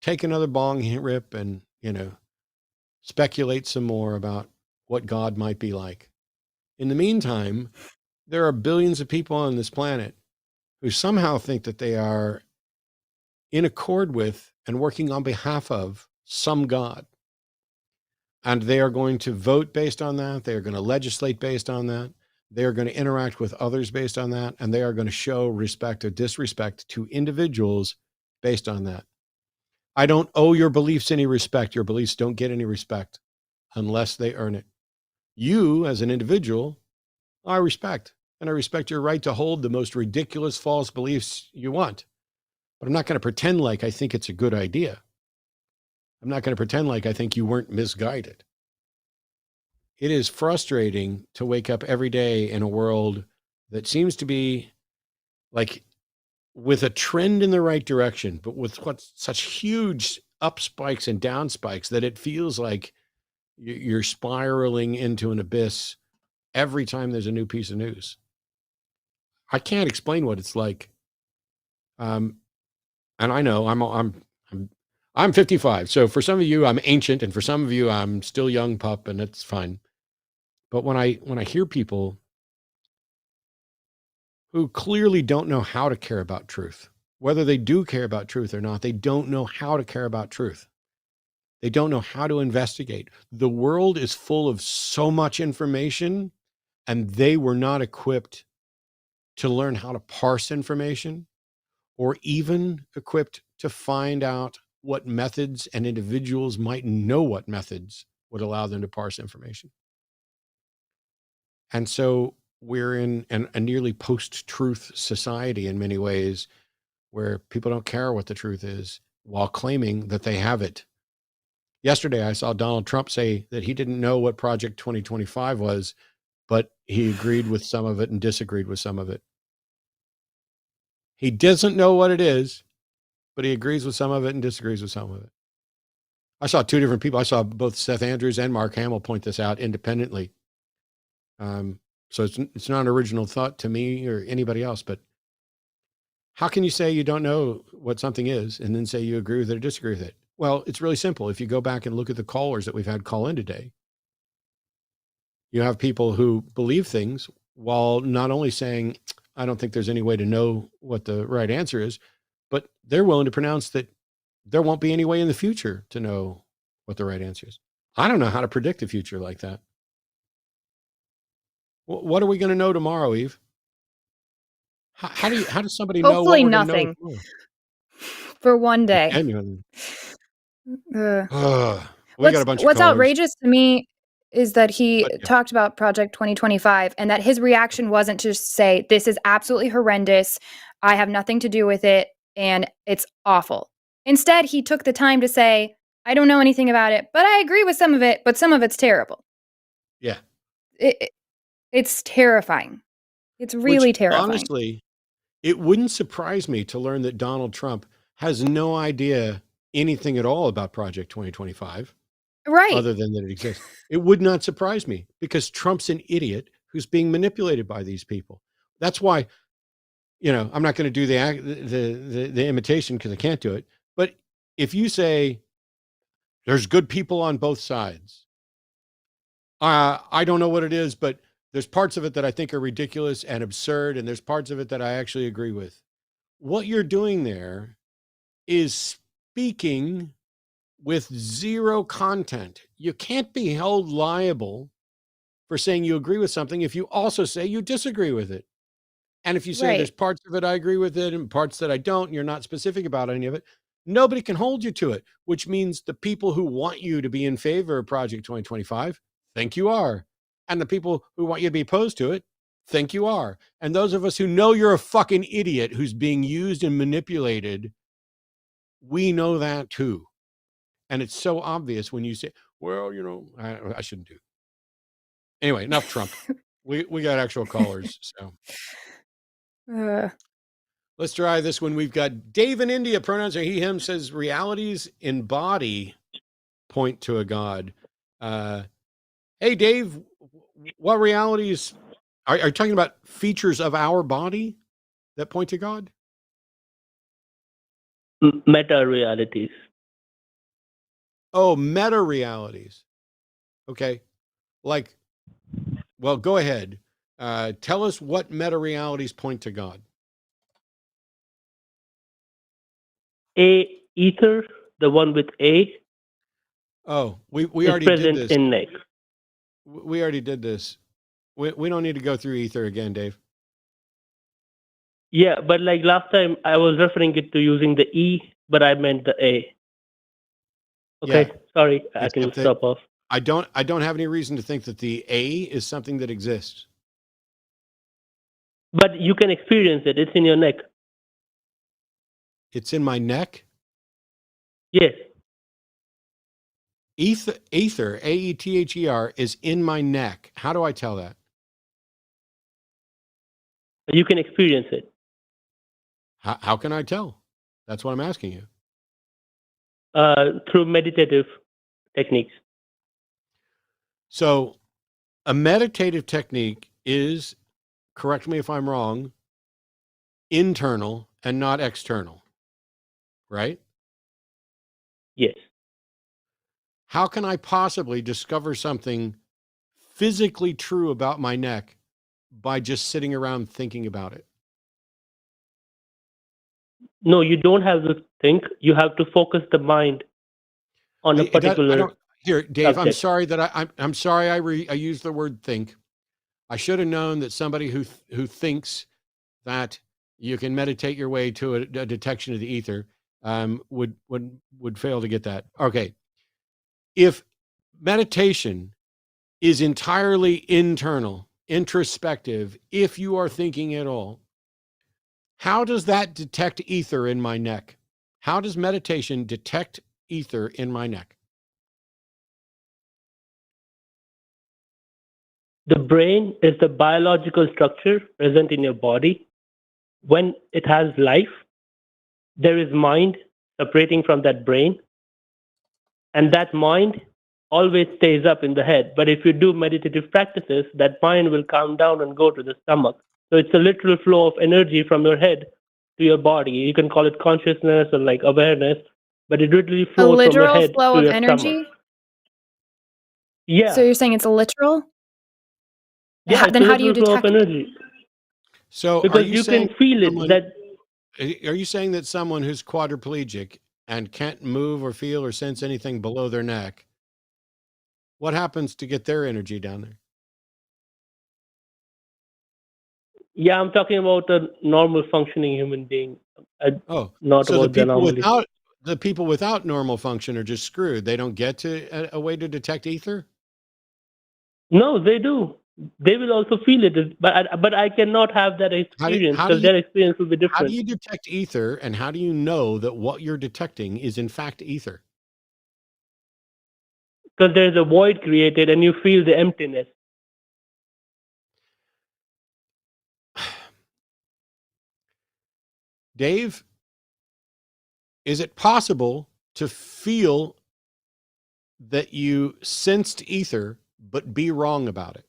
Take another bong rip and, speculate some more about what God might be like. In the meantime, there are billions of people on this planet who somehow think that they are in accord with and working on behalf of some God. And they are going to vote based on that. They are going to legislate based on that. They are going to interact with others based on that. And they are going to show respect or disrespect to individuals based on that. I don't owe your beliefs any respect. Your beliefs don't get any respect unless they earn it. You, as an individual, I respect. And I respect your right to hold the most ridiculous false beliefs you want. But I'm not going to pretend like I think it's a good idea. I'm not going to pretend like I think you weren't misguided. It is frustrating to wake up every day in a world that seems to be like with a trend in the right direction, but with such huge up spikes and down spikes that it feels like you're spiraling into an abyss every time there's a new piece of news. I can't explain what it's like. And I know I'm 55. So for some of you, I'm ancient, and for some of you, I'm still young pup, and it's fine. But when I hear people who clearly don't know how to care about truth, whether they do care about truth or not, they don't know how to care about truth. They don't know how to investigate. The world is full of so much information, and they were not equipped to learn how to parse information, or even equipped to find out what methods, and individuals might know what methods would allow them to parse information. And so we're in a nearly post-truth society in many ways, where people don't care what the truth is while claiming that they have it. Yesterday, I saw Donald Trump say that he didn't know what Project 2025 was but he agreed with some of it and disagreed with some of it. He doesn't know what it is, but he agrees with some of it and disagrees with some of it. I saw two different people. I saw both Seth Andrews and Mark Hamill point this out independently. So it's not an original thought to me or anybody else, but how can you say you don't know what something is and then say you agree with it or disagree with it? Well, it's really simple. If you go back and look at the callers that we've had call in today, you have people who believe things while not only saying, I don't think there's any way to know what the right answer is, but they're willing to pronounce that there won't be any way in the future to know what the right answer is. I don't know how to predict the future like that. What are we going to know tomorrow, Eve? How does somebody know what Hopefully we're going to know nothing tomorrow? for one day. Genuinely. Uh, We got a bunch of what's callers. outrageous to me is that he But, yeah. talked about Project 2025 and that his reaction wasn't to say, this is absolutely horrendous. I have nothing to do with it and it's awful. Instead, he took the time to say, I don't know anything about it, but I agree with some of it, but some of it's terrible. Yeah. It's terrifying. It's really terrifying. Honestly, it wouldn't surprise me to learn that Donald Trump has no idea anything at all about Project 2025. Right. Other than that it exists. It would not surprise me because Trump's an idiot who's being manipulated by these people. That's why, I'm not going to do the imitation because I can't do it. But if you say there's good people on both sides, I don't know what it is, but there's parts of it that I think are ridiculous and absurd, and there's parts of it that I actually agree with. What you're doing there is speaking with zero content. You can't be held liable for saying you agree with something if you also say you disagree with it. And if you say there's parts of it I agree with it and parts that I don't, and you're not specific about any of it, nobody can hold you to it, which means the people who want you to be in favor of Project 2025 think you are. And the people who want you to be opposed to it think you are. And those of us who know you're a fucking idiot who's being used and manipulated, we know that too. And it's so obvious when you say, well, I shouldn't do. Anyway, enough Trump. We got actual callers. So let's try this one. We've got Dave in India. Pronouns are he, him, says realities in body point to a God. Hey, Dave, what realities are you talking about? Features of our body that point to God? Meta realities. Oh, meta realities. Okay. Well, go ahead. Tell us what meta realities point to God. Ether, the one with A. Oh, we is already did present this. in Nick. We already did this. We don't need to go through ether again, Dave. Yeah, but like last time I was referring it to using the E, but I meant the A. Okay, Yeah. sorry, I can stop off. I don't have any reason to think that the A is something that exists. But you can experience it. It's in your neck. It's in my neck? Yes. Ether, AETHER, is in my neck. How do I tell that? You can experience it. How can I tell? That's what I'm asking you. Through meditative techniques. So a meditative technique is, correct me if I'm wrong, internal and not external, right? Yes. How can I possibly discover something physically true about my neck by just sitting around thinking about it? No, you don't have to think. You have to focus the mind on a particular. Here, Dave, subject. I'm sorry that I'm sorry I used the word think. I should have known that somebody who thinks that you can meditate your way to a detection of the ether would fail to get that. Okay. If meditation is entirely internal, introspective, if you are thinking at all, how does that detect ether in my neck? How does meditation detect ether in my neck? The brain is the biological structure present in your body. When it has life, there is mind separating from that brain, and that mind always stays up in the head. But if you do meditative practices, that mind will calm down and go to the stomach. So it's a literal flow of energy from your head to your body. You can call it consciousness or like awareness, but it literally A flows from your literal head flow to of your energy? stomach. Yeah. So you're saying it's literal? Yeah, it's Then a how do you literal flow of detect it? energy. So are Because you you saying can feel it someone, that are you saying that someone who's quadriplegic and can't move or feel or sense anything below their neck, what happens to get their energy down there? yeah, I'm talking about a normal functioning human being. Oh, Not so the about the anomaly. people without normal function are just screwed. They don't get to a way to detect ether? No, they do. They will also feel it, but I cannot have that experience how do because you their experience will be how do different. you detect ether, and how do you know that what you're detecting is in fact ether? Because there's a void created and you feel the emptiness. Dave, is it possible to feel that you sensed ether but be wrong about it?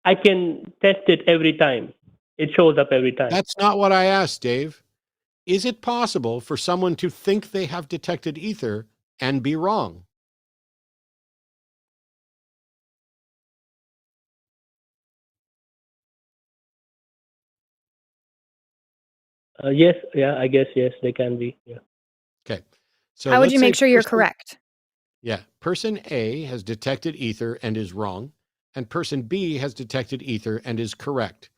I can test it every time. It shows up every time. That's not what I asked, Dave. Is it possible for someone to think they have detected ether and be wrong? Yes, yeah, I guess yes, they can be. Yeah. Okay. So How would let's you say make sure you're correct? Yeah. Person A has detected ether and is wrong, and person B has detected ether and is correct.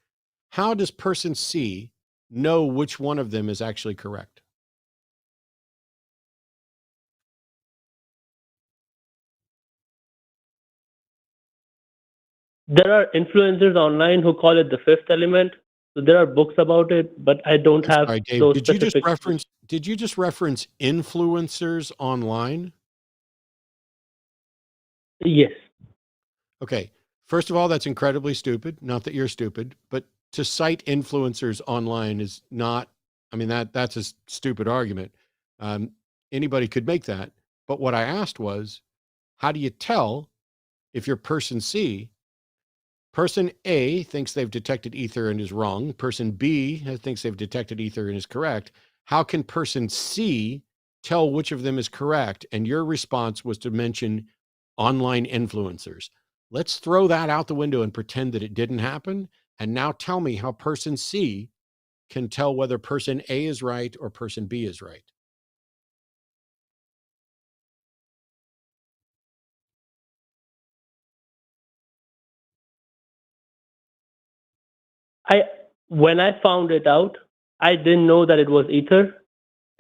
How does person C know which one of them is actually correct? There are influencers online who call it the fifth element. So there are books about it, but I don't I'm have sorry, Dave. those Did you just specific. reference influencers online? Yes. Okay. First of all, that's incredibly stupid. Not that you're stupid, but to cite influencers online is not, I mean, that's a stupid argument. Anybody could make that. But what I asked was, how do you tell if you're person C? Person A thinks they've detected ether and is wrong. Person B thinks they've detected ether and is correct. How can person C tell which of them is correct? And your response was to mention online influencers. Let's throw that out the window and pretend that it didn't happen. And now tell me how person C can tell whether person A is right or person B is right. When I found it out, I didn't know that it was ether.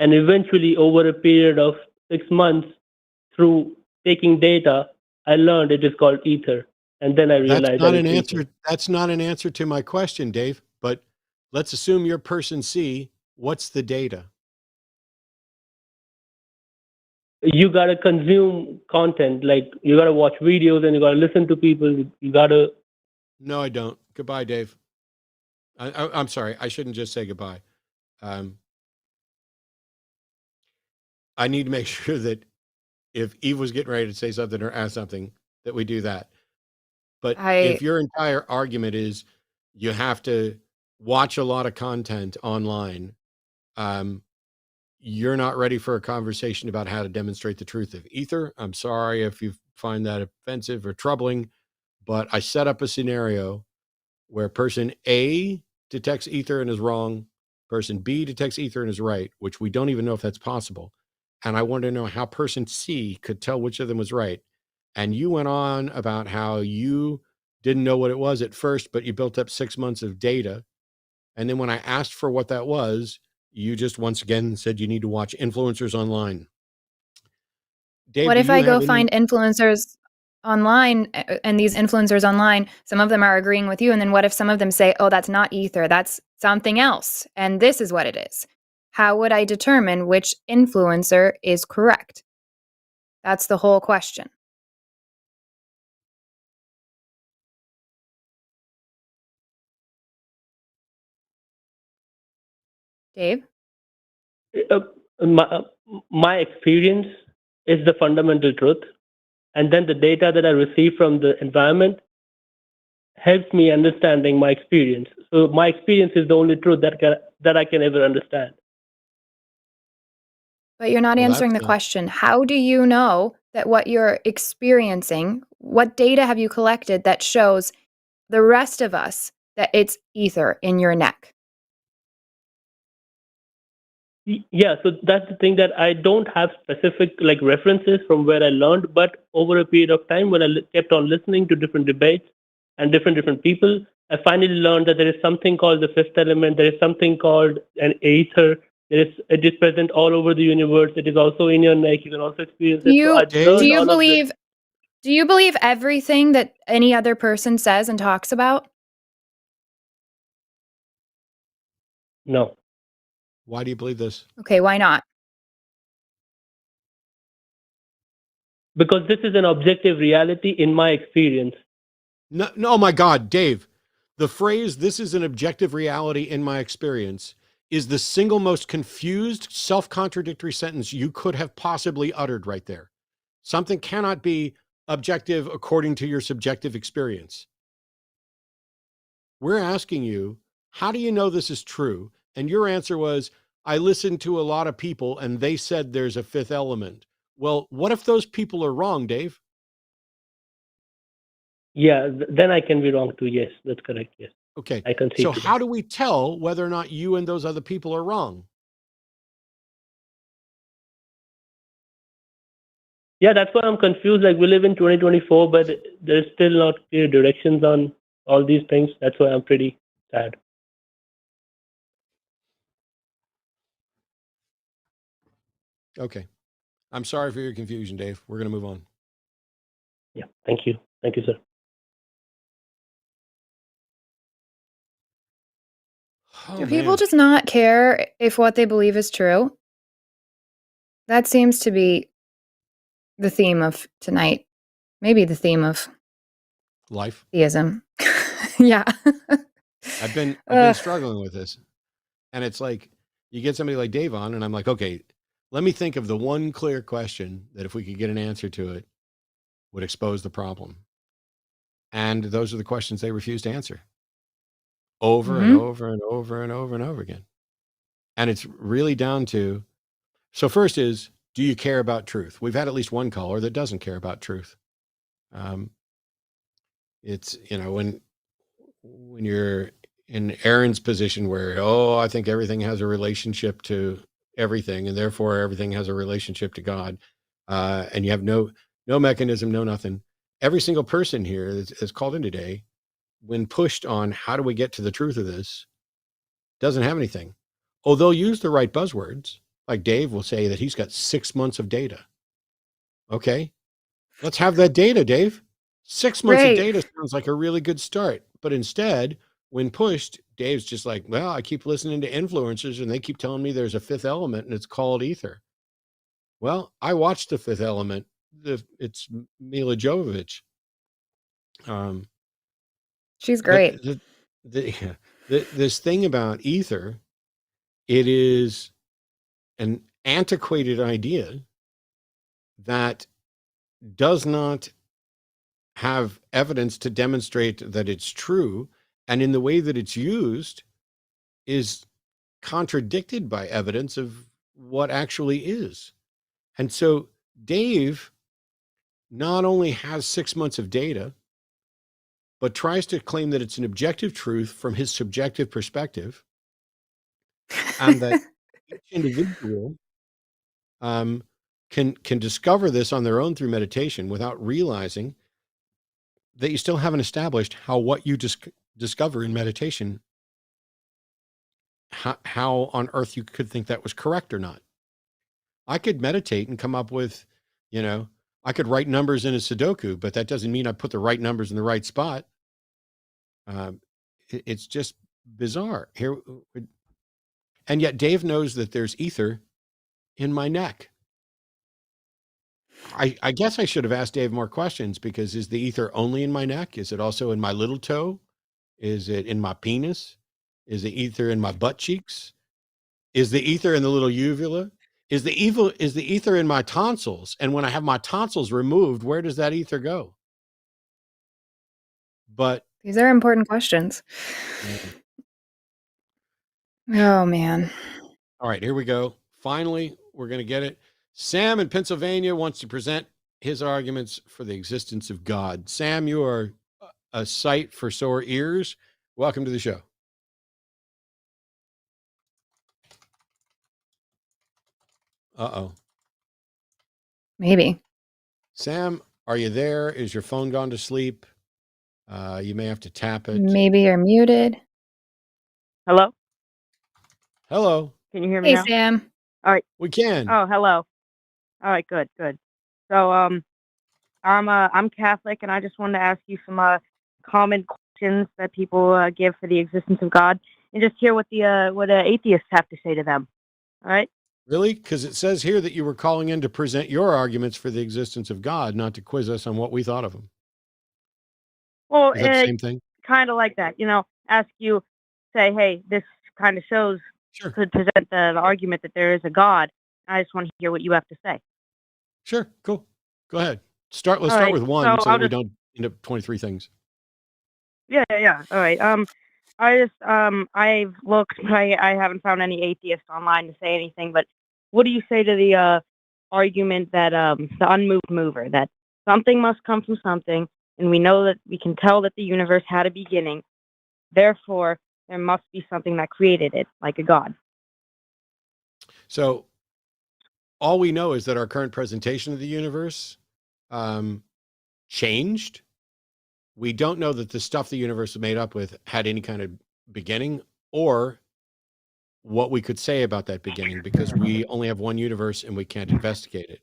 And eventually, over a period of 6 months, through taking data, I learned it is called ether. And then I realized that it's ether. That's not an answer to my question, Dave. But let's assume you're person C. What's the data? You gotta consume content, like you gotta watch videos and you gotta listen to people. You gotta. No, I don't. Goodbye, Dave. I'm sorry. I shouldn't just say goodbye. I need to make sure that if Eve was getting ready to say something or ask something, that we do that. But if your entire argument is you have to watch a lot of content online, you're not ready for a conversation about how to demonstrate the truth of ether. I'm sorry if you find that offensive or troubling, but I set up a scenario where person A detects ether and is wrong, person B detects ether and is right, which we don't even know if that's possible. And I want to know how person C could tell which of them was right. And you went on about how you didn't know what it was at first, but you built up 6 months of data. And then when I asked for what that was, you just once again said you need to watch influencers online. Dave, What do if you I have go any? find influencers online and these influencers online, some of them are agreeing with you, and then what if some of them say, oh, that's not ether, that's something else, and this is what it is? How would I determine which influencer is correct? That's the whole question. Dave? My experience is the fundamental truth. And then the data that I receive from the environment helps me understanding my experience. So my experience is the only truth that I can ever understand. But you're not Well, answering the that's question. How do you know that what you're experiencing, what data have you collected that shows the rest of us that it's ether in your neck? Yeah, so that's the thing, that I don't have specific like references from where I learned, but over a period of time when I kept on listening to different debates and different people, I finally learned that there is something called the fifth element. There is something called an ether. It is present all over the universe. It is also in your neck. You can also experience it. So I Do learned all of this. do you believe everything that any other person says and talks about? No. Why do you believe this? Okay, why not? Because this is an objective reality in my experience. No, oh my God, Dave, the phrase, "this is an objective reality in my experience," is the single most confused, self-contradictory sentence you could have possibly uttered right there. Something cannot be objective according to your subjective experience. We're asking you, how do you know this is true? And your answer was, I listened to a lot of people and they said there's a fifth element. Well, what if those people are wrong, Dave? Yeah, then I can be wrong too. Yes, that's correct. Yes. Okay. I concede So to how that. do we tell whether or not you and those other people are wrong? Yeah, that's why I'm confused. Like, we live in 2024, but there's still not clear directions on all these things. That's why I'm pretty sad. Okay. I'm sorry for your confusion, Dave. We're going to move on. Yeah, thank you. Thank you, sir. Do people just not care if what they believe is true? That seems to be the theme of tonight. Maybe the theme of life? Theism. Yeah. I've been struggling with this. And it's like, you get somebody like Dave on and I'm like, okay, let me think of the one clear question that if we could get an answer to it would expose the problem. And those are the questions they refuse to answer over and over and over and over and over again. And it's really down to, so first is, do you care about truth? We've had at least one caller that doesn't care about truth. It's, when you're in Aaron's position where, I think everything has a relationship to everything, and therefore everything has a relationship to God. And you have no mechanism, no nothing. Every single person here that's called in today, when pushed on how do we get to the truth of this, doesn't have anything. Oh, they'll use the right buzzwords. Like Dave will say that he's got 6 months of data. Okay, let's have that data, Dave. 6 months of data sounds like a really good start. But instead, when pushed, Dave's just like, well, I keep listening to influencers and they keep telling me there's a fifth element and it's called ether. Well, I watched the fifth element. It's Mila Jovovich. She's great. This thing about ether, it is an antiquated idea that does not have evidence to demonstrate that it's true, and in the way that it's used is contradicted by evidence of what actually is. And so Dave not only has 6 months of data, but tries to claim that it's an objective truth from his subjective perspective, and that each individual can discover this on their own through meditation without realizing that you still haven't established how what you discover in meditation, how on earth you could think that was correct or not. I could meditate and come up with, I could write numbers in a Sudoku, but that doesn't mean I put the right numbers in the right spot. It's just bizarre here. And yet Dave knows that there's ether in my neck. I guess I should have asked Dave more questions, because is the ether only in my neck? Is it also in my little toe? Is it in my penis? Is the ether in my butt cheeks? Is the ether in the little uvula? Is the ether in my tonsils? And when I have my tonsils removed, where does that ether go? But These are important questions. Oh, man. all right, here we go. Finally, we're going to get it. Sam in Pennsylvania wants to present his arguments for the existence of God. Sam, you are a sight for sore ears. Welcome to the show. Uh-oh. Maybe. Sam, are you there? Is your phone gone to sleep? You may have to tap it. Maybe you're muted. Hello? Hello. Can you hear me Hey, now? Sam. All right. We can. Oh, hello. All right, good. So, I'm Catholic, and I just wanted to ask you some common questions that people give for the existence of God, and just hear what atheists have to say to them. All right? Really? Because it says here that you were calling in to present your arguments for the existence of God, not to quiz us on what we thought of him. Well, Is that the same thing? kind of like that. Ask you, say, hey, this kind of shows, Sure. could present the argument that there is a God. I just want to hear what you have to say. Sure. Cool. Go ahead. Let's start right, with one, so so I'll that we just- don't end up 23 things. Yeah. All right. I've looked, but I haven't found any atheists online to say anything. But what do you say to the argument that the unmoved mover, that something must come from something, and we know that we can tell that the universe had a beginning, therefore there must be something that created it, like a god. So all we know is that our current presentation of the universe changed. We don't know that the stuff the universe was made up with had any kind of beginning, or what we could say about that beginning, because we only have one universe and we can't investigate it.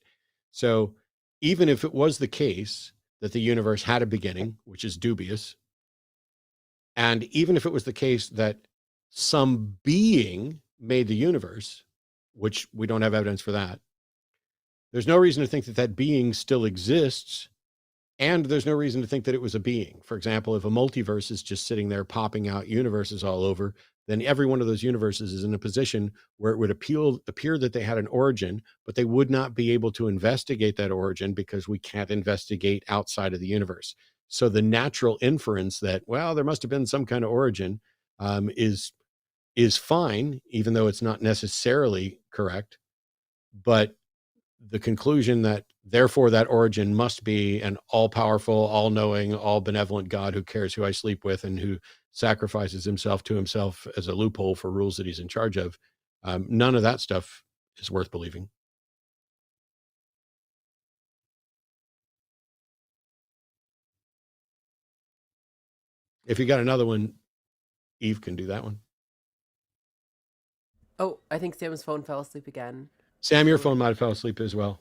So even if it was the case that the universe had a beginning, which is dubious, and even if it was the case that some being made the universe, which we don't have evidence for that, there's no reason to think that that being still exists. And there's no reason to think that it was a being. For example, if a multiverse is just sitting there popping out universes all over, then every one of those universes is in a position where it would appear that they had an origin, but they would not be able to investigate that origin, because we can't investigate outside of the universe. So the natural inference that, well, there must have been some kind of origin is fine, even though it's not necessarily correct. But the conclusion that therefore that origin must be an all-powerful, all-knowing, all-benevolent God who cares who I sleep with and who sacrifices himself to himself as a loophole for rules that he's in charge of, none of that stuff is worth believing. If you got another one, Eve can do that one. Oh, I think Sam's phone fell asleep again. Sam, your phone might have fell asleep as well.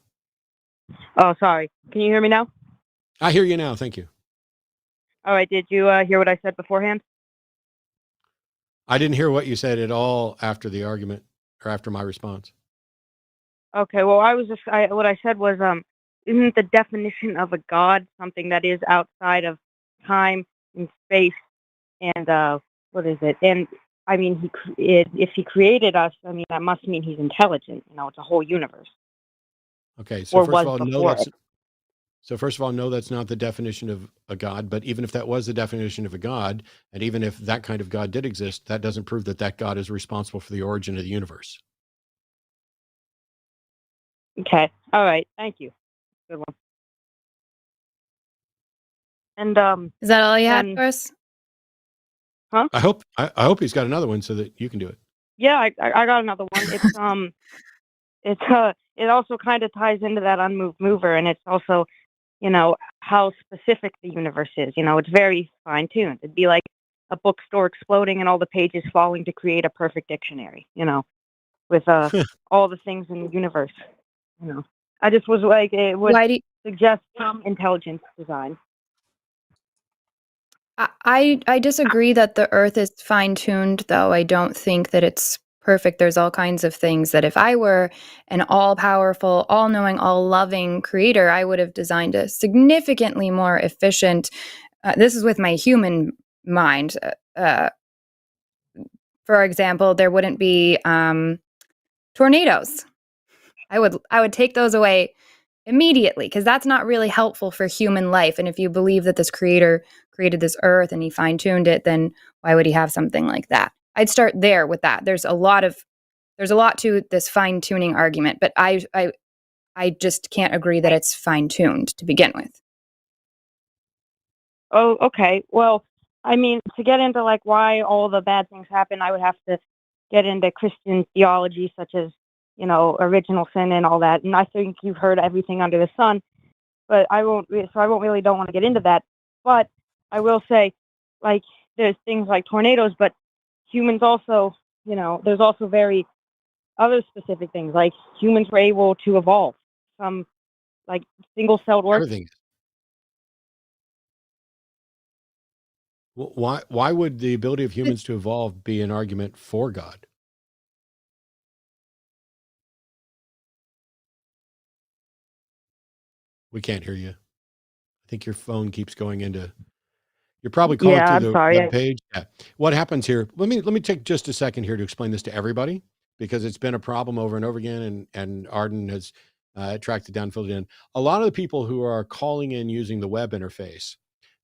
Oh, sorry. Can you hear me now? I hear you now. Thank you. All right. Did you hear what I said beforehand? I didn't hear what you said at all after the argument or after my response. Okay. Well, what I said was, isn't the definition of a god something that is outside of time and space, and what is it? And I mean, if he created us, I mean, that must mean he's intelligent. It's a whole universe. Okay, so Or first of was all, before it. no, that's not the definition of a god. But even if that was the definition of a god, and even if that kind of god did exist, that doesn't prove that that god is responsible for the origin of the universe. Okay. All right. Thank you. Good one. And Is that all you had and- for us? huh? I hope he's got another one so that you can do it. Yeah, I got another one. It also kind of ties into that unmoved mover, and it's also, how specific the universe is. It's very fine tuned. It'd be like a bookstore exploding and all the pages falling to create a perfect dictionary. With all the things in the universe. I just was like, it would suggest some intelligence design. I disagree that the Earth is fine-tuned, though. I don't think that it's perfect. There's all kinds of things that if I were an all-powerful, all-knowing, all-loving creator, I would have designed a significantly more efficient, this is with my human mind. For example, there wouldn't be tornadoes. I would take those away immediately, because that's not really helpful for human life. And if you believe that this creator created this earth and he fine-tuned it, then why would he have something like that? I'd start there with that. There's a lot to this fine-tuning argument, but I just can't agree that it's fine-tuned to begin with. Oh, okay. Well, I mean, to get into like why all the bad things happen, I would have to get into Christian theology, such as, you know, original sin and all that. And I think you've heard everything under the sun, but I don't want to get into that. But I will say, like, there's things like tornadoes, but humans also, you know, there's also very other specific things, like humans were able to evolve from like single-celled organisms. Everything. Why would the ability of humans to evolve be an argument for God? We can't hear you. I think your phone keeps going into. You're probably calling Yeah, through I'm the sorry. web page. Yeah. What happens here? Let me take just a second here to explain this to everybody, because it's been a problem over and over again, and Arden has tracked it down, filled it in. A lot of the people who are calling in using the web interface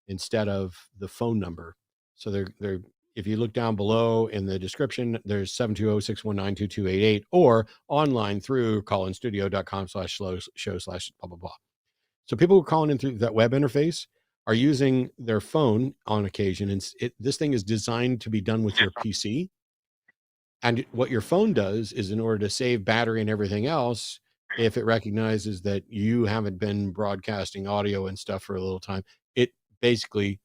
instead of the phone number. So they're if you look down below in the description, there's 720-619-2288 or online through callinstudio.com/show/blah, blah, blah. So people who are calling in through that web interface are using their phone on occasion. And this thing is designed to be done with your PC. And what your phone does is, in order to save battery and everything else, if it recognizes that you haven't been broadcasting audio and stuff for a little time, it basically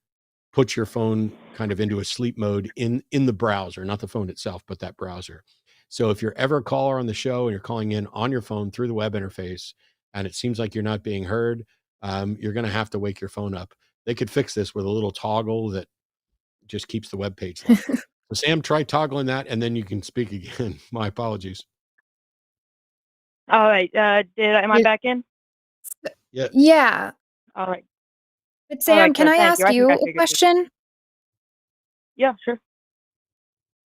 puts your phone kind of into a sleep mode in the browser, not the phone itself, but that browser. So if you're ever a caller on the show and you're calling in on your phone through the web interface and it seems like you're not being heard, you're going to have to wake your phone up. They could fix this with a little toggle that just keeps the web page locked. So Sam, try toggling that and then you can speak again. My apologies. All right. Am I back in? Yeah. Yeah. All right. But Sam, right, can good. I Thank ask you. I think you I a figured it. question? Yeah,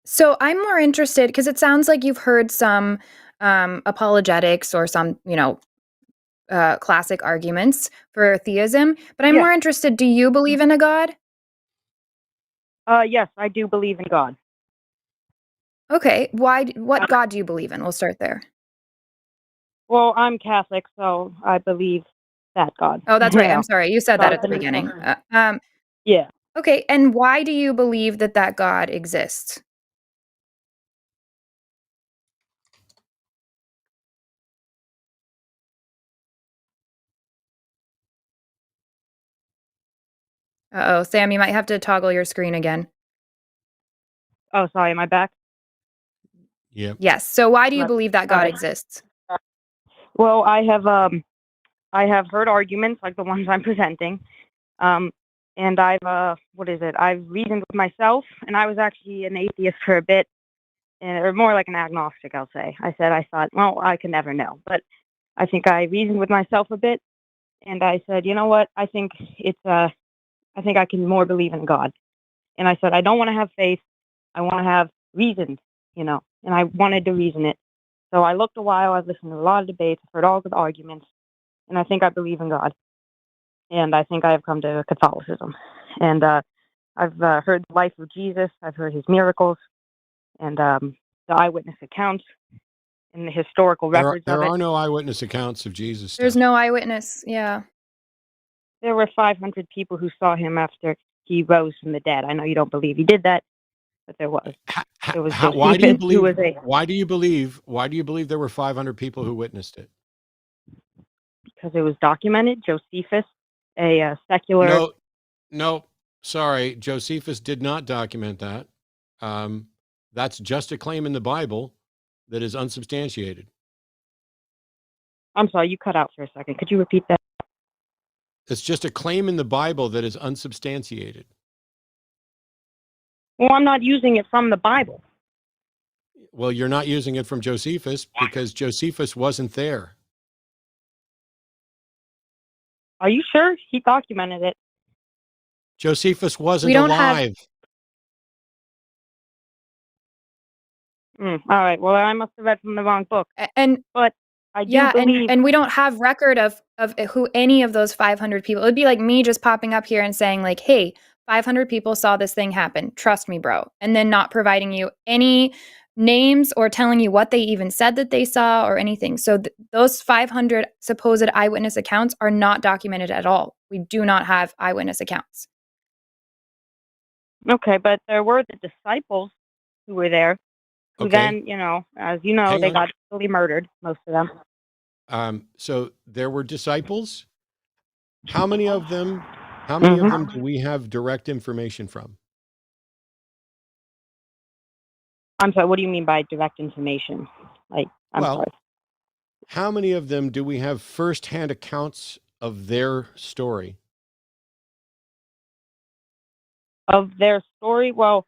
So I'm more interested, because it sounds like you've heard some apologetics or some, classic arguments for theism, but I'm Yeah. more interested, do you believe in a God? Yes, I do believe in God. Okay, what God do you believe in? We'll start there. Well, I'm Catholic, so I believe that God. Oh, that's you right. know. I'm sorry. You said that at the beginning. Yeah. Okay, and why do you believe that God exists? Uh-oh, Sam, you might have to toggle your screen again. Oh, sorry. Am I back? Yeah. Yes. So why do you believe that God exists? Well, I have heard arguments like the ones I'm presenting, and I've I've reasoned with myself, and I was actually an atheist for a bit, or more like an agnostic, I'll say. I thought, well, I can never know, but I think I reasoned with myself a bit, and I said, you know what? I think I think I can more believe in God, and I said I don't want to have faith, I want to have reason, and I wanted to reason it. So I looked a while, I've listened to a lot of debates, I've heard all the arguments, and I think I believe in God. And I think I have come to Catholicism. And I've heard the life of Jesus, I've heard his miracles, and the eyewitness accounts, and the historical records of it. There are no eyewitness accounts of Jesus stuff. There's no eyewitness, yeah. There were 500 people who saw him after he rose from the dead. I know you don't believe he did that, but there was. Why do you believe there were 500 people who witnessed it? Because it was documented. Josephus, a secular. No, sorry, Josephus did not document that. That's just a claim in the Bible that is unsubstantiated. I'm sorry, you cut out for a second. Could you repeat that? It's just a claim in the Bible that is unsubstantiated. Well, I'm not using it from the Bible. Well, you're not using it from Josephus because Josephus wasn't there. Are you sure? He documented it. Josephus wasn't We don't have alive. All right. Well, I must have read from the wrong book. and But I do yeah, believe. and we don't have record of who any of those 500 people. It would be like me just popping up here and saying like, "Hey, 500 people saw this thing happen. Trust me, bro." And then not providing you any names or telling you what they even said that they saw or anything. So those 500 supposed eyewitness accounts are not documented at all. We do not have eyewitness accounts. Okay, but there were the disciples who were there, who Okay. then, as you know, Hang they on. got totally murdered, most of them. So there were disciples. How many of them do we have direct information from? I'm sorry, what do you mean by direct information? Like, I'm sorry. How many of them do we have firsthand accounts of their story? Of their story? Well,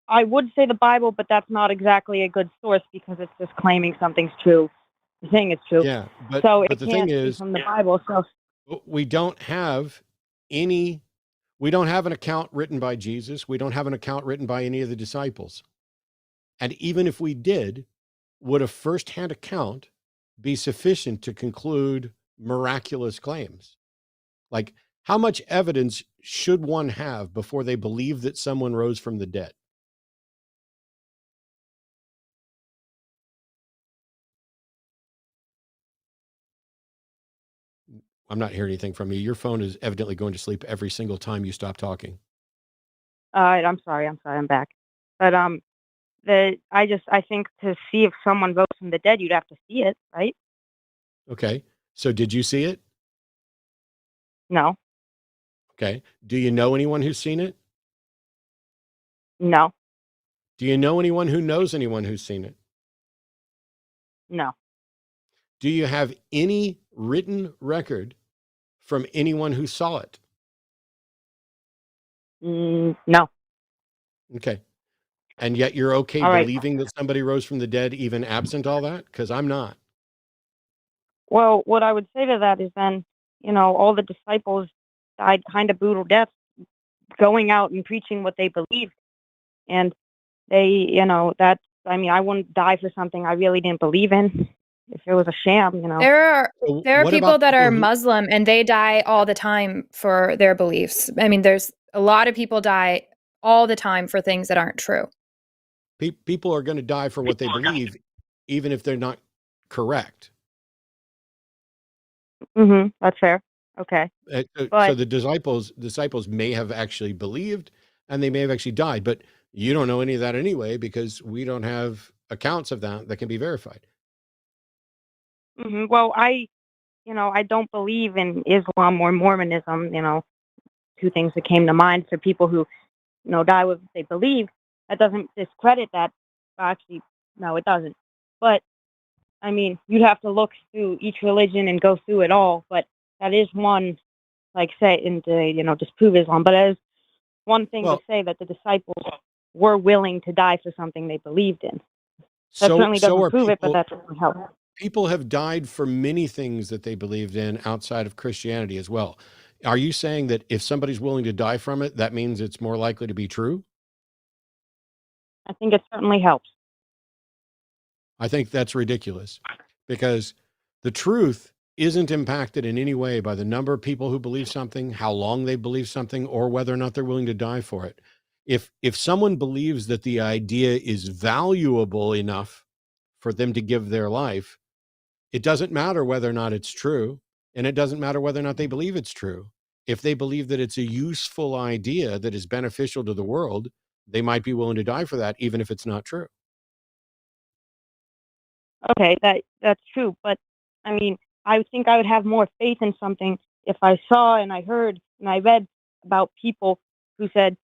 I would say the Bible, but that's not exactly a good source because it's just claiming something's true. The thing is true. Yeah, but it the can't thing be is, from the Bible. So we don't have an account written by Jesus. We don't have an account written by any of the disciples. And even if we did, would a firsthand account be sufficient to conclude miraculous claims? Like, how much evidence should one have before they believe that someone rose from the dead? I'm not hearing anything from you. Your phone is evidently going to sleep every single time you stop talking. all right, I'm sorry, I'm back. But I think to see if someone rose from the dead, you'd have to see it, right? Okay. So did you see it? No. Okay. Do you know anyone who's seen it? No. Do you know anyone who knows anyone who's seen it? No. Do you have any written record from anyone who saw it? No. Okay. And yet you're okay All right. believing that somebody rose from the dead, even absent all that? Because I'm not. Well, what I would say to that is then, all the disciples died kind of brutal deaths going out and preaching what they believed. And they, I wouldn't die for something I really didn't believe in if it was a sham, There are What people about that people are who- Muslim and they die all the time for their beliefs. I mean, there's a lot of people die all the time for things that aren't true. People are going to die for what they believe, even if they're not correct. That's fair. Okay. So But- the disciples may have actually believed and they may have actually died, but you don't know any of that anyway because we don't have accounts of that can be verified. Well, I don't believe in Islam or Mormonism, two things that came to mind for people who, die with what they believe. That doesn't discredit that. Actually, no, it doesn't. But, I mean, you'd have to look through each religion and go through it all. But that is one, say, and to, disprove Islam. But as one thing to say that the disciples were willing to die for something they believed in. That certainly doesn't prove it, but that certainly helps. People have died for many things that they believed in outside of Christianity as well. Are you saying that if somebody's willing to die from it, that means it's more likely to be true? I think it certainly helps. I think that's ridiculous because the truth isn't impacted in any way by the number of people who believe something, how long they believe something, or whether or not they're willing to die for it. If someone believes that the idea is valuable enough for them to give their life, it doesn't matter whether or not it's true, and it doesn't matter whether or not they believe it's true. If they believe that it's a useful idea that is beneficial to the world, they might be willing to die for that, even if it's not true. Okay, that's true. But, I mean, I think I would have more faith in something if I saw and I heard and I read about people who said,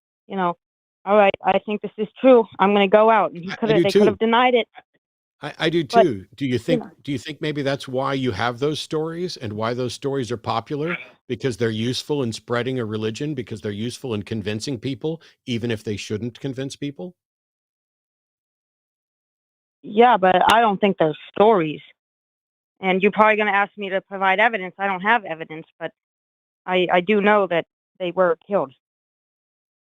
all right, I think this is true. I'm going to go out. And they could have denied it. I do too. Do you think maybe that's why you have those stories and why those stories are popular? Because they're useful in spreading a religion, because they're useful in convincing people, even if they shouldn't convince people? Yeah, but I don't think they're stories. And you're probably going to ask me to provide evidence. I don't have evidence, but I do know that they were killed.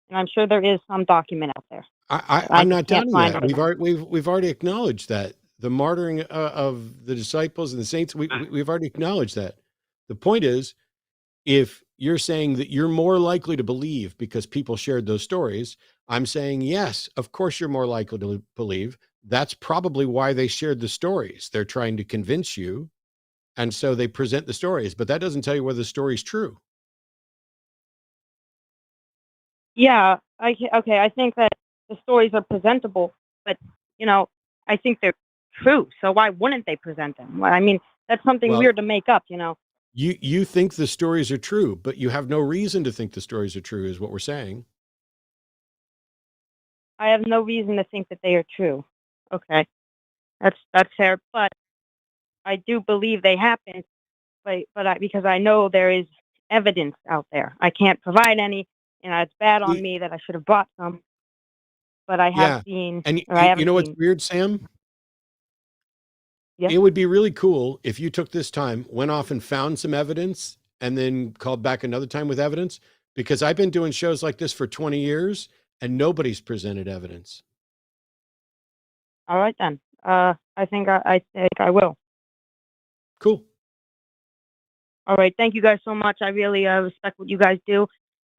And I'm sure there is some document out there. I'm not can't doubting find that. it. We've already acknowledged that the martyring of the disciples and the saints. We've already acknowledged that. The point is, if you're saying that you're more likely to believe because people shared those stories, I'm saying yes, of course you're more likely to believe. That's probably why they shared the stories. They're trying to convince you, and so they present the stories. But that doesn't tell you whether the story's true. Yeah, okay. I think that the stories are presentable, but I think they're true. So why wouldn't they present them? Well, I mean, that's something weird to make up. You think the stories are true, but you have no reason to think the stories are true, is what we're saying. I have no reason to think that they are true. Okay, that's fair, but I do believe they happened. But because I know there is evidence out there, I can't provide any. It's bad on me that I should have bought some. But I have seen, and or I haven't you know what's seen. weird, Sam? Yeah. It would be really cool if you took this time, went off and found some evidence, and then called back another time with evidence, because I've been doing shows like this for 20 years and nobody's presented evidence. All right, then. I think I will. Cool. All right. Thank you guys so much. I really respect what you guys do.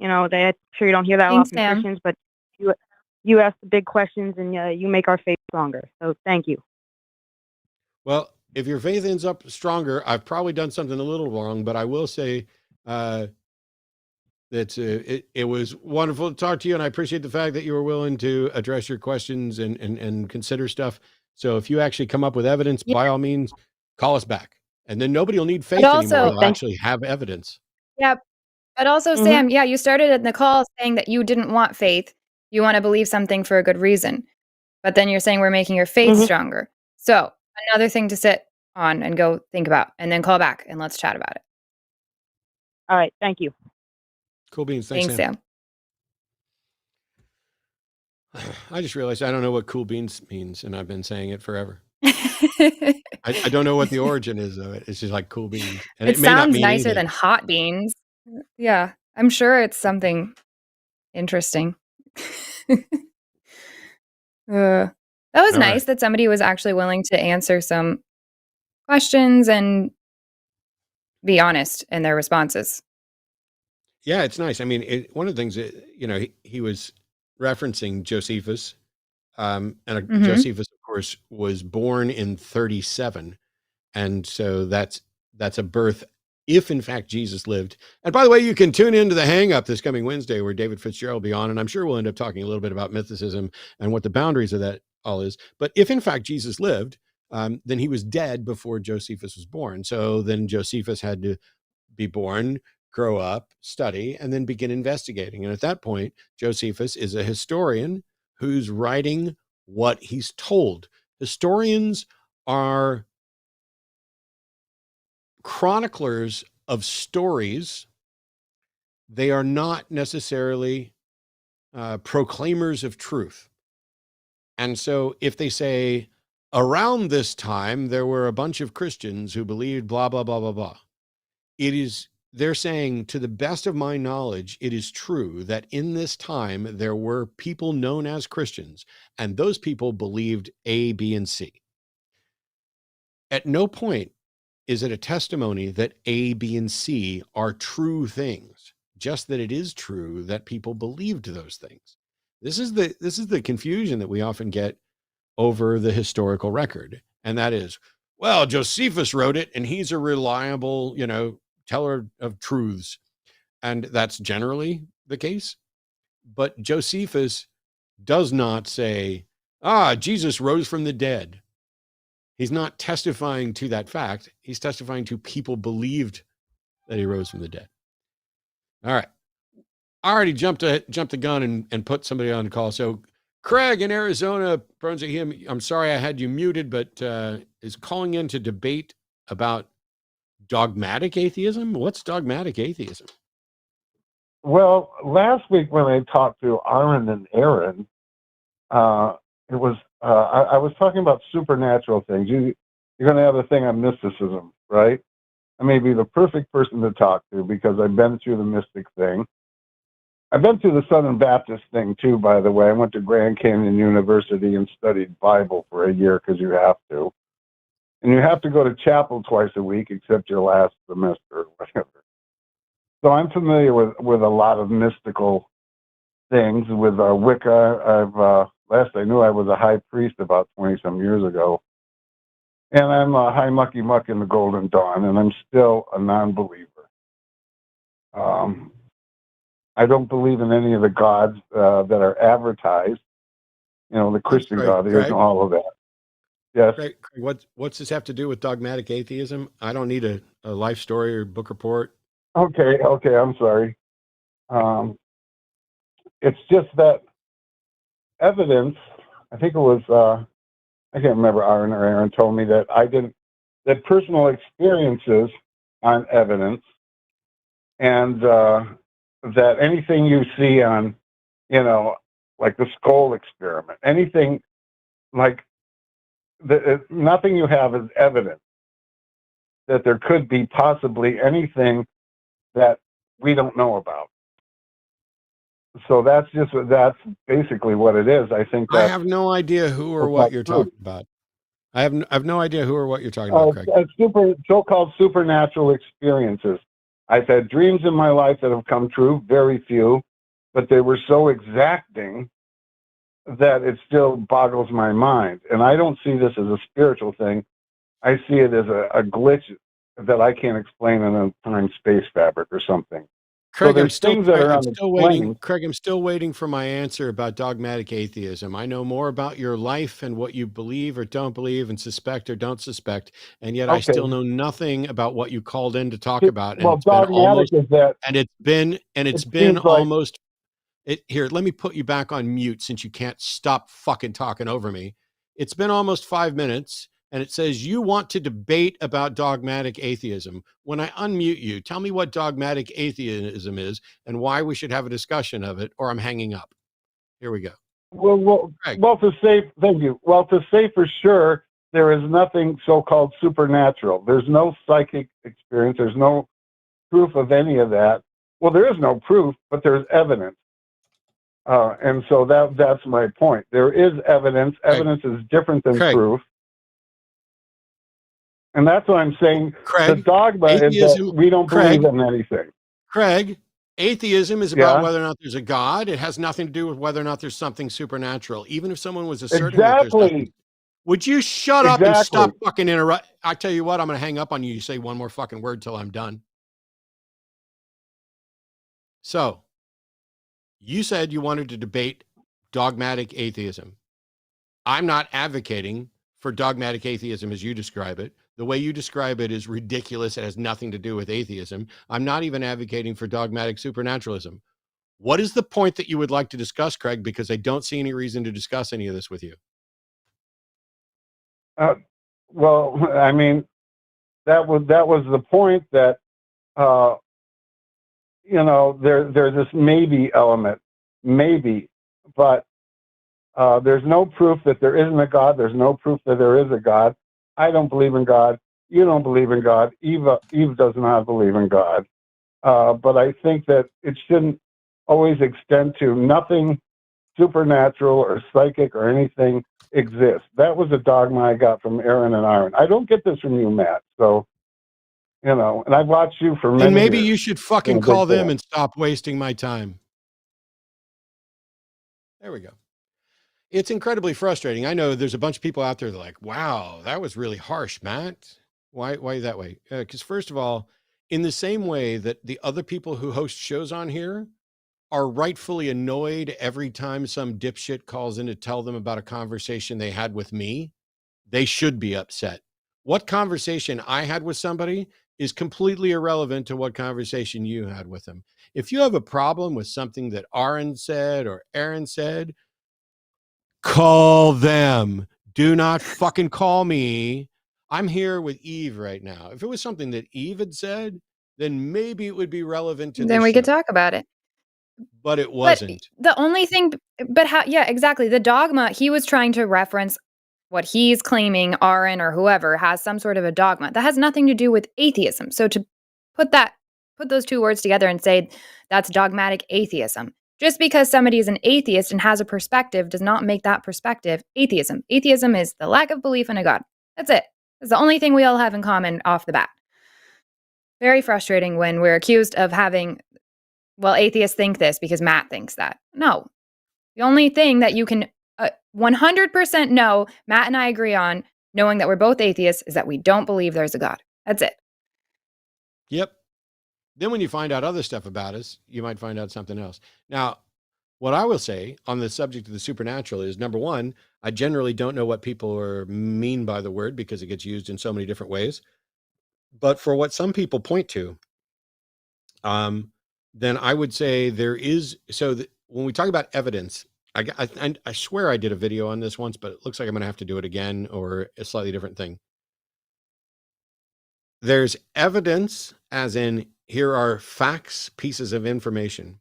I'm sure you don't hear that Thanks, often, Sam. Christians, but you ask the big questions and you make our faith stronger. So thank you. Well, if your faith ends up stronger, I've probably done something a little wrong, but I will say that it was wonderful to talk to you, and I appreciate the fact that you were willing to address your questions and consider stuff. So if you actually come up with evidence, by all means, call us back. And then nobody will need faith anymore. They'll actually have evidence. Yeah. But also, Sam, you started in the call saying that you didn't want faith. You want to believe something for a good reason. But then you're saying we're making your faith stronger. So another thing to sit on and go think about, and then call back and let's chat about it. All right. Thank you. Cool beans. Thanks, Sam. I just realized I don't know what cool beans means, and I've been saying it forever. I don't know what the origin is of it. It's just like cool beans. And it may not sounds mean nicer anything. than hot beans. Yeah, I'm sure it's something interesting. That was nice that somebody was actually willing to answer some questions and be honest in their responses. Yeah, it's nice. I mean, one of the things that, he was referencing Josephus, and Josephus, of course, was born in 37. And so that's a birth if in fact Jesus lived. And by the way, you can tune into the Hang Up this coming Wednesday where David Fitzgerald will be on, and I'm sure we'll end up talking a little bit about mythicism and what the boundaries of that all is. But if in fact Jesus lived, then he was dead before Josephus was born. So then Josephus had to be born, grow up, study, and then begin investigating. And at that point, Josephus is a historian who's writing what he's told. Historians are chroniclers of stories. They are not necessarily proclaimers of truth. And so if they say, around this time, there were a bunch of Christians who believed blah, blah, blah, blah, blah. They're saying, to the best of my knowledge, it is true that in this time, there were people known as Christians, and those people believed A, B, and C. At no point is it a testimony that A, B, and C are true things, just that it is true that people believed those things. This is the confusion that we often get over the historical record. And that is, well, Josephus wrote it and he's a reliable, teller of truths. And that's generally the case. But Josephus does not say, Jesus rose from the dead. He's not testifying to that fact. He's testifying to people believed that he rose from the dead. All right. I already jumped the gun and put somebody on the call. So Craig in Arizona, I'm sorry I had you muted, but is calling in to debate about dogmatic atheism. What's dogmatic atheism? Well, last week when I talked to Aron and Aaron, it was I was talking about supernatural things. You're going to have a thing on mysticism, right? I may be the perfect person to talk to because I've been through the mystic thing. I've been through the Southern Baptist thing too, by the way. I went to Grand Canyon University and studied Bible for a year because you have to. And you have to go to chapel twice a week except your last semester or whatever. So I'm familiar with a lot of mystical things. With Wicca, last I knew I was a high priest about 20-some years ago. And I'm a high mucky muck in the Golden Dawn, and I'm still a non-believer. I don't believe in any of the gods that are advertised. You know, the Christian God, there isn't all of that. Yes. Craig, what's this have to do with dogmatic atheism? I don't need a life story or book report. Okay, I'm sorry. It's just that evidence, I think it was, I can't remember, Aron or Aaron told me that that personal experiences aren't evidence, and that anything you see on, you know, like the skull experiment, anything like, nothing you have is evidence that there could be possibly anything that we don't know about. So that's basically what it is. I think I have no idea who or what you're talking about. I have no idea who or what you're talking about, Craig. So-called supernatural experiences. I've had dreams in my life that have come true, very few, but they were so exacting that it still boggles my mind. And I don't see this as a spiritual thing. I see it as a glitch that I can't explain in a time-space fabric or something. Craig, so I'm still waiting. Craig, I'm still waiting for my answer about dogmatic atheism. I know more about your life and what you believe or don't believe and suspect or don't suspect, and yet I still know nothing about what you called in to talk about. And well, dogmatic is that, and it's been almost. Here, let me put you back on mute since you can't stop fucking talking over me. It's been almost 5 minutes. And it says you want to debate about dogmatic atheism. When I unmute you, tell me what dogmatic atheism is and why we should have a discussion of it, or I'm hanging up. Here we go. Well, to say, thank you. Well, to say for sure, there is nothing so-called supernatural. There's no psychic experience. There's no proof of any of that. Well, there is no proof, but there's evidence. And so that's my point. There is evidence. Evidence is different than proof. And that's what I'm saying. Craig, the dogma is that we don't believe in anything. Craig, atheism is about whether or not there's a God. It has nothing to do with whether or not there's something supernatural. Even if someone was asserting that there's nothing. Would you shut up and stop fucking interrupt? I tell you what, I'm going to hang up on you. You say one more fucking word till I'm done. So, you said you wanted to debate dogmatic atheism. I'm not advocating for dogmatic atheism as you describe it. The way you describe it is ridiculous. It has nothing to do with atheism. I'm not even advocating for dogmatic supernaturalism. What is the point that you would like to discuss, Craig? Because I don't see any reason to discuss any of this with you. Well, I mean, that was the point that, you know, there's this maybe element, maybe, but there's no proof that there isn't a God. There's no proof that there is a God. I don't believe in God. You don't believe in God. Eve does not believe in God. But I think that it shouldn't always extend to nothing supernatural or psychic or anything exists. That was a dogma I got from Aaron and Aron. I don't get this from you, Matt. So, you know, and I've watched you for many And maybe years. you should fucking call them and stop wasting my time. There we go. It's incredibly frustrating. I know there's a bunch of people out there that are like, wow, that was really harsh, Matt. Why that way? Because first of all, in the same way that the other people who host shows on here are rightfully annoyed every time some dipshit calls in to tell them about a conversation they had with me, they should be upset. What conversation I had with somebody is completely irrelevant to what conversation you had with them. If you have a problem with something that Aron said or Aaron said, call them. Do not fucking call me. I'm here with Eve right now. If it was something that Eve had said, then maybe it would be relevant to then we could talk about it. But it wasn't. But the only thing, But how? Yeah, exactly. The dogma. He was trying to reference what he's claiming. Aron or whoever has some sort of a dogma that has nothing to do with atheism. So to put those two words together and say that's dogmatic atheism. Just because somebody is an atheist and has a perspective does not make that perspective atheism. Atheism is the lack of belief in a God. That's it. It's the only thing we all have in common off the bat. Very frustrating when we're accused of having, well, atheists think this because Matt thinks that. No. The only thing that you can 100% know, Matt and I agree on, knowing that we're both atheists, is that we don't believe there's a God. That's it. Yep. Then when you find out other stuff about us, you might find out something else. Now, what I will say on the subject of the supernatural is, number one, I generally don't know what people mean by the word because it gets used in so many different ways. But for what some people point to, then I would say there is. So when we talk about evidence, I swear I did a video on this once, but it looks like I'm going to have to do it again or a slightly different thing. There's evidence, as in here are facts, pieces of information.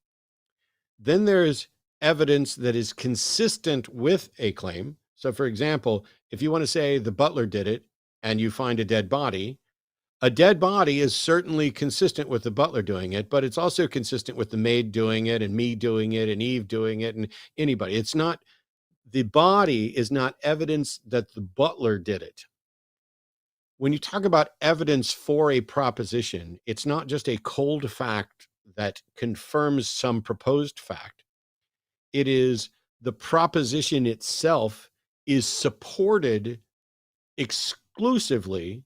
Then there's evidence that is consistent with a claim. So for example, if you want to say the butler did it and you find a dead body is certainly consistent with the butler doing it, but it's also consistent with the maid doing it and me doing it and Eve doing it and anybody. It's not, the body is not evidence that the butler did it. When you talk about evidence for a proposition, it's not just a cold fact that confirms some proposed fact. It is the proposition itself is supported exclusively,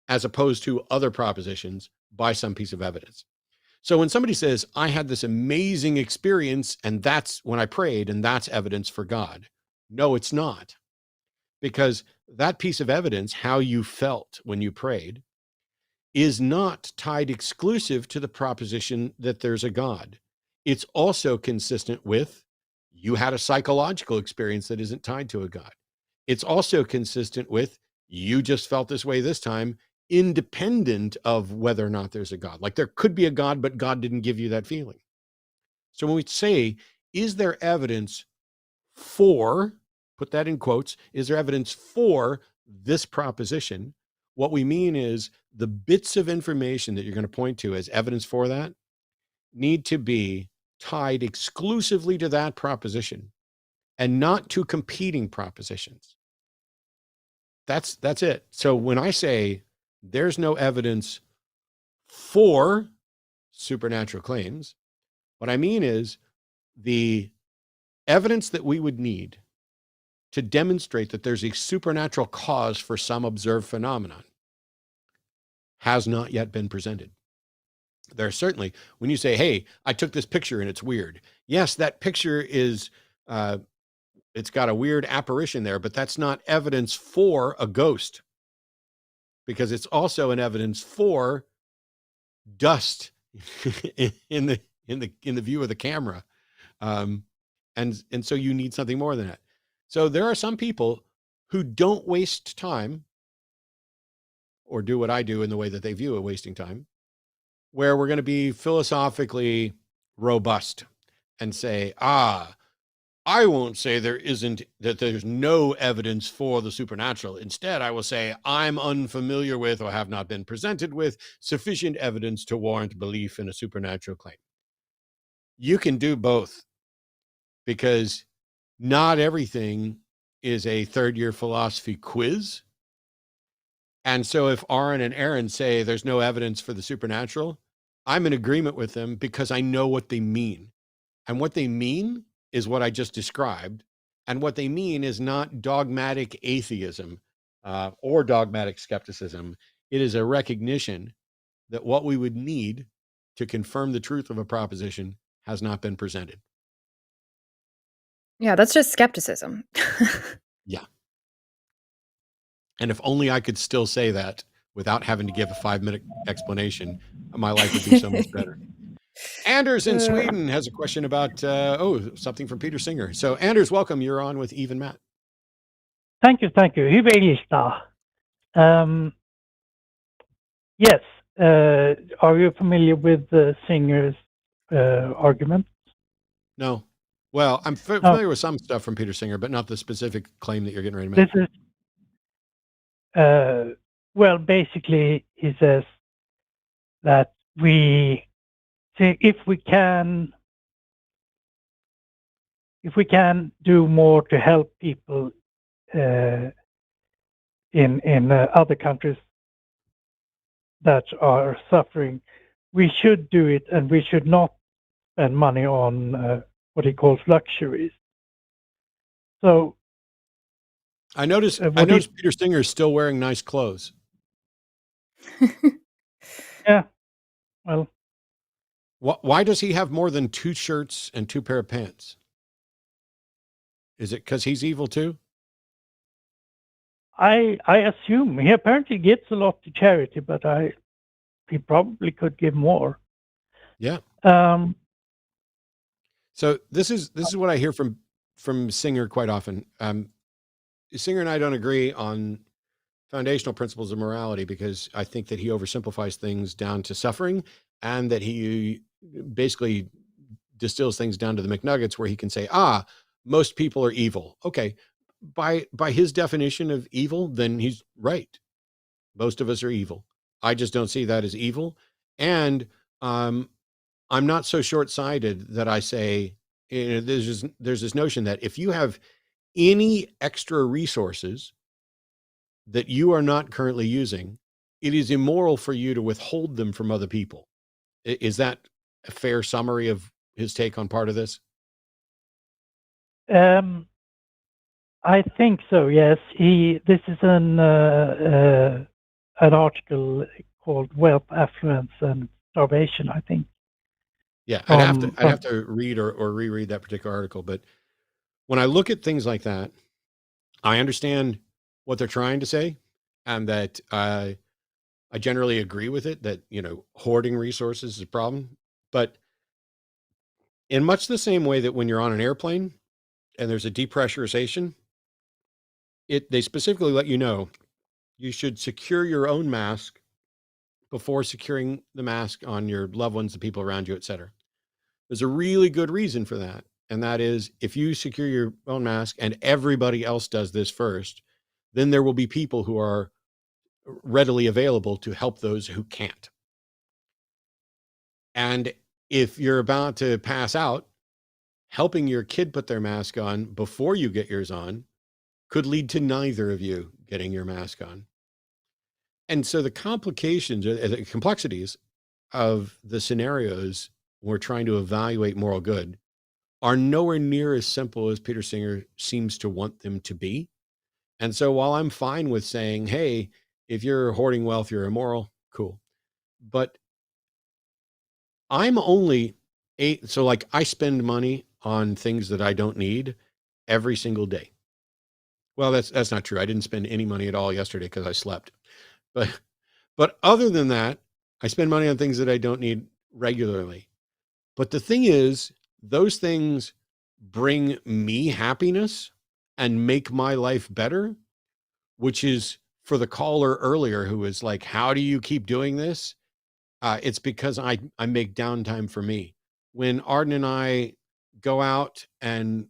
as opposed to other propositions, by some piece of evidence. So when somebody says, I had this amazing experience and that's when I prayed and that's evidence for God. No, it's not. Because that piece of evidence, how you felt when you prayed, is not tied exclusive to the proposition that there's a God. It's also consistent with you had a psychological experience that isn't tied to a God. It's also consistent with you just felt this way this time, independent of whether or not there's a God. Like there could be a God, but God didn't give you that feeling. So when we say, is there evidence for, put that in quotes, is there evidence for this proposition? What we mean is the bits of information that you're going to point to as evidence for that need to be tied exclusively to that proposition and not to competing propositions. That's it. So when I say there's no evidence for supernatural claims, what I mean is the evidence that we would need to demonstrate that there's a supernatural cause for some observed phenomenon has not yet been presented. There's certainly, when you say, hey, I took this picture and it's weird. Yes, that picture is, it's got a weird apparition there, but that's not evidence for a ghost, because it's also an evidence for dust in the view of the camera. And so you need something more than that. So there are some people who don't waste time or do what I do in the way that they view it, wasting time, where we're going to be philosophically robust and say, I won't say that there's no evidence for the supernatural. Instead, I will say I'm unfamiliar with or have not been presented with sufficient evidence to warrant belief in a supernatural claim. You can do both, because not everything is a third-year philosophy quiz. And so if Aron and Aron say there's no evidence for the supernatural, I'm in agreement with them because I know what they mean. And what they mean is what I just described. And what they mean is not dogmatic atheism or dogmatic skepticism. It is a recognition that what we would need to confirm the truth of a proposition has not been presented. Yeah, that's just skepticism. Yeah. And if only I could still say that without having to give a 5-minute explanation, my life would be so much better. Anders in Sweden has a question about, something from Peter Singer. So Anders, welcome. You're on with Eve and Matt. Thank you. Hur är yes. Are you familiar with the Singer's argument? No. Well, I'm familiar with some stuff from Peter Singer, but not the specific claim that you're getting ready to make. This is, well, basically, he says that if we can do more to help people in other countries that are suffering, we should do it, and we should not spend money on what he calls luxuries. So I noticed Peter Singer is still wearing nice clothes. Yeah. Well, why does he have more than 2 shirts and 2 pair of pants? Is it because he's evil too? I assume he apparently gives a lot to charity, but he probably could give more. Yeah. So this is what I hear from Singer quite often. Singer and I don't agree on foundational principles of morality because I think that he oversimplifies things down to suffering, and that he basically distills things down to the McNuggets where he can say, most people are evil. Okay. By his definition of evil, then he's right. Most of us are evil. I just don't see that as evil. And I'm not so short-sighted that I say, there's this notion that if you have any extra resources that you are not currently using, it is immoral for you to withhold them from other people. Is that a fair summary of his take on part of this? I think so. Yes. This is an article called "Wealth, Affluence, and Starvation," I think. Yeah, I'd have to read or reread that particular article. But when I look at things like that, I understand what they're trying to say, and that I generally agree with it. That hoarding resources is a problem, but in much the same way that when you're on an airplane and there's a depressurization, they specifically let you know you should secure your own mask before securing the mask on your loved ones, the people around you, etc. There's a really good reason for that. And that is, if you secure your own mask and everybody else does this first, then there will be people who are readily available to help those who can't. And if you're about to pass out, helping your kid put their mask on before you get yours on could lead to neither of you getting your mask on. And so the complications, the complexities of the scenarios we're trying to evaluate moral good are nowhere near as simple as Peter Singer seems to want them to be. And so while I'm fine with saying, hey, if you're hoarding wealth, you're immoral, cool. But I'm only so like I spend money on things that I don't need every single day. Well, that's not true. I didn't spend any money at all yesterday because I slept. But other than that, I spend money on things that I don't need regularly. But the thing is, those things bring me happiness and make my life better, which is for the caller earlier who was like, how do you keep doing this? It's because I make downtime for me. When Arden and I go out and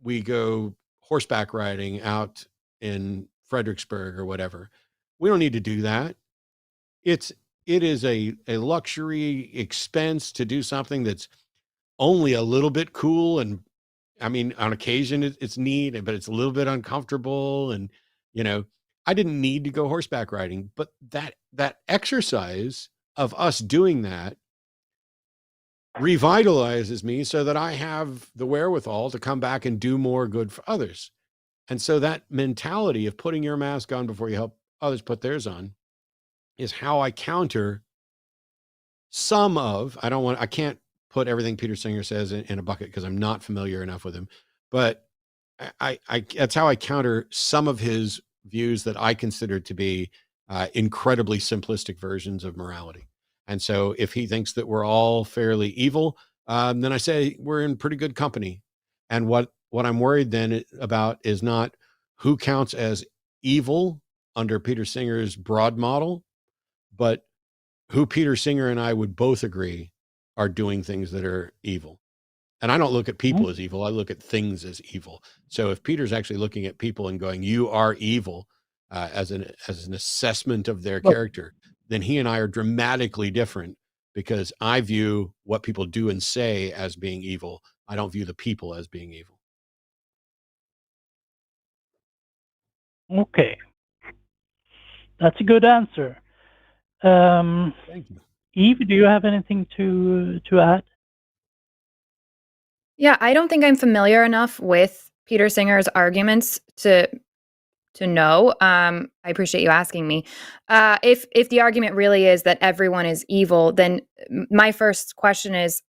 we go horseback riding out in Fredericksburg or whatever, we don't need to do that. It is a luxury expense to do something that's only a little bit cool. And I mean, on occasion it's neat, but it's a little bit uncomfortable. And, I didn't need to go horseback riding, but that exercise of us doing that revitalizes me so that I have the wherewithal to come back and do more good for others. And so that mentality of putting your mask on before you help others put theirs on is how I counter I can't put everything Peter Singer says in a bucket because I'm not familiar enough with him, but I that's how I counter some of his views that I consider to be incredibly simplistic versions of morality. And so if he thinks that we're all fairly evil, then I say we're in pretty good company. And what I'm worried then about is not who counts as evil under Peter Singer's broad model, but who Peter Singer and I would both agree are doing things that are evil. And I don't look at people as evil. I look at things as evil. So if Peter's actually looking at people and going, "You are evil," as an assessment of their character, then he and I are dramatically different, because I view what people do and say as being evil. I don't view the people as being evil. Okay. That's a good answer. Thank you. Eve, do you have anything to add? Yeah, I don't think I'm familiar enough with Peter Singer's arguments to know. I appreciate you asking me. If the argument really is that everyone is evil, then my first question is,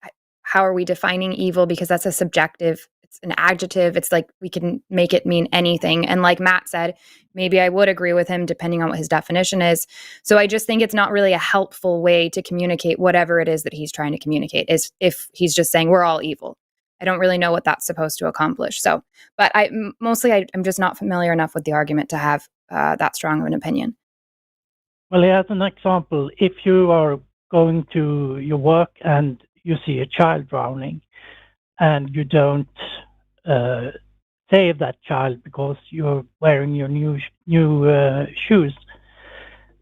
how are we defining evil? Because that's a subjective, it's an adjective. It's like we can make it mean anything. And like Matt said, maybe I would agree with him depending on what his definition is. So I just think it's not really a helpful way to communicate whatever it is that he's trying to communicate, is if he's just saying we're all evil. I don't really know what that's supposed to accomplish. So, but I'm just not familiar enough with the argument to have that strong of an opinion. Well, as an example, if you are going to your work and you see a child drowning, and you don't save that child because you're wearing your new shoes,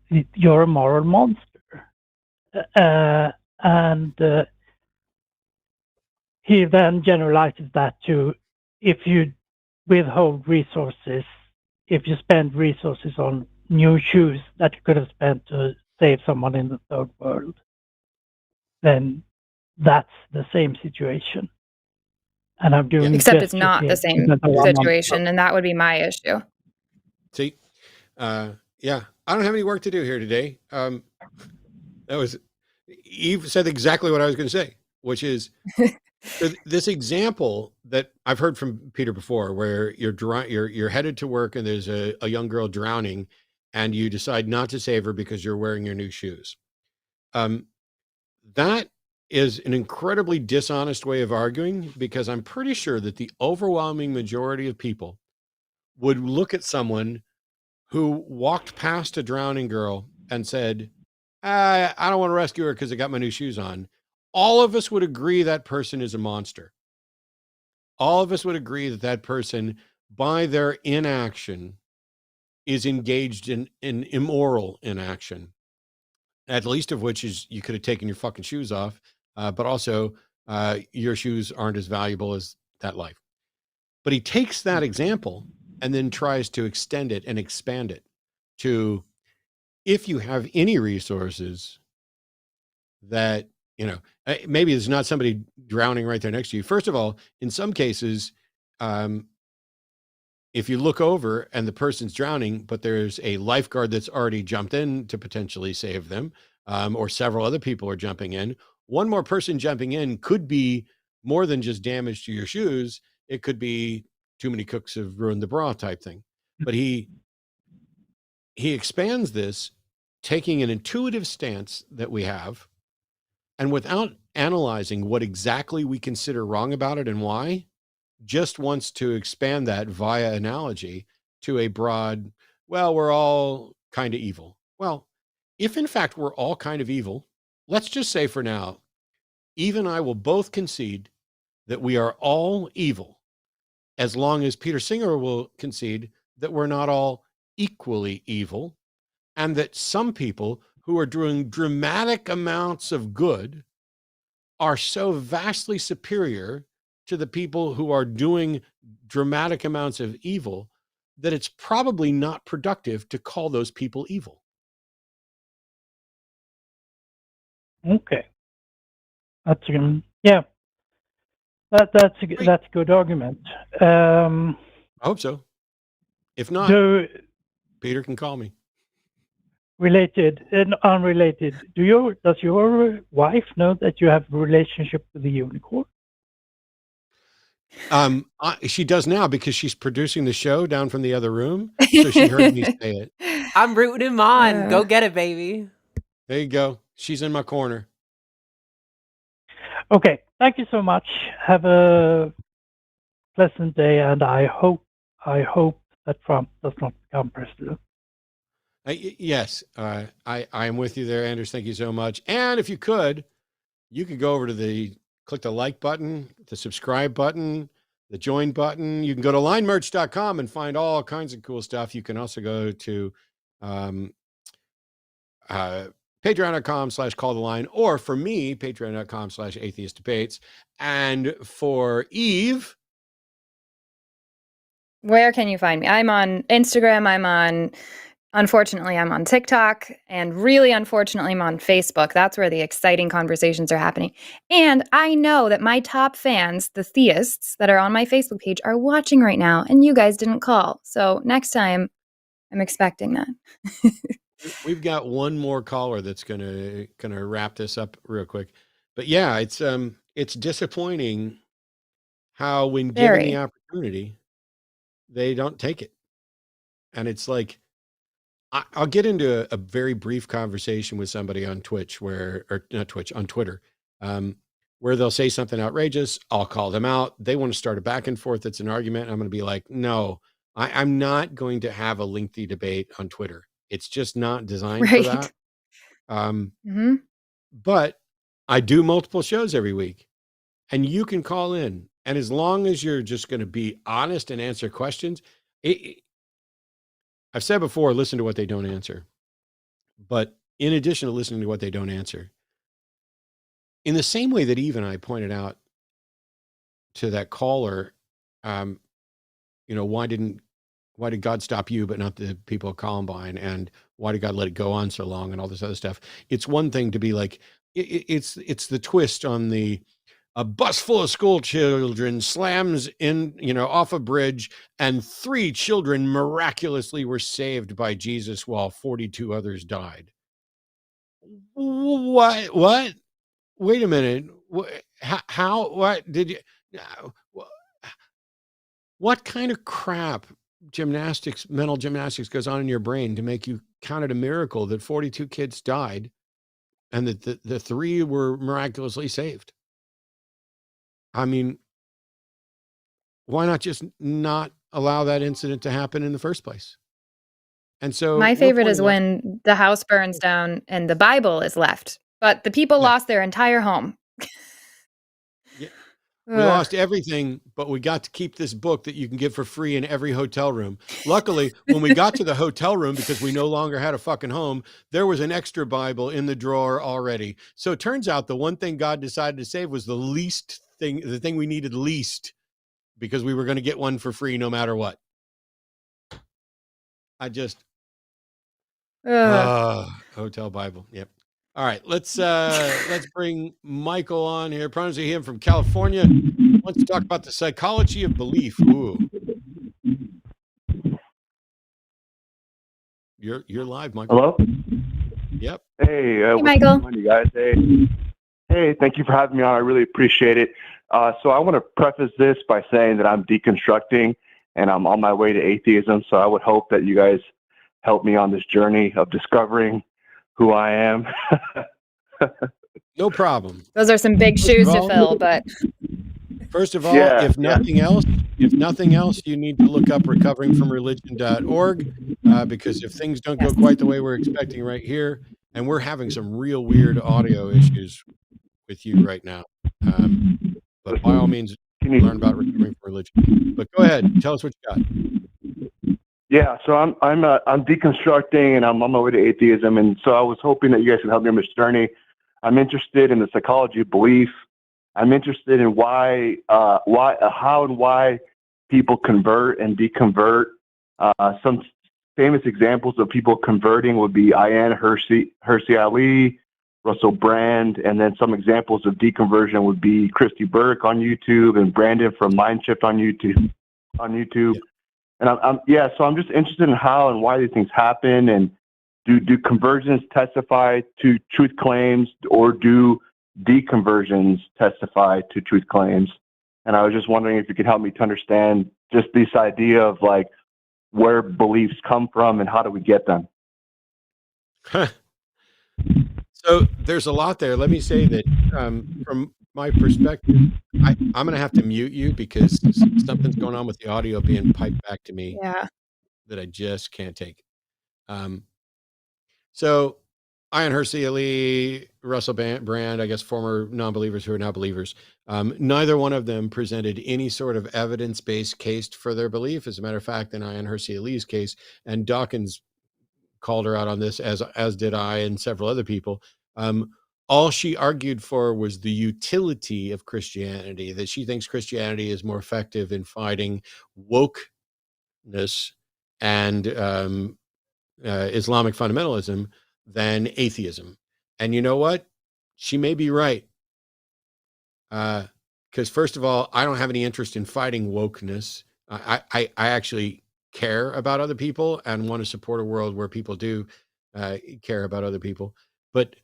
you're a moral monster. And he then generalizes that to, if you withhold resources, if you spend resources on new shoes that you could have spent to save someone in the third world, then that's the same situation. And I'm doing Except it's not the same situation, and that would be my issue. See, yeah, I don't have any work to do here today. Eve said exactly what I was going to say, which is this example that I've heard from Peter before, where you're headed to work and there's a young girl drowning, and you decide not to save her because you're wearing your new shoes. That is an incredibly dishonest way of arguing, because I'm pretty sure that the overwhelming majority of people would look at someone who walked past a drowning girl and said, I don't want to rescue her because I got my new shoes on. All of us would agree that person is a monster. All of us would agree that that person, by their inaction, is engaged in immoral inaction. At least of which is, you could have taken your fucking shoes off, but also your shoes aren't as valuable as that life. But he takes that example and then tries to extend it and expand it to, if you have any resources that, maybe there's not somebody drowning right there next to you. First of all, in some cases, if you look over and the person's drowning, but there's a lifeguard that's already jumped in to potentially save them, or several other people are jumping in, one more person jumping in could be more than just damage to your shoes. It could be too many cooks have ruined the bra type thing. But he expands this, taking an intuitive stance that we have, and without analyzing what exactly we consider wrong about it and why, just wants to expand that via analogy to a broad, well, we're all kind of evil. Well, if in fact we're all kind of evil, let's just say for now, Eve and I will both concede that we are all evil, as long as Peter Singer will concede that we're not all equally evil, and that some people who are doing dramatic amounts of good are so vastly superior to the people who are doing dramatic amounts of evil that it's probably not productive to call those people evil. Okay. That's that's a good argument. I hope so. If not, Peter can call me. Related and unrelated. Does your wife know that you have a relationship with the unicorn? She does now, because she's producing the show down from the other room. So she heard me say it. I'm rooting him on. Go get it, baby. There you go. She's in my corner. Okay. Thank you so much. Have a pleasant day, and I hope that Trump does not become president. Yes, I am with you there, Anders. Thank you so much. And if you could go over to the click the like button, the subscribe button, the join button. You can go to linemerch.com and find all kinds of cool stuff. You can also go to patreon.com/call the line, or for me, patreon.com/atheist debates. And for Eve, where can you find me? I'm on Instagram. Unfortunately, I'm on TikTok, and really unfortunately, I'm on Facebook. That's where the exciting conversations are happening. And I know that my top fans, the theists that are on my Facebook page, are watching right now, and you guys didn't call. So next time, I'm expecting that. we've got one more caller that's gonna wrap this up real quick. But yeah, it's disappointing how when given the opportunity, they don't take it. And it's like, I'll get into a very brief conversation with somebody on Twitch or not Twitch, on Twitter, where they'll say something outrageous. I'll call them out. They want to start a back and forth. It's an argument. I'm going to be like, no, I'm not going to have a lengthy debate on Twitter. It's just not designed for that. But I do multiple shows every week, and you can call in. And as long as you're just going to be honest and answer questions, I've said before, listen to what they don't answer. But in addition to listening to what they don't answer, in the same way that Eve and I pointed out to that caller, why did God stop you, but not the people of Columbine? And why did God let it go on so long and all this other stuff? It's one thing to be like, it's the twist on a bus full of school children slams in, off a bridge, and 3 children miraculously were saved by Jesus while 42 others died. What? Wait a minute. How? What did you? What kind of crap mental gymnastics goes on in your brain to make you count it a miracle that 42 kids died and that the 3 were miraculously saved? I mean, why not just not allow that incident to happen in the first place? And so my favorite is when the house burns down and the Bible is left, but the people lost their entire home. Yeah. We lost everything, but we got to keep this book that you can get for free in every hotel room. Luckily, when we got to the hotel room, because we no longer had a fucking home, there was an extra Bible in the drawer already. So it turns out the one thing God decided to save was the thing we needed least, because we were going to get one for free no matter what. Hotel Bible. Yep. All right, let's bring Michael on here. Pronounce him from California. Wants to talk about the psychology of belief. Ooh. You're live, Michael. Hello? Yep. Hey, Michael. What's going on, you guys? Hey, thank you for having me on. I really appreciate it. So I want to preface this by saying that I'm deconstructing and I'm on my way to atheism. So I would hope that you guys help me on this journey of discovering who I am. No problem. Those are some big shoes to fill, but first of all, if nothing else, you need to look up recoveringfromreligion.org, because if things don't go quite the way we're expecting right here, and we're having some real weird audio issues with you right now, but by all means, learn about recovering from religion. But go ahead, tell us what you got. Yeah, so I'm deconstructing and I'm on my way to atheism, and so I was hoping that you guys could help me on this journey. I'm interested in the psychology of belief. I'm interested in how and why people convert and deconvert. Some famous examples of people converting would be Ayaan Hirsi Ali, Russell Brand, and then some examples of deconversion would be Christy Burke on YouTube and Brandon from Mindshift on YouTube. Yeah. And so I'm just interested in how and why these things happen, and do conversions testify to truth claims, or do deconversions testify to truth claims? And I was just wondering if you could help me to understand just this idea of like where beliefs come from and how do we get them? So there's a lot there. Let me say that from my perspective, I'm going to have to mute you because something's going on with the audio being piped back to me that I just can't take. So Ayaan Hirsi Ali, Russell Brand, I guess former non-believers who are now believers. Neither one of them presented any sort of evidence-based case for their belief. As a matter of fact, in Ayaan Hirsi Ali's case, and Dawkins called her out on this, as did I and several other people. All she argued for was the utility of Christianity, that she thinks Christianity is more effective in fighting wokeness and Islamic fundamentalism than atheism. And you know what? She may be right. Because first of all, I don't have any interest in fighting wokeness. I actually care about other people and want to support a world where people do care about other people. But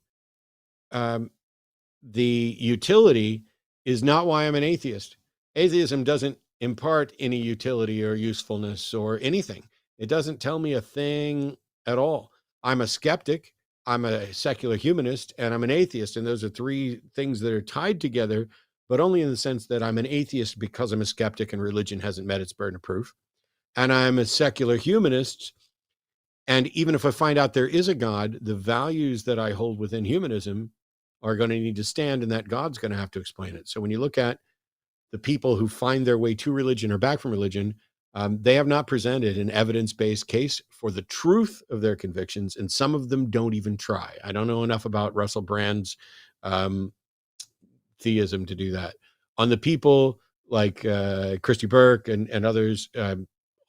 the utility is not why I'm an atheist. Atheism doesn't impart any utility or usefulness or anything. It doesn't tell me a thing at all. I'm a skeptic, I'm a secular humanist, and I'm an atheist. And those are three things that are tied together, but only in the sense that I'm an atheist because I'm a skeptic and religion hasn't met its burden of proof. And I'm a secular humanist. And even if I find out there is a God, the values that I hold within humanism are going to need to stand, and that God's going to have to explain it. So when you look at the people who find their way to religion or back from religion, they have not presented an evidence-based case for the truth of their convictions, and some of them don't even try. I don't know enough about Russell Brand's theism to do that. On the people like Christy Burke and others,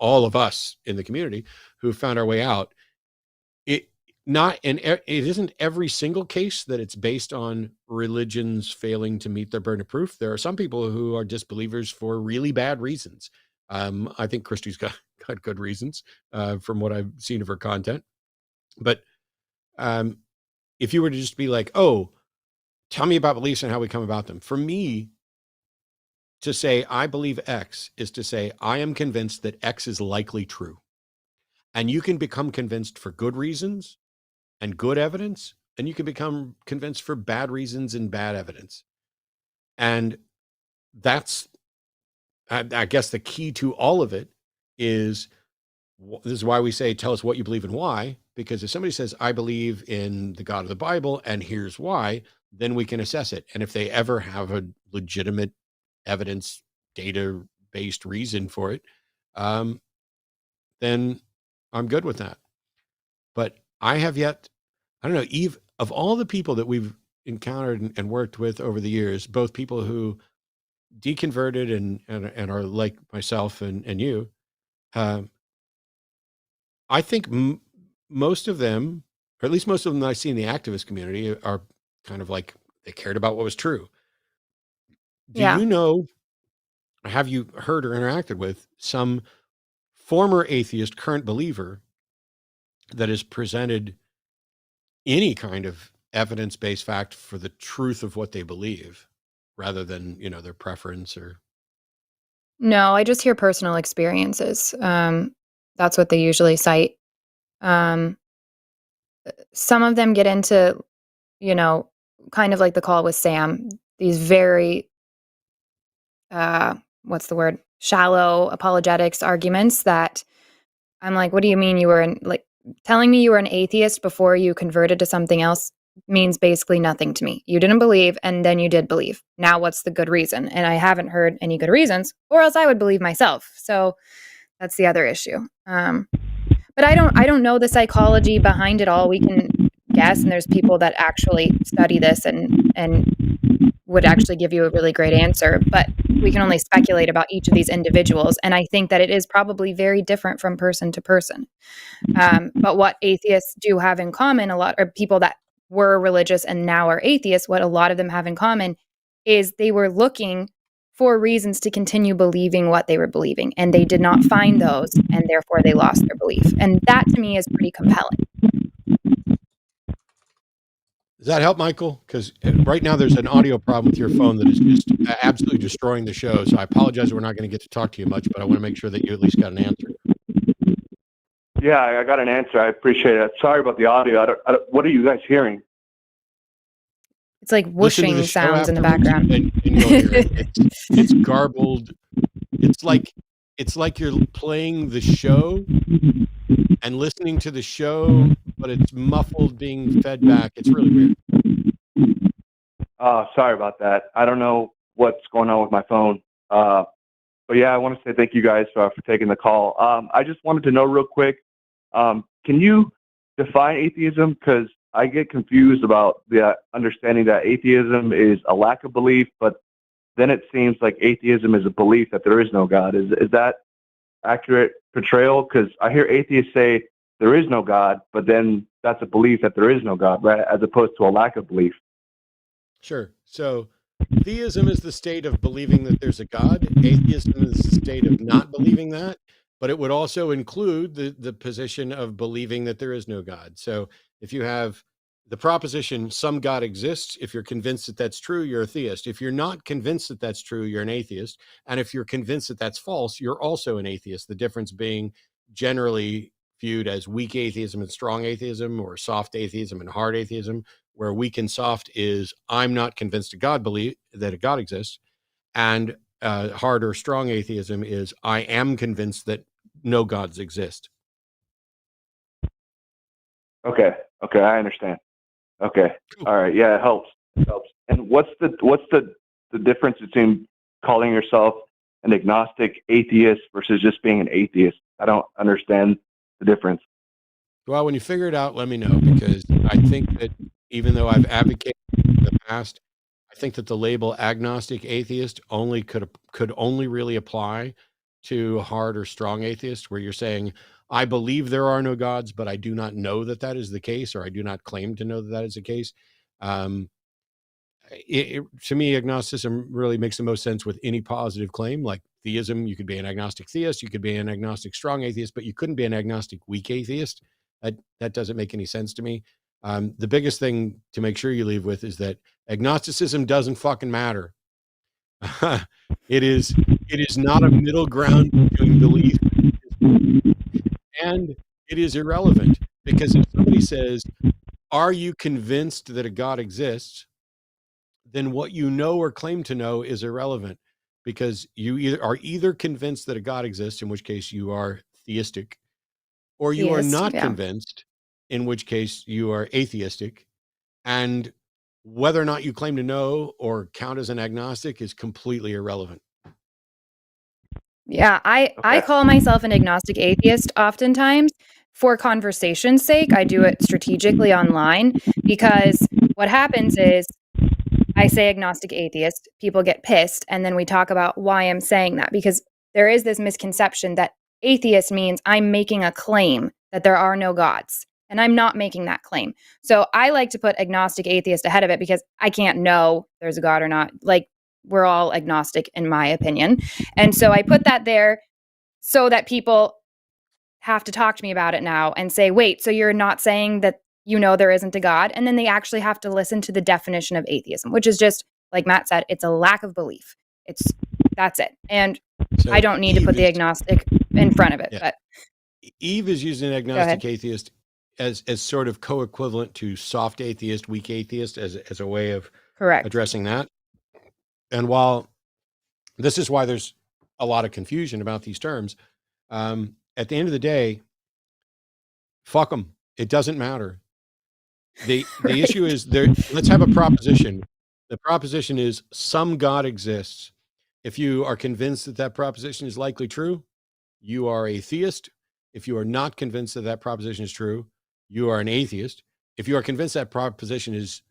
all of us in the community who found our way out, it isn't every single case that it's based on religions failing to meet their burden of proof. There are some people who are disbelievers for really bad reasons. I think Christy's got good reasons from what I've seen of her content. But if you were to just be like, oh, tell me about beliefs and how we come about them. For me, to say I believe X is to say I am convinced that X is likely true. And you can become convinced for good reasons and good evidence, and you can become convinced for bad reasons and bad evidence. And that's, I guess, the key to all of it is, this is why we say, tell us what you believe and why, because if somebody says, I believe in the God of the Bible and here's why, then we can assess it. And if they ever have a legitimate evidence, data-based reason for it, then I'm good with that. But I have yet, I don't know, Eve, of all the people that we've encountered and worked with over the years, both people who deconverted and are like myself and you, I think most of them, or at least most of them that I see in the activist community, are kind of like, they cared about what was true. Do you know, have you heard or interacted with some former atheist, current believer that has presented any kind of evidence-based fact for the truth of what they believe rather than, their preference or? No, I just hear personal experiences. That's what they usually cite. Some of them get into, kind of like the call with Sam, these very, what's the word? Shallow apologetics arguments that I'm like, what do you mean you were telling me you were an atheist before you converted to something else means basically nothing to me. You didn't believe, and then you did believe. Now what's the good reason? And I haven't heard any good reasons, or else I would believe myself. So that's the other issue. But I don't know the psychology behind it all. We can guess, and there's people that actually study this and would actually give you a really great answer, but we can only speculate about each of these individuals. And I think that it is probably very different from person to person. But what atheists do have in common, or people that were religious and now are atheists, what a lot of them have in common is they were looking for reasons to continue believing what they were believing, and they did not find those, and therefore they lost their belief. And that to me is pretty compelling. Does that help, Michael? Because right now there's an audio problem with your phone that is just absolutely destroying the show. So I apologize we're not going to get to talk to you much, but I want to make sure that you at least got an answer. Yeah, I got an answer. I appreciate it. Sorry about the audio. What are you guys hearing? It's like whooshing sounds in the background. And you'll hear it. It's garbled. It's like you're playing the show and listening to the show, but it's muffled being fed back. It's really weird. Oh, sorry about that. I don't know what's going on with my phone. But yeah, I want to say thank you guys for taking the call. I just wanted to know real quick, can you define atheism? Because I get confused about the understanding that atheism is a lack of belief, but then it seems like atheism is a belief that there is no God. Is that accurate portrayal? Because I hear atheists say there is no God, but then that's a belief that there is no God, right? As opposed to a lack of belief. Sure. So theism is the state of believing that there's a God. Atheism is the state of not believing that, but it would also include the position of believing that there is no God. So if you have the proposition, some God exists, if you're convinced that that's true, you're a theist. If you're not convinced that that's true, you're an atheist. And if you're convinced that that's false, you're also an atheist. The difference being generally viewed as weak atheism and strong atheism, or soft atheism and hard atheism, where weak and soft is I'm not convinced that a God exists, and hard or strong atheism is I am convinced that no gods exist. Okay, I understand. Okay, all right, yeah, it helps. And what's the difference between calling yourself an agnostic atheist versus just being an atheist? I don't understand the difference. Well, when you figure it out, let me know, because I think that even though I've advocated in the past, I think that the label agnostic atheist could only really apply to hard or strong atheist, where you're saying, I believe there are no gods, but I do not know that that is the case, or I do not claim to know that that is the case. To me, agnosticism really makes the most sense with any positive claim. Like theism, you could be an agnostic theist, you could be an agnostic strong atheist, but you couldn't be an agnostic weak atheist. That doesn't make any sense to me. The biggest thing to make sure you leave with is that agnosticism doesn't fucking matter. It is not a middle ground between belief and it is irrelevant, because if somebody says, are you convinced that a God exists? Then what you know or claim to know is irrelevant, because you are either convinced that a God exists, in which case you are theistic, or you are not convinced, in which case you are atheistic. And whether or not you claim to know or count as an agnostic is completely irrelevant. Yeah, I call myself an agnostic atheist oftentimes for conversation's sake. I do it strategically online, because what happens is I say agnostic atheist, people get pissed, and then we talk about why I'm saying that, because there is this misconception that atheist means I'm making a claim that there are no gods, and I'm not making that claim. So I like to put agnostic atheist ahead of it, because I can't know there's a God or not. Like, we're all agnostic, in my opinion. And so I put that there so that people have to talk to me about it now and say, wait, so you're not saying that you know there isn't a God? And then they actually have to listen to the definition of atheism, which is just, like Matt said, it's a lack of belief. That's it. And so I don't need to put the agnostic in front of it. But Eve is using agnostic atheist as sort of co-equivalent to soft atheist, weak atheist, as a way of addressing that. And while this is why there's a lot of confusion about these terms, at the end of the day, fuck them. It doesn't matter. The issue is there. Let's have a proposition. The proposition is some God exists. If you are convinced that that proposition is likely true, you are a theist. If you are not convinced that that proposition is true, you are an atheist. If you are convinced that proposition is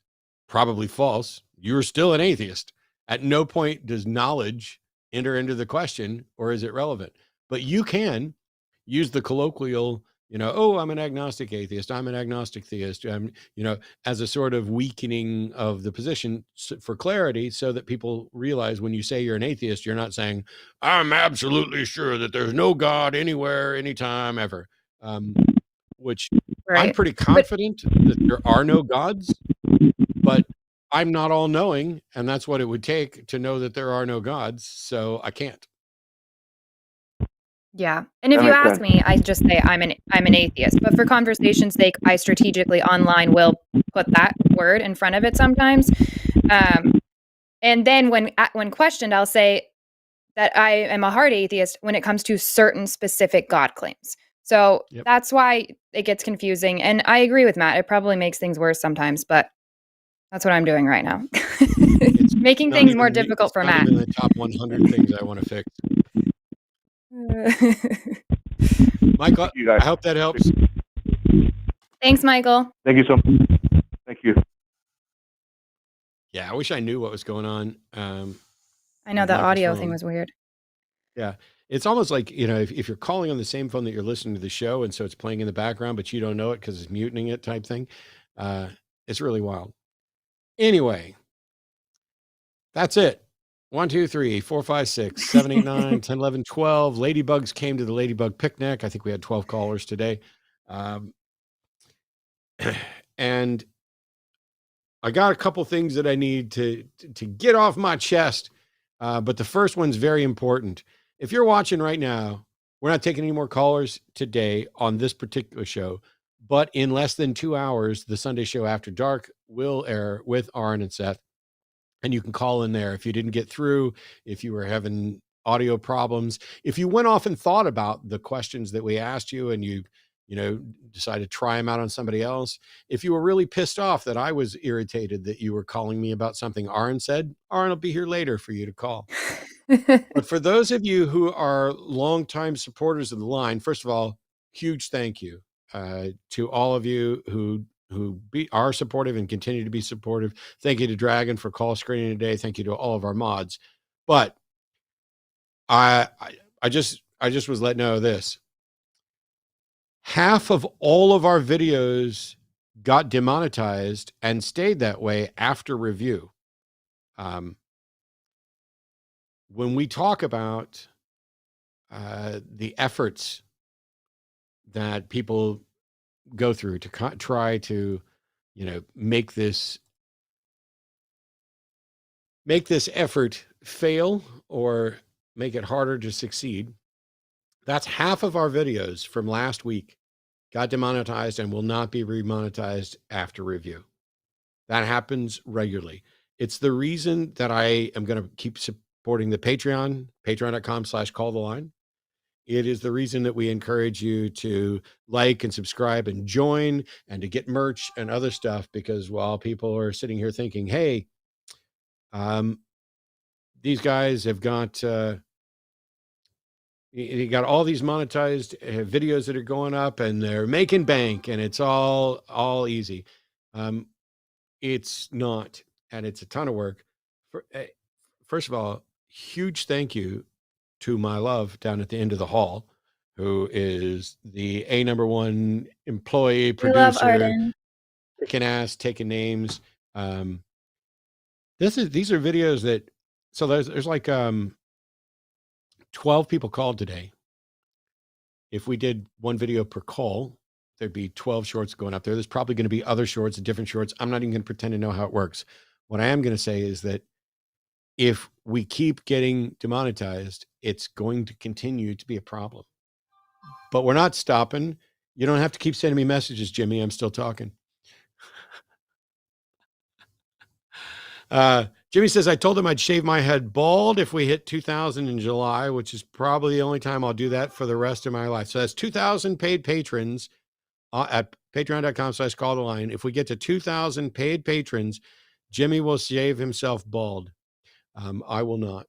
probably false, you're still an atheist. At no point does knowledge enter into the question, or is it relevant? But you can use the colloquial, oh, I'm an agnostic atheist, I'm an agnostic theist, as a sort of weakening of the position for clarity, so that people realize when you say you're an atheist, you're not saying, I'm absolutely sure that there's no God anywhere, anytime, ever. Which I'm pretty confident that there are no gods, but I'm not all knowing, and that's what it would take to know that there are no gods, so I can't. Yeah. And if you ask me, I just say I'm an atheist. But for conversation's sake, I strategically online will put that word in front of it sometimes. And then when questioned, I'll say that I am a hard atheist when it comes to certain specific God claims. So that's why it gets confusing. And I agree with Matt. It probably makes things worse sometimes, but that's what I'm doing right now. Making Not things even more me- difficult it's for not Matt. even the top 100 things I want to fix. Michael, You guys. I hope that helps. Thanks, Michael. Thank you so much. Thank you. Yeah, I wish I knew what was going on. I know with the Michael's audio phone. thing was weird. Yeah. It's almost like, if you're calling on the same phone that you're listening to the show, and so it's playing in the background, but you don't know it because it's muting it type thing. It's really wild. Anyway, that's it. 1, 2, 3, 4, 5, 6, 7, 8, 9, 10, 11, 12. Ladybugs came to the Ladybug picnic. I think we had 12 callers today. And I got a couple things that I need to get off my chest. But the first one's very important. If you're watching right now, we're not taking any more callers today on this particular show, but in less than 2 hours, the Sunday show After Dark will air with Aron and Seth. And you can call in there if you didn't get through, if you were having audio problems, if you went off and thought about the questions that we asked you and you decided to try them out on somebody else. If you were really pissed off that I was irritated that you were calling me about something Aron said, Aron will be here later for you to call. But for those of you who are longtime supporters of the line, first of all, huge thank you to all of you who are supportive and continue to be supportive. Thank you to Dragon for call screening today. Thank you to all of our mods. But I just was letting know this. Half of all of our videos got demonetized and stayed that way after review. When we talk about the efforts that people go through to try to, make this effort fail or make it harder to succeed, that's half of our videos from last week got demonetized and will not be remonetized after review. That happens regularly. It's the reason that I am going to keep supporting the Patreon, patreon.com/calltheline. It is the reason that we encourage you to like and subscribe and join and to get merch and other stuff, because while people are sitting here thinking, hey, these guys have got, you got all these monetized videos that are going up and they're making bank and it's all easy. It's not, and it's a ton of work. First of all, huge thank you to my love down at the end of the hall, who is the #1 employee, We love producer, Arden. kicking ass, taking names. These are videos that, so there's like 12 people called today. If we did one video per call, there'd be 12 shorts going up there. There's probably going to be other shorts, different shorts. I'm not even going to pretend to know how it works. What I am going to say is that if we keep getting demonetized, it's going to continue to be a problem. But we're not stopping. You don't have to keep sending me messages, Jimmy. I'm still talking. Jimmy says, I told him I'd shave my head bald if we hit 2,000 in July, which is probably the only time I'll do that for the rest of my life. So that's 2,000 paid patrons at patreon.com/calltheline. If we get to 2,000 paid patrons, Jimmy will shave himself bald. I will not.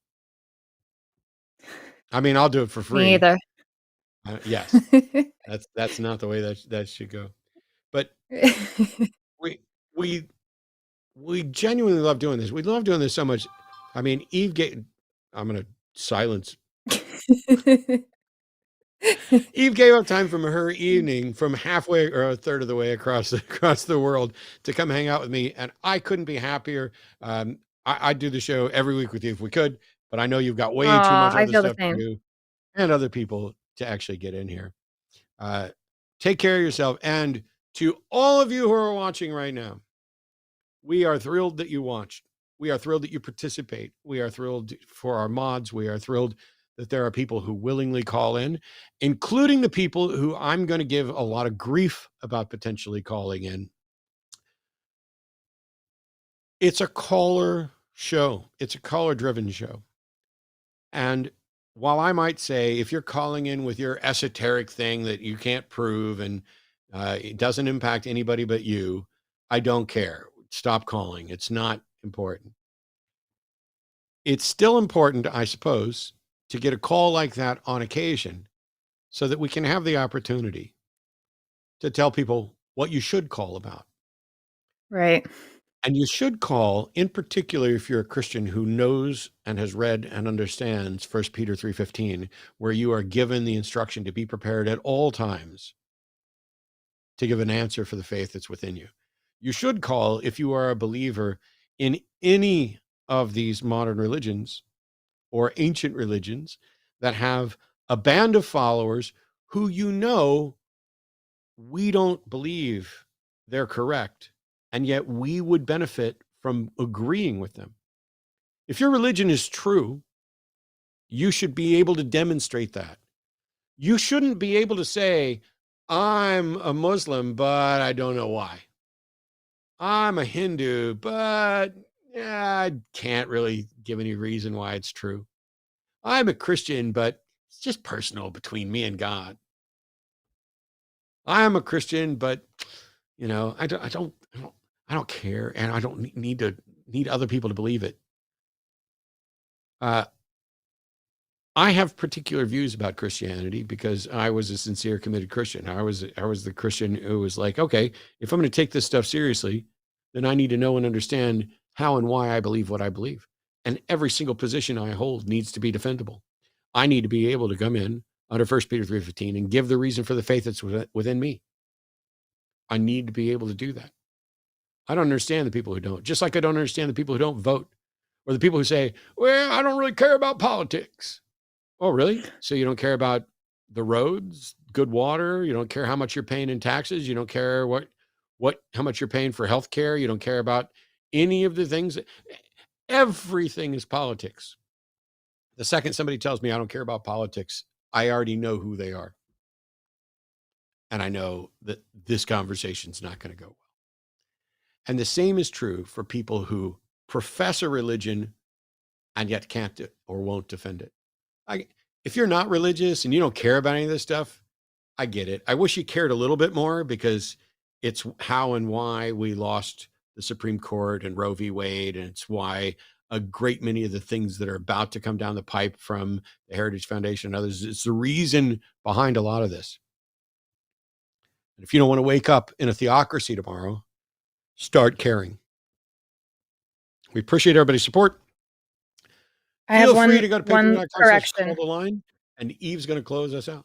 I mean, I'll do it for free. Me either. Yes, that's not the way that should go. But we genuinely love doing this. We love doing this so much. I mean, I'm going to silence. Eve gave up time from her evening from halfway or a third of the way across the world to come hang out with me. And I couldn't be happier. I'd do the show every week with you if we could, but I know you've got way too much other stuff to do and other people to actually get in here. Take care of yourself. And to all of you who are watching right now, we are thrilled that you watched. We are thrilled that you participate. We are thrilled for our mods. We are thrilled that there are people who willingly call in, including the people who I'm going to give a lot of grief about potentially calling in. It's a caller show. It's a caller-driven show. And while I might say, if you're calling in with your esoteric thing that you can't prove and it doesn't impact anybody but you, I don't care. Stop calling. It's not important. it's still important, I suppose, to get a call like that on occasion so that we can have the opportunity to tell people what you should call about. Right. And you should call, in particular, if you're a Christian who knows and has read and understands 1 Peter 3:15, where you are given the instruction to be prepared at all times to give an answer for the faith that's within you. You should call if you are a believer in any of these modern religions or ancient religions that have a band of followers who you know we don't believe they're correct, and yet we would benefit from agreeing with them. If your religion is true, you should be able to demonstrate that. You shouldn't be able to say, I'm a Muslim, but I don't know why. I'm a Hindu, but I can't really give any reason why it's true. I'm a Christian, but it's just personal between me and God. I'm a Christian, but I don't care, and I don't need other people to believe it. I have particular views about Christianity because I was a sincere, committed Christian. I was the Christian who was like, okay, if I'm going to take this stuff seriously, then I need to know and understand how and why I believe what I believe. And every single position I hold needs to be defendable. I need to be able to come in under 1 Peter 3:15 and give the reason for the faith that's within me. I need to be able to do that. I don't understand the people who don't, just like I don't understand the people who don't vote, or the people who say, well, I don't really care about politics. Oh, really? So you don't care about the roads, good water? You don't care how much you're paying in taxes? You don't care how much you're paying for health care? You don't care about any of the things? Everything is politics. The second somebody tells me I don't care about politics, I already know who they are. And I know that this conversation's not going to go well. And the same is true for people who profess a religion and yet can't or won't defend it. If you're not religious and you don't care about any of this stuff, I get it. I wish you cared a little bit more, because it's how and why we lost the Supreme Court and Roe v. Wade. And it's why a great many of the things that are about to come down the pipe from the Heritage Foundation and others, it's the reason behind a lot of this. And if you don't want to wake up in a theocracy tomorrow, start caring. We appreciate everybody's support. I have Feel one free to go to patreon.com/call correction. the line, and Eve's going to close us out.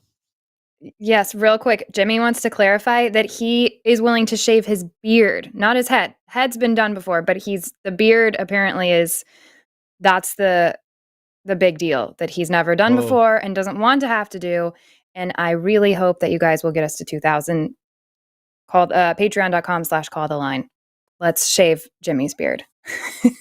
Yes, real quick. Jimmy wants to clarify that he is willing to shave his beard, not his head. Head's been done before, but the beard apparently that's the big deal that he's never done before and doesn't want to have to do. And I really hope that you guys will get us to 2,000. Patreon.com/call the line. Let's shave Jimmy's beard.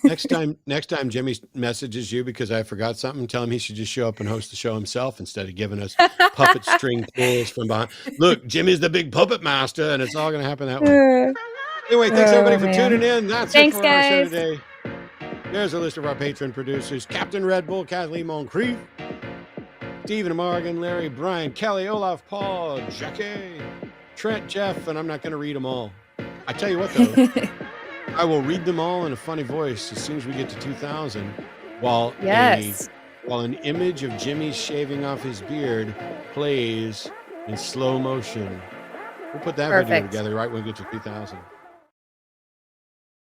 Next time Jimmy messages you because I forgot something, tell him he should just show up and host the show himself instead of giving us puppet string pulls from behind. Look, Jimmy's the big puppet master, and it's all going to happen that way. Anyway, thanks everybody for tuning in. That's it for our show today. There's a list of our patron producers: Captain Red Bull, Kathleen Moncrief, Stephen Morgan, Larry, Brian, Kelly, Olaf, Paul, Jackie, Trent, Jeff, and I'm not going to read them all. I tell you what, though, I will read them all in a funny voice as soon as we get to 2,000, while an image of Jimmy shaving off his beard plays in slow motion. We'll put that video together right when we get to 2,000.